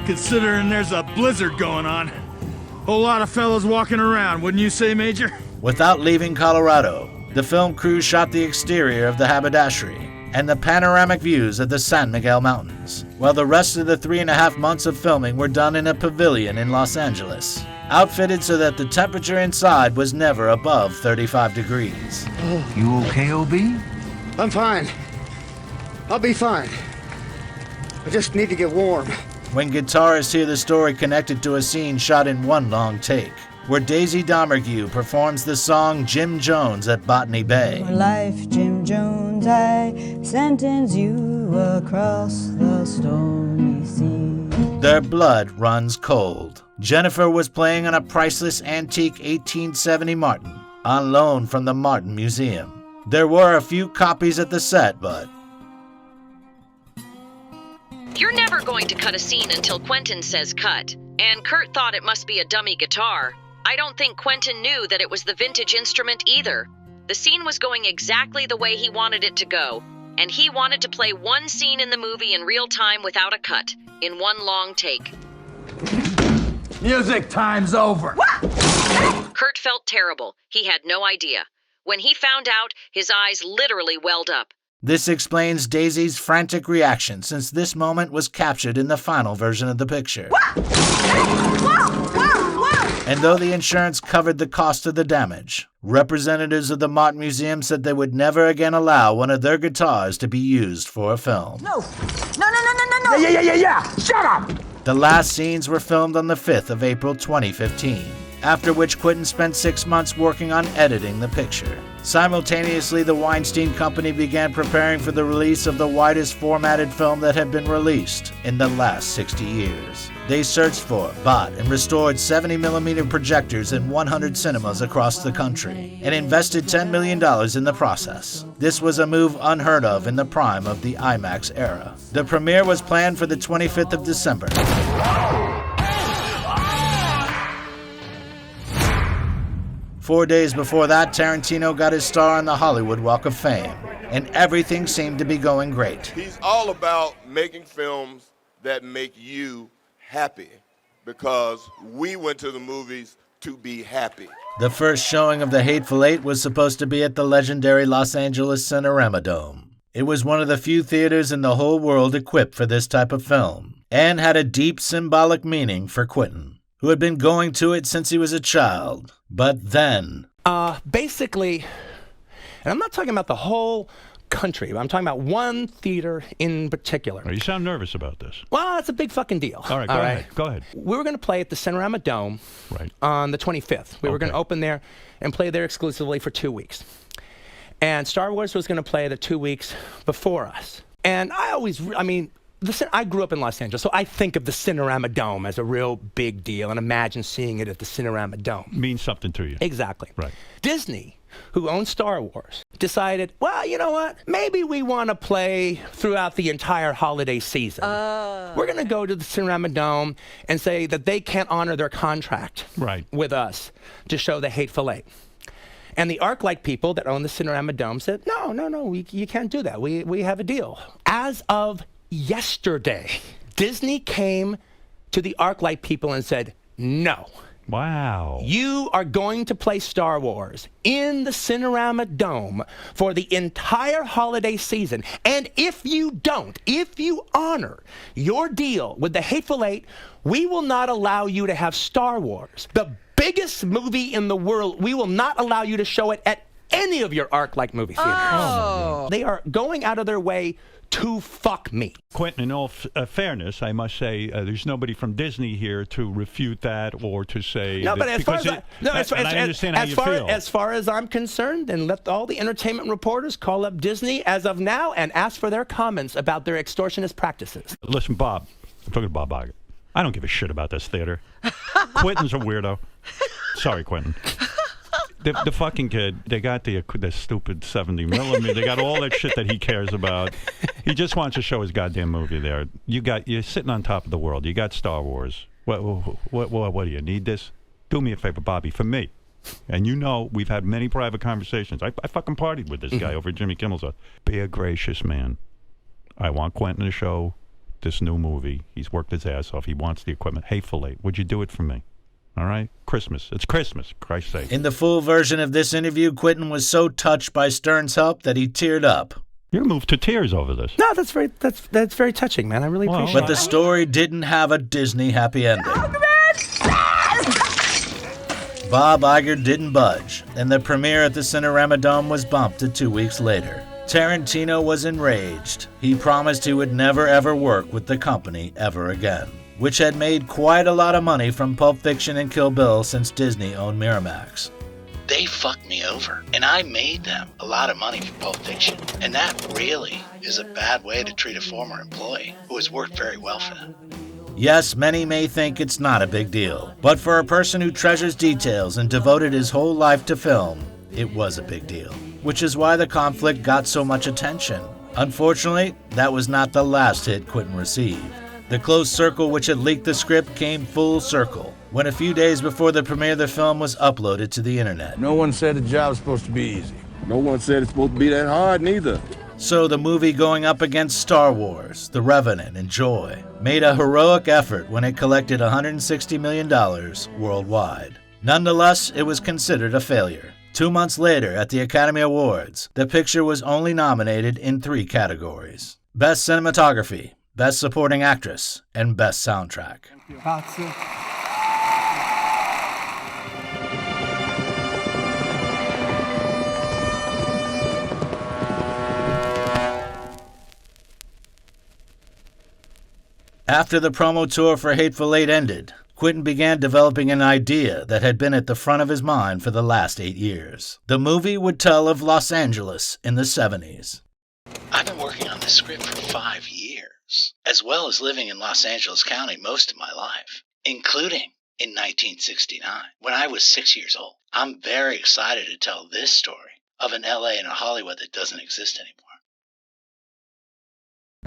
[SPEAKER 23] Considering there's a blizzard going on, whole lot of fellas walking around, wouldn't you say, Major?
[SPEAKER 7] Without leaving Colorado, the film crew shot the exterior of the haberdashery and the panoramic views of the San Miguel Mountains, while the rest of the 3.5 months of filming were done in a pavilion in Los Angeles, outfitted so that the temperature inside was never above 35 degrees.
[SPEAKER 8] You okay, O.B.?
[SPEAKER 9] I'm fine. I'll be fine. I just need to get warm.
[SPEAKER 7] When guitarists hear the story connected to a scene shot in one long take, where Daisy Domergue performs the song Jim Jones at Botany Bay.
[SPEAKER 13] For life, Jim Jones, I sentence you across the stormy sea.
[SPEAKER 7] Their blood runs cold. Jennifer was playing on a priceless antique 1870 Martin, on loan from the Martin Museum. There were a few copies at the set, but
[SPEAKER 24] you're never going to cut a scene until Quentin says cut, and Kurt thought it must be a dummy guitar. I don't think Quentin knew that it was the vintage instrument either. The scene was going exactly the way he wanted it to go, and he wanted to play one scene in the movie in real time without a cut, in one long take.
[SPEAKER 23] Music time's over.
[SPEAKER 24] Kurt felt terrible. He had no idea. When he found out, his eyes literally welled up.
[SPEAKER 7] this explains Daisy's frantic reaction, since this moment was captured in the final version of the picture. And though the insurance covered the cost of the damage, representatives of the Martin Museum said they would never again allow one of their guitars to be used for a film.
[SPEAKER 13] No! Yeah! Shut up!
[SPEAKER 7] The last scenes were filmed on the 5th of April 2015, after which Quentin spent 6 months working on editing the picture. Simultaneously, the Weinstein Company began preparing for the release of the widest formatted film that had been released in the last 60 years. They searched for, bought, and restored 70mm projectors in 100 cinemas across the country, and invested $10 million in the process. This was a move unheard of in the prime of the IMAX era. The premiere was planned for the 25th of December. 4 days before that, Tarantino got his star on the Hollywood Walk of Fame, and everything seemed to be going great.
[SPEAKER 11] He's all about making films that make you happy, because we went to the movies to be happy.
[SPEAKER 7] The first showing of The Hateful Eight was supposed to be at the legendary Los Angeles Cinerama Dome. It was one of the few theaters in the whole world equipped for this type of film, and had a deep symbolic meaning for Quentin, who had been going to it since he was a child. But then...
[SPEAKER 17] Basically, and I'm not talking about the whole country, I'm talking about one theater in particular.
[SPEAKER 25] You sound nervous about this.
[SPEAKER 17] Well, it's a big fucking deal.
[SPEAKER 25] All right, go ahead. Go ahead.
[SPEAKER 17] We were going to play at the Cinerama Dome on the 25th. We were going to open there and play there exclusively for 2 weeks. And Star Wars was going to play the 2 weeks before us. And I grew up in Los Angeles, so I think of the Cinerama Dome as a real big deal and imagine seeing it at the Cinerama Dome.
[SPEAKER 25] Means something to you.
[SPEAKER 17] Exactly.
[SPEAKER 25] Right.
[SPEAKER 17] Disney, who owns Star Wars, decided, well, you know what? Maybe we want to play throughout the entire holiday season. We're going to go to the Cinerama Dome and say that they can't honor their contract with us to show The Hateful Eight. And the ArcLight people that own the Cinerama Dome said, no, you can't do that. We have a deal. As of yesterday, Disney came to the ArcLight people and said, no,
[SPEAKER 25] Wow.
[SPEAKER 17] You are going to play Star Wars in the Cinerama Dome for the entire holiday season. And if you don't, if you honor your deal with the Hateful Eight, we will not allow you to have Star Wars, the biggest movie in the world. We will not allow you to show it at any of your ArcLight movie theaters.
[SPEAKER 25] Oh.
[SPEAKER 17] They are going out of their way to fuck me.
[SPEAKER 25] Quentin, in all fairness, I must say there's nobody from Disney here to refute that or to say.
[SPEAKER 17] No,
[SPEAKER 25] that,
[SPEAKER 17] but as far as
[SPEAKER 25] I understand how you feel.
[SPEAKER 17] As far as I'm concerned, then let all the entertainment reporters call up Disney as of now and ask for their comments about their extortionist practices.
[SPEAKER 25] Listen, Bob, I'm talking to Bob Iger. I don't give a shit about this theater. Quentin's a weirdo. Sorry, Quentin. The fucking kid, they got the stupid 70 millimeter. They got all that shit that he cares about. He just wants to show his goddamn movie there. You're sitting on top of the world. You got Star Wars. What do you need this? Do me a favor, Bobby, for me. And you know we've had many private conversations. I fucking partied with this guy over at Jimmy Kimmel's. Be a gracious man. I want Quentin to show this new movie. He's worked his ass off. He wants the equipment. Hateful Eight. Would you do it for me? All right? Christmas. It's Christmas, Christ's sake.
[SPEAKER 7] In the full version of this interview, Quentin was so touched by Stern's help that he teared up.
[SPEAKER 25] You're moved to tears over this.
[SPEAKER 17] No, that's very touching, man. I really appreciate it.
[SPEAKER 7] But the story didn't have a Disney happy ending. Bob Iger didn't budge, and the premiere at the Cinerama Dome was bumped to 2 weeks later. Tarantino was enraged. He promised he would never ever work with the company ever again, which had made quite a lot of money from Pulp Fiction and Kill Bill since Disney owned Miramax.
[SPEAKER 16] They fucked me over, and I made them a lot of money for Pulp Fiction. And that really is a bad way to treat a former employee who has worked very well for them.
[SPEAKER 7] Yes, many may think it's not a big deal, but for a person who treasures details and devoted his whole life to film, it was a big deal, which is why the conflict got so much attention. Unfortunately, that was not the last hit Quentin received. The close circle which had leaked the script came full circle when a few days before the premiere the film was uploaded to the internet.
[SPEAKER 22] No one said the job's supposed to be easy.
[SPEAKER 11] No one said it's supposed to be that hard, neither.
[SPEAKER 7] So the movie going up against Star Wars, The Revenant, and Joy made a heroic effort when it collected $160 million worldwide. Nonetheless, it was considered a failure. 2 months later, at the Academy Awards, the picture was only nominated in 3 categories: Best Cinematography, Best Supporting Actress, and Best Soundtrack.
[SPEAKER 5] Grazie.
[SPEAKER 7] After the promo tour for Hateful Eight ended, Quentin began developing an idea that had been at the front of his mind for the last 8 years. The movie would tell of Los Angeles in the 70s.
[SPEAKER 16] I've been working on this script for 5 years, as well as living in Los Angeles County most of my life, including in 1969, when I was 6 years old. I'm very excited to tell this story of an LA and a Hollywood that doesn't exist anymore.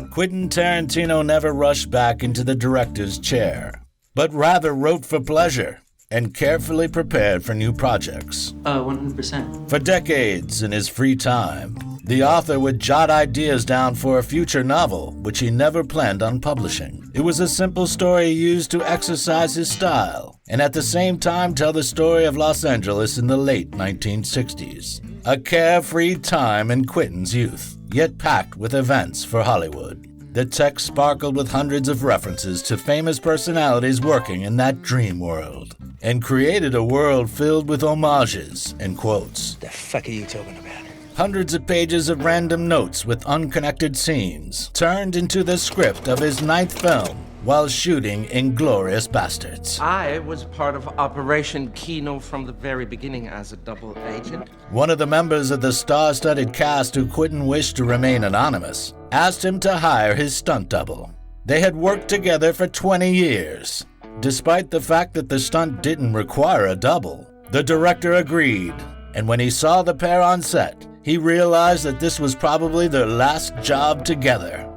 [SPEAKER 7] Quentin Tarantino never rushed back into the director's chair, but rather wrote for pleasure and carefully prepared for new projects.
[SPEAKER 3] 100%.
[SPEAKER 7] For decades in his free time, the author would jot ideas down for a future novel, which he never planned on publishing. It was a simple story used to exercise his style, and at the same time tell the story of Los Angeles in the late 1960s. A carefree time in Quentin's youth, yet packed with events for Hollywood. The text sparkled with hundreds of references to famous personalities working in that dream world, and created a world filled with homages and quotes.
[SPEAKER 17] The fuck are you talking about?
[SPEAKER 7] Hundreds of pages of random notes with unconnected scenes turned into the script of his 9th film while shooting Inglourious Basterds.
[SPEAKER 3] I was part of Operation Kino from the very beginning as a double agent.
[SPEAKER 7] One of the members of the star-studded cast who Quentin wished to remain anonymous asked him to hire his stunt double. They had worked together for 20 years. Despite the fact that the stunt didn't require a double, the director agreed, and when he saw the pair on set, he realized that this was probably their last job together.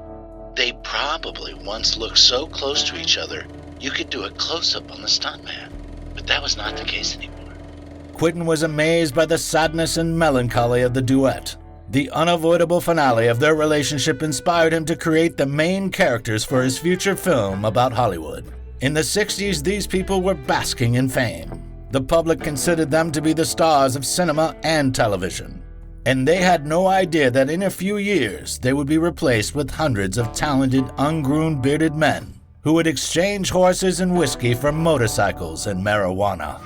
[SPEAKER 16] They probably once looked so close to each other, you could do a close-up on the stuntman. But that was not the case anymore.
[SPEAKER 7] Quentin was amazed by the sadness and melancholy of the duet. The unavoidable finale of their relationship inspired him to create the main characters for his future film about Hollywood. In the 60s, these people were basking in fame. The public considered them to be the stars of cinema and television. And they had no idea that in a few years, they would be replaced with hundreds of talented, ungroomed, bearded men who would exchange horses and whiskey for motorcycles and marijuana.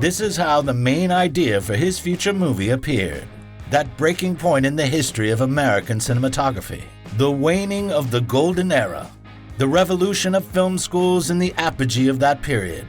[SPEAKER 7] This is how the main idea for his future movie appeared. That breaking point in the history of American cinematography. The waning of the golden era. The revolution of film schools in the apogee of that period.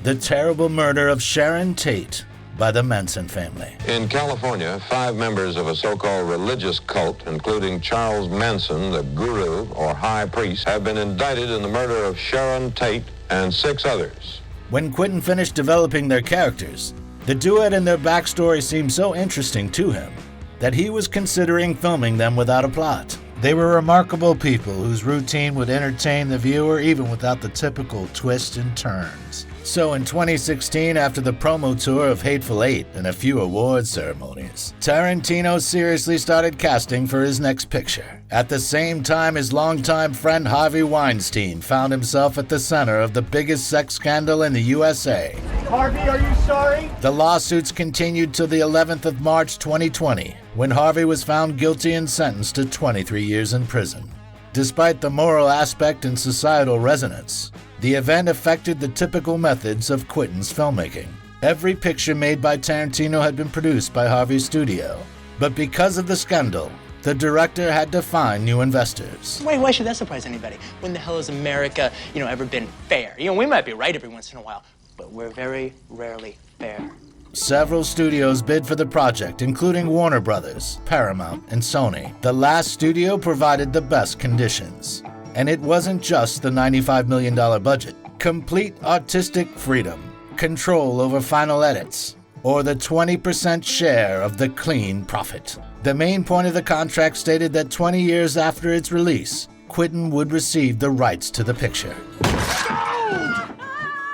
[SPEAKER 7] The terrible murder of Sharon Tate by the Manson family.
[SPEAKER 4] In California, 5 members of a so-called religious cult, including Charles Manson, the guru or high priest, have been indicted in the murder of Sharon Tate and 6 others.
[SPEAKER 7] When Quentin finished developing their characters, the duet and their backstory seemed so interesting to him that he was considering filming them without a plot. They were remarkable people whose routine would entertain the viewer even without the typical twists and turns. So in 2016, after the promo tour of Hateful Eight and a few award ceremonies, Tarantino seriously started casting for his next picture. At the same time, his longtime friend Harvey Weinstein found himself at the center of the biggest sex scandal in the USA.
[SPEAKER 6] Harvey, are you sorry?
[SPEAKER 7] The lawsuits continued till the 11th of March 2020, when Harvey was found guilty and sentenced to 23 years in prison. Despite the moral aspect and societal resonance, the event affected the typical methods of Quentin's filmmaking. Every picture made by Tarantino had been produced by Harvey's studio, but because of the scandal, the director had to find new investors.
[SPEAKER 12] Why should that surprise anybody? When the hell has America, ever been fair? We might be right every once in a while, but we're very rarely fair.
[SPEAKER 7] Several studios bid for the project, including Warner Brothers, Paramount, and Sony. The last studio provided the best conditions. And it wasn't just the $95 million budget. Complete artistic freedom, control over final edits, or the 20% share of the clean profit. The main point of the contract stated that 20 years after its release, Quentin would receive the rights to the picture.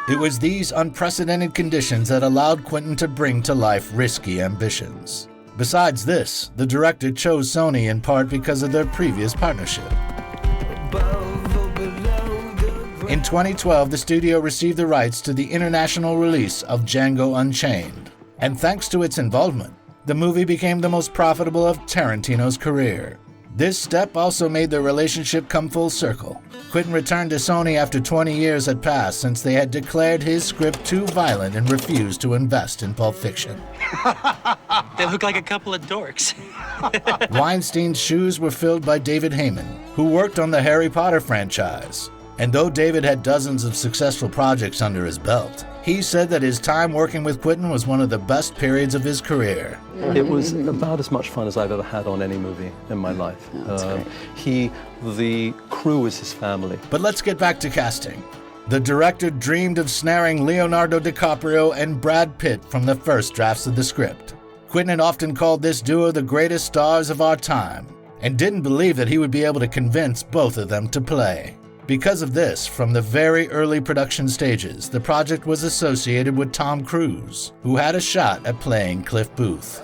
[SPEAKER 7] It was these unprecedented conditions that allowed Quentin to bring to life risky ambitions. Besides this, the director chose Sony in part because of their previous partnership. In 2012, the studio received the rights to the international release of Django Unchained, and thanks to its involvement, the movie became the most profitable of Tarantino's career. This step also made their relationship come full circle. Quentin returned to Sony after 20 years had passed since they had declared his script too violent and refused to invest in Pulp Fiction.
[SPEAKER 12] They look like a couple of dorks.
[SPEAKER 7] Weinstein's shoes were filled by David Heyman, who worked on the Harry Potter franchise. And though David had dozens of successful projects under his belt, he said that his time working with Quentin was one of the best periods of his career.
[SPEAKER 15] It was about as much fun as I've ever had on any movie in my life. The crew was his family.
[SPEAKER 7] But let's get back to casting. The director dreamed of snaring Leonardo DiCaprio and Brad Pitt from the first drafts of the script. Quentin had often called this duo the greatest stars of our time, and didn't believe that he would be able to convince both of them to play. Because of this, from the very early production stages, the project was associated with Tom Cruise, who had a shot at playing Cliff Booth.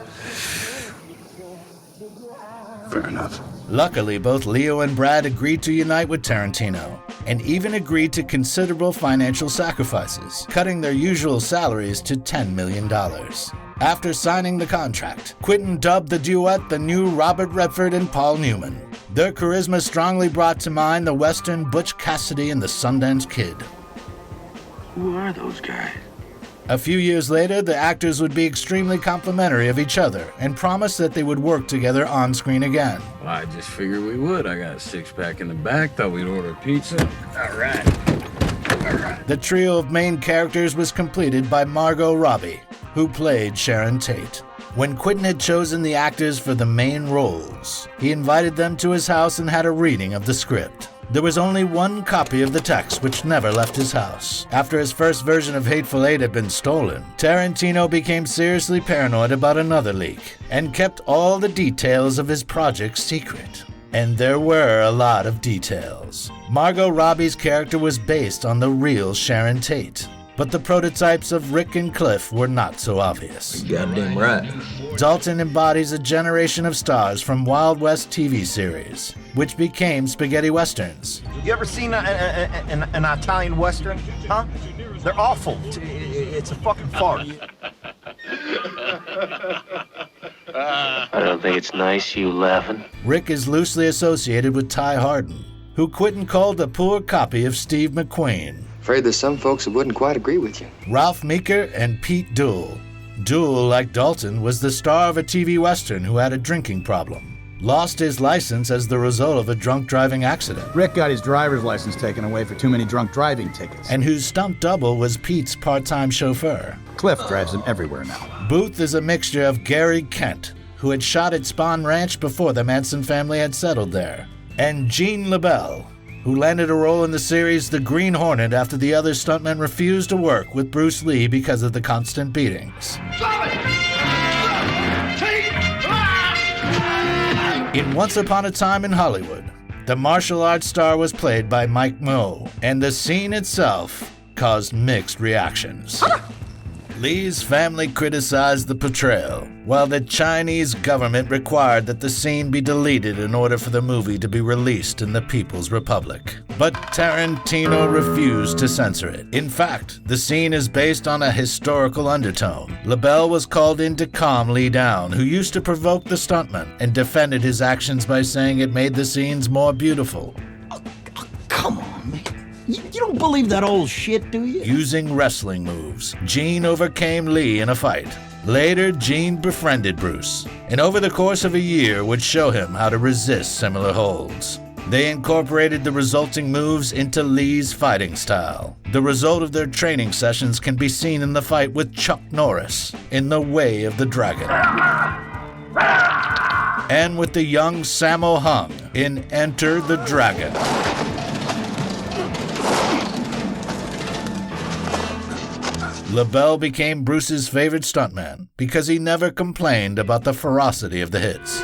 [SPEAKER 18] Fair enough.
[SPEAKER 7] Luckily, both Leo and Brad agreed to unite with Tarantino, and even agreed to considerable financial sacrifices, cutting their usual salaries to $10 million. After signing the contract, Quentin dubbed the duet the new Robert Redford and Paul Newman. Their charisma strongly brought to mind the Western Butch Cassidy and the Sundance Kid.
[SPEAKER 18] Who are those guys?
[SPEAKER 7] A few years later, the actors would be extremely complimentary of each other and promised that they would work together on screen again.
[SPEAKER 18] Well, I just figured we would. I got a six-pack in the back, thought we'd order pizza. All right.
[SPEAKER 7] The trio of main characters was completed by Margot Robbie, who played Sharon Tate. When Quentin had chosen the actors for the main roles, he invited them to his house and had a reading of the script. There was only one copy of the text which never left his house. After his first version of Hateful Eight had been stolen, Tarantino became seriously paranoid about another leak and kept all the details of his project secret. And there were a lot of details. Margot Robbie's character was based on the real Sharon Tate. but the prototypes of Rick and Cliff were not so obvious.
[SPEAKER 1] Goddamn right.
[SPEAKER 7] Dalton embodies a generation of stars from Wild West TV series, which became spaghetti westerns.
[SPEAKER 6] You ever seen an Italian Western? Huh? They're awful. It's a fucking fart.
[SPEAKER 2] I don't think it's nice you laughing.
[SPEAKER 7] Rick is loosely associated with Ty Hardin, who Quentin called a poor copy of Steve McQueen.
[SPEAKER 10] Afraid there's some folks who wouldn't quite agree with you.
[SPEAKER 7] Ralph Meeker and Pete Duell. Duell, like Dalton, was the star of a TV Western who had a drinking problem. Lost his license as the result of a drunk driving accident.
[SPEAKER 19] Rick got his driver's license taken away for too many drunk driving tickets.
[SPEAKER 7] And whose stunt double was Pete's part-time chauffeur.
[SPEAKER 19] Cliff drives him everywhere now.
[SPEAKER 7] Booth is a mixture of Gary Kent, who had shot at Spahn Ranch before the Manson family had settled there, and Gene LaBelle, who landed a role in the series The Green Hornet after the other stuntmen refused to work with Bruce Lee because of the constant beatings. In Once Upon a Time in Hollywood, the martial arts star was played by Mike Moe, and the scene itself caused mixed reactions. Lee's family criticized the portrayal, while the Chinese government required that the scene be deleted in order for the movie to be released in the People's Republic. But Tarantino refused to censor it. In fact, the scene is based on a historical undertone. LaBelle was called in to calm Lee down, who used to provoke the stuntman, and defended his actions by saying it made the scenes more beautiful.
[SPEAKER 20] Come on, man. You don't believe that old shit, do you?
[SPEAKER 7] Using wrestling moves, Gene overcame Lee in a fight. Later, Gene befriended Bruce, and over the course of a year would show him how to resist similar holds. They incorporated the resulting moves into Lee's fighting style. The result of their training sessions can be seen in the fight with Chuck Norris in The Way of the Dragon, and with the young Sammo Hung in Enter the Dragon. LaBelle became Bruce's favorite stuntman because he never complained about the ferocity of the hits.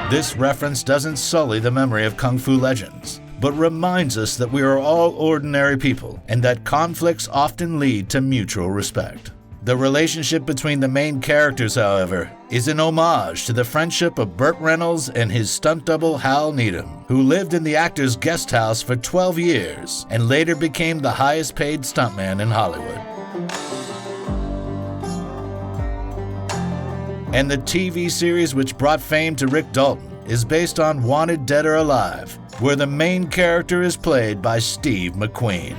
[SPEAKER 7] This reference doesn't sully the memory of Kung Fu legends, but reminds us that we are all ordinary people and that conflicts often lead to mutual respect. The relationship between the main characters, however, is an homage to the friendship of Burt Reynolds and his stunt double Hal Needham, who lived in the actor's guest house for 12 years and later became the highest paid stuntman in Hollywood. And the TV series which brought fame to Rick Dalton is based on Wanted Dead or Alive, where the main character is played by Steve McQueen.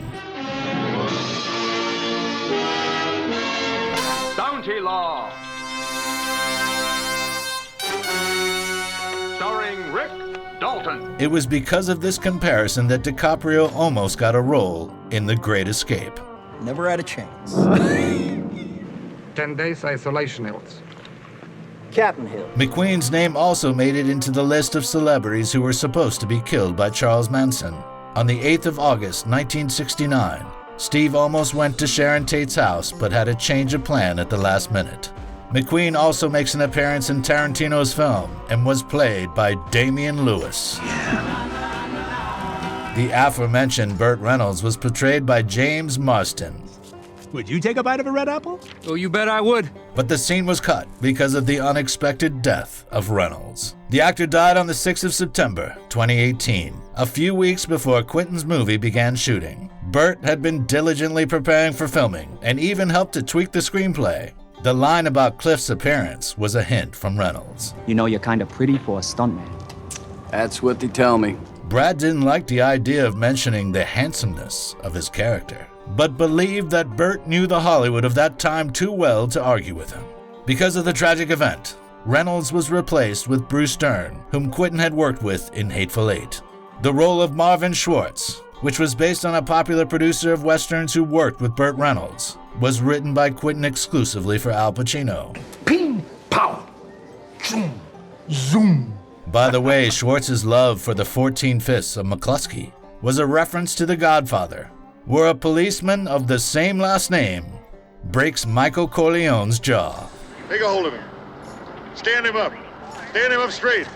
[SPEAKER 21] Bounty Law. Starring Rick Dalton.
[SPEAKER 7] It was because of this comparison that DiCaprio almost got a role in The Great Escape.
[SPEAKER 20] Never had a chance.
[SPEAKER 21] 10 days isolation hills.
[SPEAKER 20] Captain Hill.
[SPEAKER 7] McQueen's name also made it into the list of celebrities who were supposed to be killed by Charles Manson. On the 8th of August, 1969, Steve almost went to Sharon Tate's house, but had a change of plan at the last minute. McQueen also makes an appearance in Tarantino's film and was played by Damian Lewis. The aforementioned Burt Reynolds was portrayed by James Marsden.
[SPEAKER 19] Would you take a bite of a red apple?
[SPEAKER 21] Oh, you bet I would.
[SPEAKER 7] But the scene was cut because of the unexpected death of Reynolds. The actor died on the 6th of September, 2018, a few weeks before Quentin's movie began shooting. Burt had been diligently preparing for filming and even helped to tweak the screenplay. The line about Cliff's appearance was a hint from Reynolds.
[SPEAKER 27] You know you're kind of pretty for a stuntman.
[SPEAKER 18] That's what they tell me.
[SPEAKER 7] Brad didn't like the idea of mentioning the handsomeness of his character, but believed that Burt knew the Hollywood of that time too well to argue with him. Because of the tragic event, Reynolds was replaced with Bruce Dern, whom Quentin had worked with in Hateful Eight. The role of Marvin Schwartz, which was based on a popular producer of westerns who worked with Burt Reynolds, was written by Quentin exclusively for Al Pacino.
[SPEAKER 21] Ping, pow, zoom, zoom.
[SPEAKER 7] By the way, Schwartz's love for the 14 Fists of McCluskey was a reference to The Godfather, where a policeman of the same last name breaks Michael Corleone's jaw.
[SPEAKER 6] Take a hold of him. Stand him up. Stand him up straight.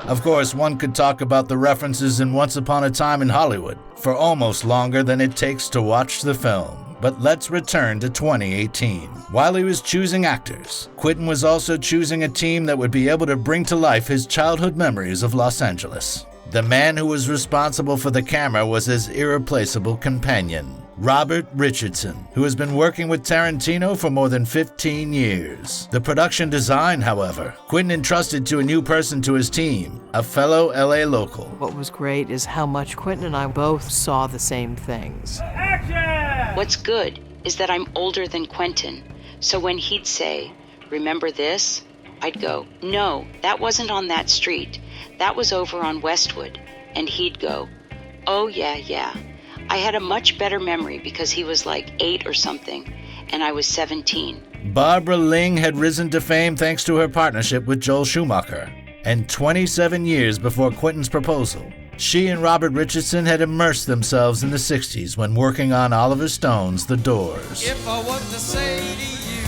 [SPEAKER 7] Of course, one could talk about the references in Once Upon a Time in Hollywood for almost longer than it takes to watch the film. But let's return to 2018. While he was choosing actors, Quentin was also choosing a team that would be able to bring to life his childhood memories of Los Angeles. The man who was responsible for the camera was his irreplaceable companion, Robert Richardson, who has been working with Tarantino for more than 15 years. The production design, however, Quentin entrusted to a new person to his team, a fellow LA local.
[SPEAKER 1] What was great is how much Quentin and I both saw the same things.
[SPEAKER 8] What's good is that I'm older than Quentin, so when he'd say, "Remember this?" I'd go, "No, that wasn't on that street. That was over on Westwood." And he'd go, "Oh, yeah. I had a much better memory because he was like 8 or something, and I was 17.
[SPEAKER 7] Barbara Ling had risen to fame thanks to her partnership with Joel Schumacher. And 27 years before Quentin's proposal, she and Robert Richardson had immersed themselves in the 60s when working on Oliver Stone's The Doors.
[SPEAKER 9] If I was to say to you,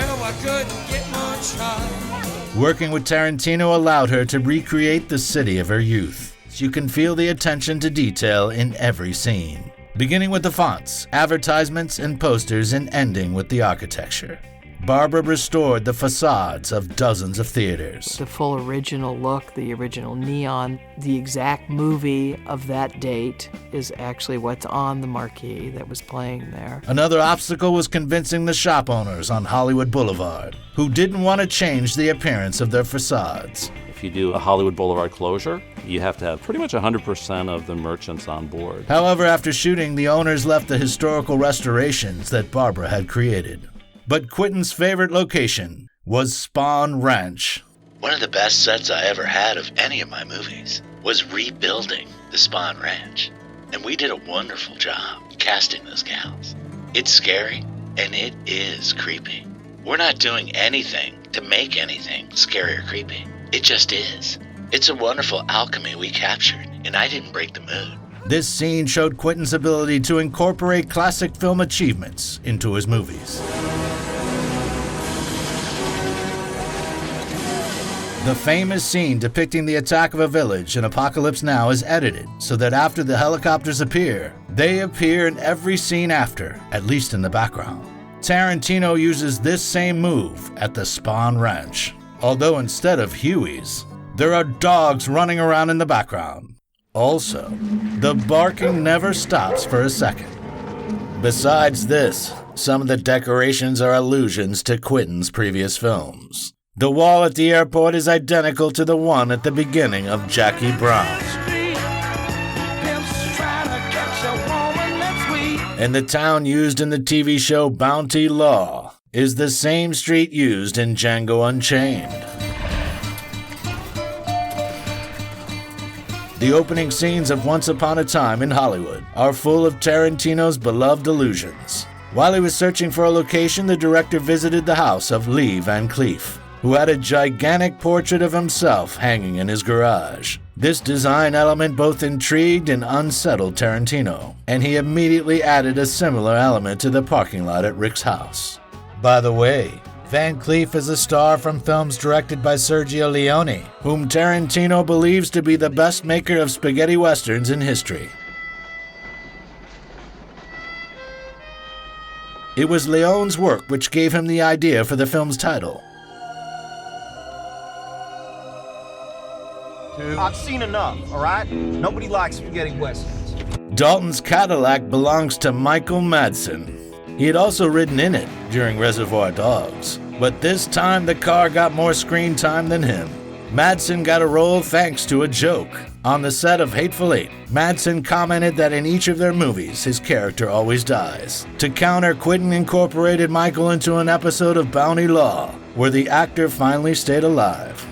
[SPEAKER 9] girl, I couldn't get much higher.
[SPEAKER 7] Working with Tarantino allowed her to recreate the city of her youth. You can feel the attention to detail in every scene, beginning with the fonts, advertisements, and posters, and ending with the architecture. Barbara restored the facades of dozens of theaters.
[SPEAKER 1] The full original look, the original neon, the exact movie of that date is actually what's on the marquee that was playing there.
[SPEAKER 7] Another obstacle was convincing the shop owners on Hollywood Boulevard, who didn't want to change the appearance of their facades.
[SPEAKER 14] If you do a Hollywood Boulevard closure, you have to have pretty much 100% of the merchants on board.
[SPEAKER 7] However, after shooting, the owners left the historical restorations that Barbara had created. But Quentin's favorite location was Spahn Ranch.
[SPEAKER 16] One of the best sets I ever had of any of my movies was rebuilding the Spahn Ranch. And we did a wonderful job casting those gals. It's scary, and it is creepy. We're not doing anything to make anything scary or creepy. It just is. It's a wonderful alchemy we captured, and I didn't break the mood.
[SPEAKER 7] This scene showed Quentin's ability to incorporate classic film achievements into his movies. The famous scene depicting the attack of a village in Apocalypse Now is edited so that after the helicopters appear, they appear in every scene after, at least in the background. Tarantino uses this same move at the Spahn Ranch, although instead of Hueys, there are dogs running around in the background. Also, the barking never stops for a second. Besides this, some of the decorations are allusions to Quentin's previous films. The wall at the airport is identical to the one at the beginning of Jackie Brown. And the town used in the TV show Bounty Law is the same street used in Django Unchained. The opening scenes of Once Upon a Time in Hollywood are full of Tarantino's beloved allusions. While he was searching for a location, the director visited the house of Lee Van Cleef, who had a gigantic portrait of himself hanging in his garage. This design element both intrigued and unsettled Tarantino, and he immediately added a similar element to the parking lot at Rick's house. By the way, Van Cleef is a star from films directed by Sergio Leone, whom Tarantino believes to be the best maker of spaghetti westerns in history. It was Leone's work which gave him the idea for the film's title.
[SPEAKER 6] I've seen enough, all right? Nobody likes spaghetti westerns.
[SPEAKER 7] Dalton's Cadillac belongs to Michael Madsen. He had also ridden in it during Reservoir Dogs, but this time the car got more screen time than him. Madsen got a role thanks to a joke. On the set of Hateful Eight, Madsen commented that in each of their movies, his character always dies. To counter, Quentin incorporated Michael into an episode of Bounty Law, where the actor finally stayed alive.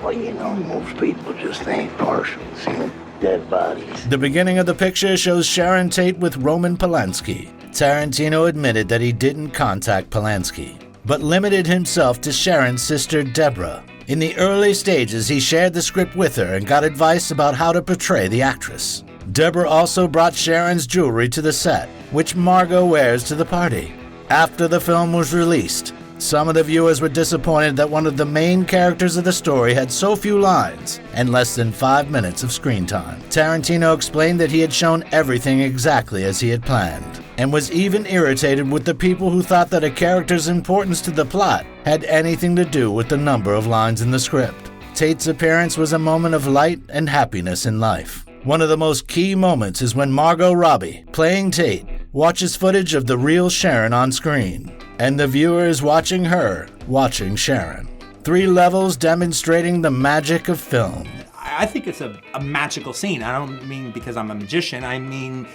[SPEAKER 23] Well, you know, most people just ain't partial to seeing dead bodies.
[SPEAKER 7] The beginning of the picture shows Sharon Tate with Roman Polanski. Tarantino admitted that he didn't contact Polanski, but limited himself to Sharon's sister Deborah. In the early stages, he shared the script with her and got advice about how to portray the actress. Deborah also brought Sharon's jewelry to the set, which Margot wears to the party. After the film was released, Some of the viewers were disappointed that one of the main characters of the story had so few lines and less than 5 minutes of screen time. Tarantino explained that he had shown everything exactly as he had planned, and was even irritated with the people who thought that a character's importance to the plot had anything to do with the number of lines in the script. Tate's appearance was a moment of light and happiness in life. One of the most key moments is when Margot Robbie, playing Tate, watches footage of the real Sharon on screen, and the viewer is watching her, watching Sharon. 3 levels demonstrating the magic of film.
[SPEAKER 5] I think it's a magical scene. I don't mean because I'm a magician. I mean,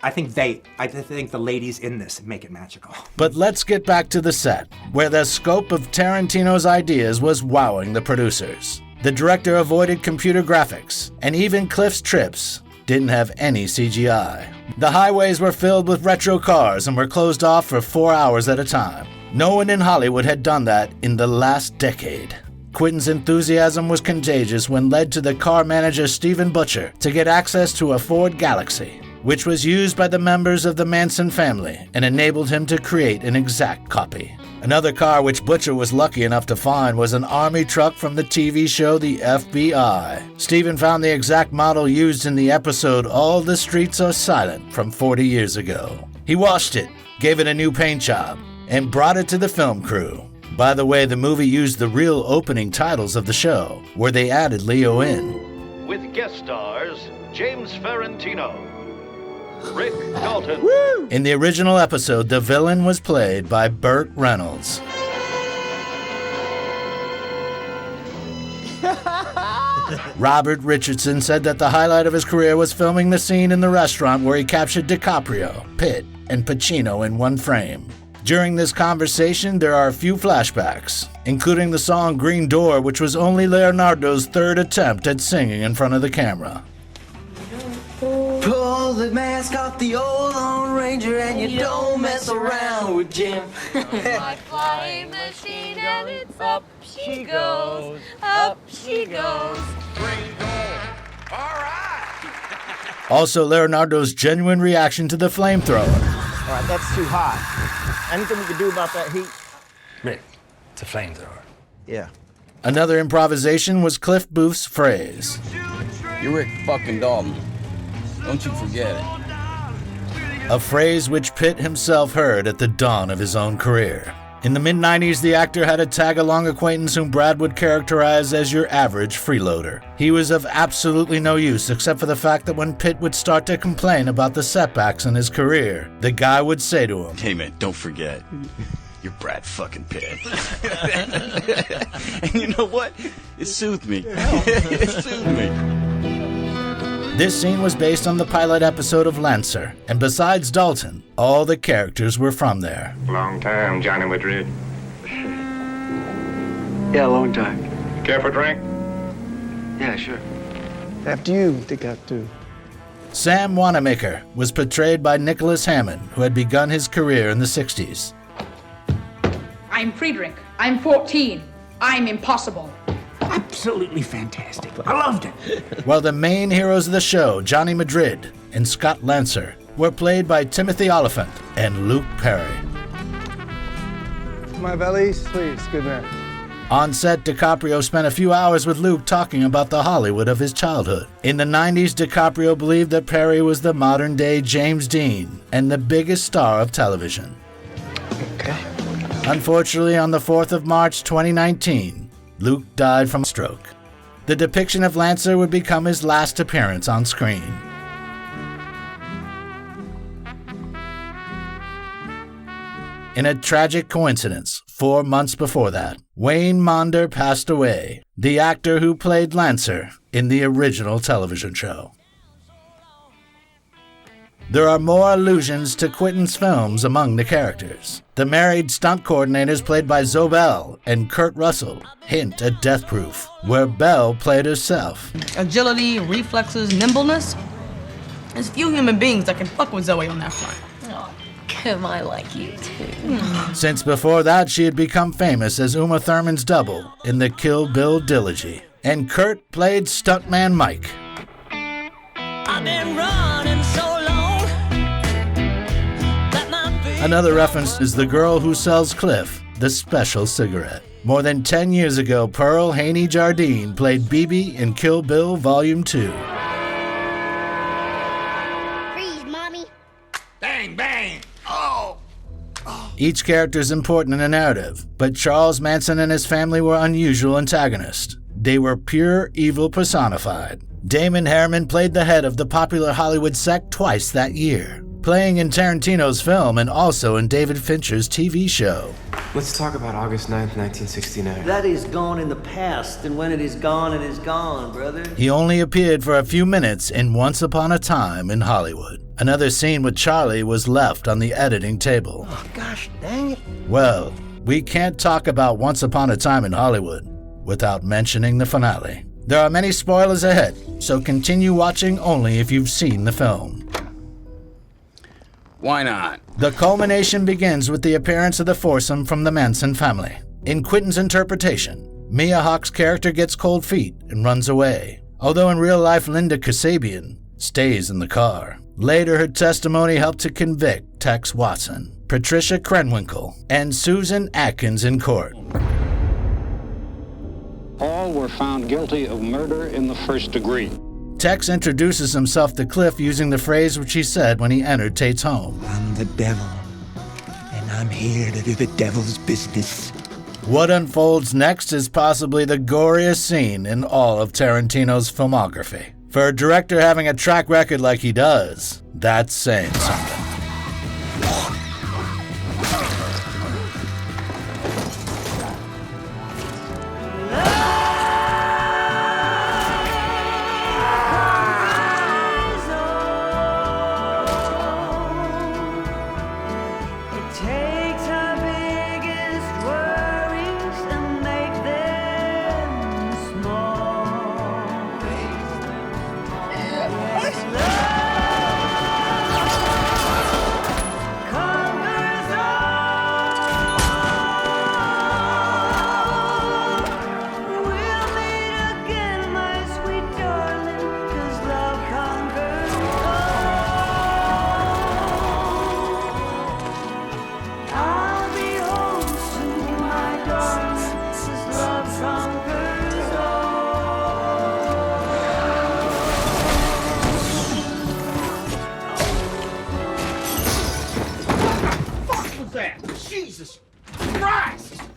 [SPEAKER 5] I think the ladies in this make it magical.
[SPEAKER 7] But let's get back to the set, where the scope of Tarantino's ideas was wowing the producers. The director avoided computer graphics, and even Cliff's trips didn't have any CGI. The highways were filled with retro cars and were closed off for 4 hours at a time. No one in Hollywood had done that in the last decade. Quentin's enthusiasm was contagious when led to the car manager Stephen Butcher to get access to a Ford Galaxy, which was used by the members of the Manson family and enabled him to create an exact copy. Another car which Butcher was lucky enough to find was an army truck from the TV show The FBI. Stephen found the exact model used in the episode All the Streets Are Silent from 40 years ago. He washed it, gave it a new paint job, and brought it to the film crew. By the way, the movie used the real opening titles of the show, where they added Leo in.
[SPEAKER 11] With guest stars James Ferrantino, Rick Dalton.
[SPEAKER 7] Woo! In the original episode, the villain was played by Burt Reynolds. Robert Richardson said that the highlight of his career was filming the scene in the restaurant where he captured DiCaprio, Pitt, and Pacino in one frame. During this conversation, there are a few flashbacks, including the song Green Door, which was only Leonardo's 3rd attempt at singing in front of the camera.
[SPEAKER 9] Pull the mask off the old Lone Ranger and you don't mess around with Jim.
[SPEAKER 13] My flying machine and it's up she goes, up she goes.
[SPEAKER 7] Also, Leonardo's genuine reaction to the flamethrower.
[SPEAKER 6] All right, that's too hot. Anything we can do about that heat?
[SPEAKER 5] Rick, it's a flamethrower.
[SPEAKER 6] Yeah.
[SPEAKER 7] Another improvisation was Cliff Booth's phrase.
[SPEAKER 18] You're Rick fucking Dalton. Don't you forget it.
[SPEAKER 7] A phrase which Pitt himself heard at the dawn of his own career. In the mid-90s, the actor had a tag-along acquaintance whom Brad would characterize as your average freeloader. He was of absolutely no use except for the fact that when Pitt would start to complain about the setbacks in his career, the guy would say to him,
[SPEAKER 22] "Hey man, don't forget, you're Brad fucking Pitt." And you know what? It soothed me. It soothed me.
[SPEAKER 7] This scene was based on the pilot episode of Lancer, and besides Dalton, all the characters were from there.
[SPEAKER 11] Long time, Johnny Madrid.
[SPEAKER 10] Yeah, long time.
[SPEAKER 11] Care for a drink?
[SPEAKER 10] Yeah, sure.
[SPEAKER 20] After you, DiCaprio.
[SPEAKER 7] Sam Wanamaker was portrayed by Nicholas Hammond, who had begun his career in the 60s.
[SPEAKER 24] I'm Friedrich. I'm 14. I'm impossible.
[SPEAKER 20] Absolutely fantastic. I loved it.
[SPEAKER 7] While the main heroes of the show, Johnny Madrid and Scott Lancer, were played by Timothy Oliphant and Luke Perry.
[SPEAKER 20] My valise, please. Good man.
[SPEAKER 7] On set, DiCaprio spent a few hours with Luke talking about the Hollywood of his childhood. In the 90s, DiCaprio believed that Perry was the modern-day James Dean and the biggest star of television.
[SPEAKER 20] Okay.
[SPEAKER 7] Unfortunately, on the 4th of March 2019, Luke died from a stroke. The depiction of Lancer would become his last appearance on screen. In a tragic coincidence, 4 months before that, Wayne Maunder passed away, the actor who played Lancer in the original television show. There are more allusions to Quentin's films among the characters. The married stunt coordinators played by Zoe Bell and Kurt Russell hint at Death Proof, where Bell played herself.
[SPEAKER 25] Agility, reflexes, nimbleness. There's few human beings that can fuck with Zoe on that front.
[SPEAKER 13] Oh, Kim, I like you too.
[SPEAKER 7] Since before that, she had become famous as Uma Thurman's double in the Kill Bill Trilogy. And Kurt played stuntman Mike.
[SPEAKER 9] I've been running so long that my feet
[SPEAKER 7] Another reference is the girl who sells Cliff the special cigarette. More than 10 years ago, Pearl Haney Jardine played Bibi in Kill Bill Volume 2.
[SPEAKER 13] Freeze, Mommy.
[SPEAKER 9] Bang, bang. Oh.
[SPEAKER 7] Each character is important in the narrative, but Charles Manson and his family were unusual antagonists. They were pure evil personified. Damon Herriman played the head of the popular Hollywood sect twice that year, playing in Tarantino's film and also in David Fincher's TV show.
[SPEAKER 2] Let's talk about August 9th, 1969.
[SPEAKER 3] That is gone in the past, and when it is gone, it is gone, brother.
[SPEAKER 7] He only appeared for a few minutes in Once Upon a Time in Hollywood. Another scene with Charlie was left on the editing table.
[SPEAKER 3] Oh, gosh dang it.
[SPEAKER 7] Well, we can't talk about Once Upon a Time in Hollywood without mentioning the finale. There are many spoilers ahead, so continue watching only if you've seen the film.
[SPEAKER 18] Why not?
[SPEAKER 7] The culmination begins with the appearance of the foursome from the Manson family. In Quentin's interpretation, Mia Hawke's character gets cold feet and runs away, although in real life Linda Kasabian stays in the car. Later, her testimony helped to convict Tex Watson, Patricia Krenwinkel, and Susan Atkins in court.
[SPEAKER 4] All were found guilty of murder in the first degree.
[SPEAKER 7] Tex introduces himself to Cliff using the phrase which he said when he entered Tate's home.
[SPEAKER 12] I'm the devil, and I'm here to do the devil's business.
[SPEAKER 7] What unfolds next is possibly the goriest scene in all of Tarantino's filmography. For a director having a track record like he does, that's saying something.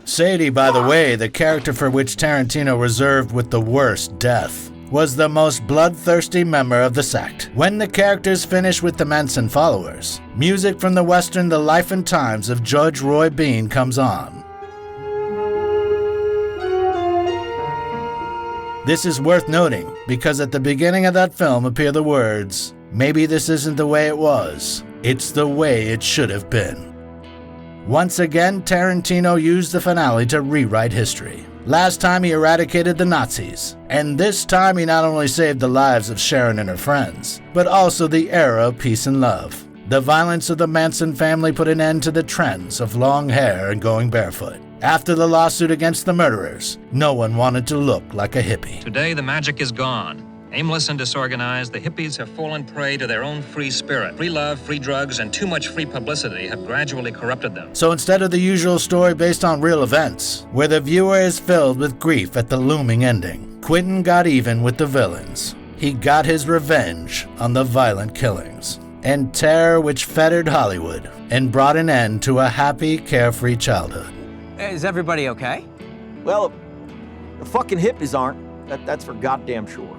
[SPEAKER 7] Sadie, by the way, the character for which Tarantino reserved with the worst death, was the most bloodthirsty member of the sect. When the characters finish with the Manson followers, music from the western The Life and Times of Judge Roy Bean comes on. This is worth noting because at the beginning of that film appear the words, "Maybe this isn't the way it was, it's the way it should have been." Once again, Tarantino used the finale to rewrite history. Last time he eradicated the Nazis, and this time he not only saved the lives of Sharon and her friends, but also the era of peace and love. The violence of the Manson family put an end to the trends of long hair and going barefoot. After the lawsuit against the murderers, no one wanted to look like a hippie.
[SPEAKER 15] Today the magic is gone. Aimless and disorganized, the hippies have fallen prey to their own free spirit. Free love, free drugs, and too much free publicity have gradually corrupted them.
[SPEAKER 7] So instead of the usual story based on real events, where the viewer is filled with grief at the looming ending, Quentin got even with the villains. He got his revenge on the violent killings and terror which fettered Hollywood and brought an end to a happy, carefree childhood.
[SPEAKER 6] Is everybody okay? Well, the fucking hippies aren't. That's for goddamn sure.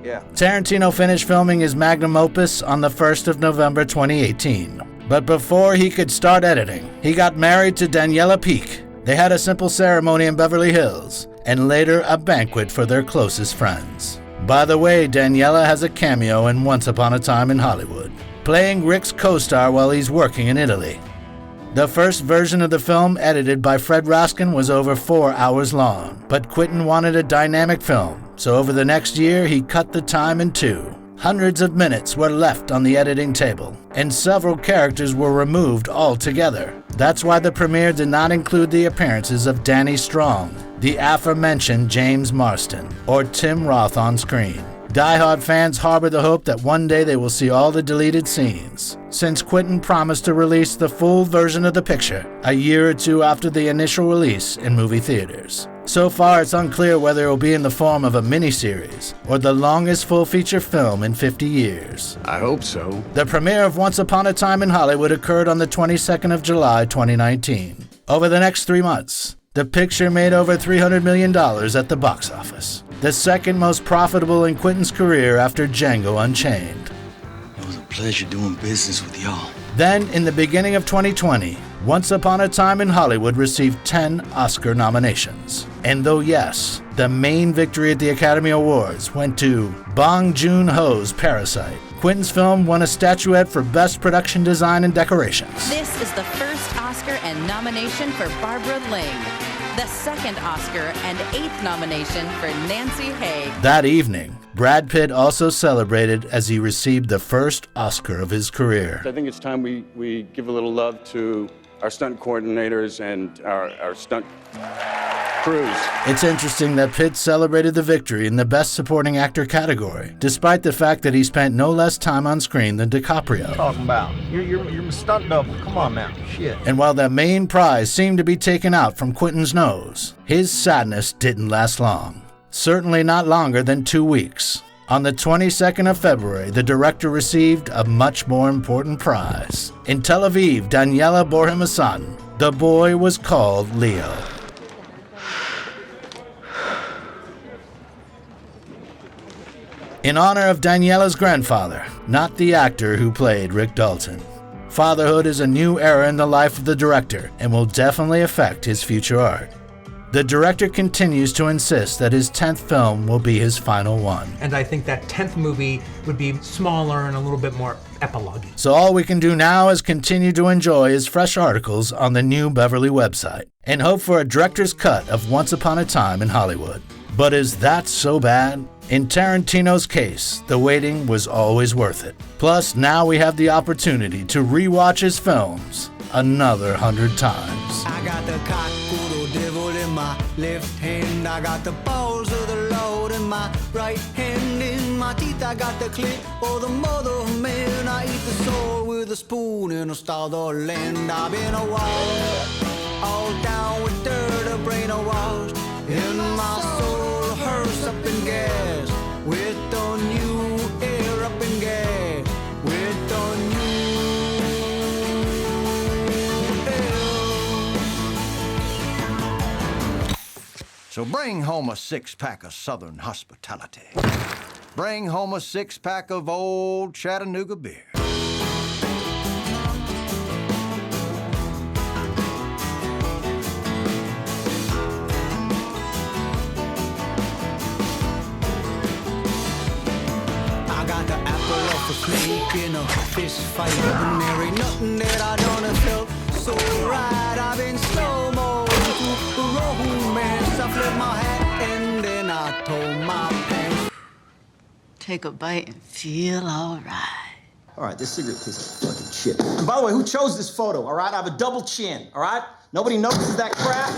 [SPEAKER 6] Yeah.
[SPEAKER 7] Tarantino finished filming his magnum opus on the 1st of November 2018. But before he could start editing, he got married to Daniela Peake. They had a simple ceremony in Beverly Hills, and later a banquet for their closest friends. By the way, Daniela has a cameo in Once Upon a Time in Hollywood, playing Rick's co-star while he's working in Italy. The first version of the film, edited by Fred Raskin, was over 4 hours long, but Quentin wanted a dynamic film, so over the next year he cut the time in 2. Hundreds of minutes were left on the editing table, and several characters were removed altogether. That's why the premiere did not include the appearances of Danny Strong, the aforementioned James Marston, or Tim Roth on screen. Die-hard fans harbor the hope that one day they will see all the deleted scenes, since Quentin promised to release the full version of the picture a year or two after the initial release in movie theaters. So far, it's unclear whether it will be in the form of a miniseries or the longest full-feature film in 50 years.
[SPEAKER 22] I hope so.
[SPEAKER 7] The premiere of Once Upon a Time in Hollywood occurred on the 22nd of July, 2019. Over the next 3 months, the picture made over $300 million at the box office, the second most profitable in Quentin's career after Django Unchained.
[SPEAKER 22] It was a pleasure doing business with y'all.
[SPEAKER 7] Then, in the beginning of 2020, Once Upon a Time in Hollywood received 10 Oscar nominations. And though yes, the main victory at the Academy Awards went to Bong Joon-ho's Parasite, Quentin's film won a statuette for Best Production Design and Decorations.
[SPEAKER 1] This is the first Oscar and nomination for Barbara Ling, the second Oscar and 8th nomination for Nancy Haig.
[SPEAKER 7] That evening, Brad Pitt also celebrated as he received the first Oscar of his career.
[SPEAKER 8] I think it's time we give a little love to our stunt coordinators and our stunt crews.
[SPEAKER 7] It's interesting that Pitt celebrated the victory in the Best Supporting Actor category, despite the fact that he spent no less time on screen than DiCaprio.
[SPEAKER 6] Talking about you're a stunt double. Come on now, shit.
[SPEAKER 7] And while the main prize seemed to be taken out from Quentin's nose, his sadness didn't last long. Certainly not longer than 2 weeks. On the 22nd of February, the director received a much more important prize. In Tel Aviv, Daniela bore him a son. The boy was called Leo. In honor of Daniela's grandfather, not the actor who played Rick Dalton. Fatherhood is a new era in the life of the director and will definitely affect his future art. The director continues to insist that his 10th film will be his final one.
[SPEAKER 5] And I think that 10th movie would be smaller and a little bit more epilogue.
[SPEAKER 7] So all we can do now is continue to enjoy his fresh articles on the New Beverly website and hope for a director's cut of Once Upon a Time in Hollywood. But is that so bad? In Tarantino's case, the waiting was always worth it. Plus, now we have the opportunity to rewatch his films another 100 times.
[SPEAKER 9] I got the cock-doodle devil in my left hand. I got the balls of the Lord in my right hand. In my teeth I got the clip of the mother of man. I eat the soul with a spoon in a star the land. I've been a wild, all down with dirt, a brain awash. In my soul, a hearse up in gas. With the new air up in gas. With the new air.
[SPEAKER 20] So bring home a 6-pack of Southern hospitality. Bring home a 6-pack of old Chattanooga beer.
[SPEAKER 9] A snake in a fist fight, and there ain't nothing that I done have felt so right. I've been slow-mo to the romance. I flipped my hat and then I told my pants.
[SPEAKER 1] Take a bite and feel all right.
[SPEAKER 17] All right, this cigarette tastes like fucking shit. And by the way, who chose this photo, all right? I have a double chin, all right? Nobody notices that crap.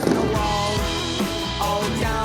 [SPEAKER 9] All down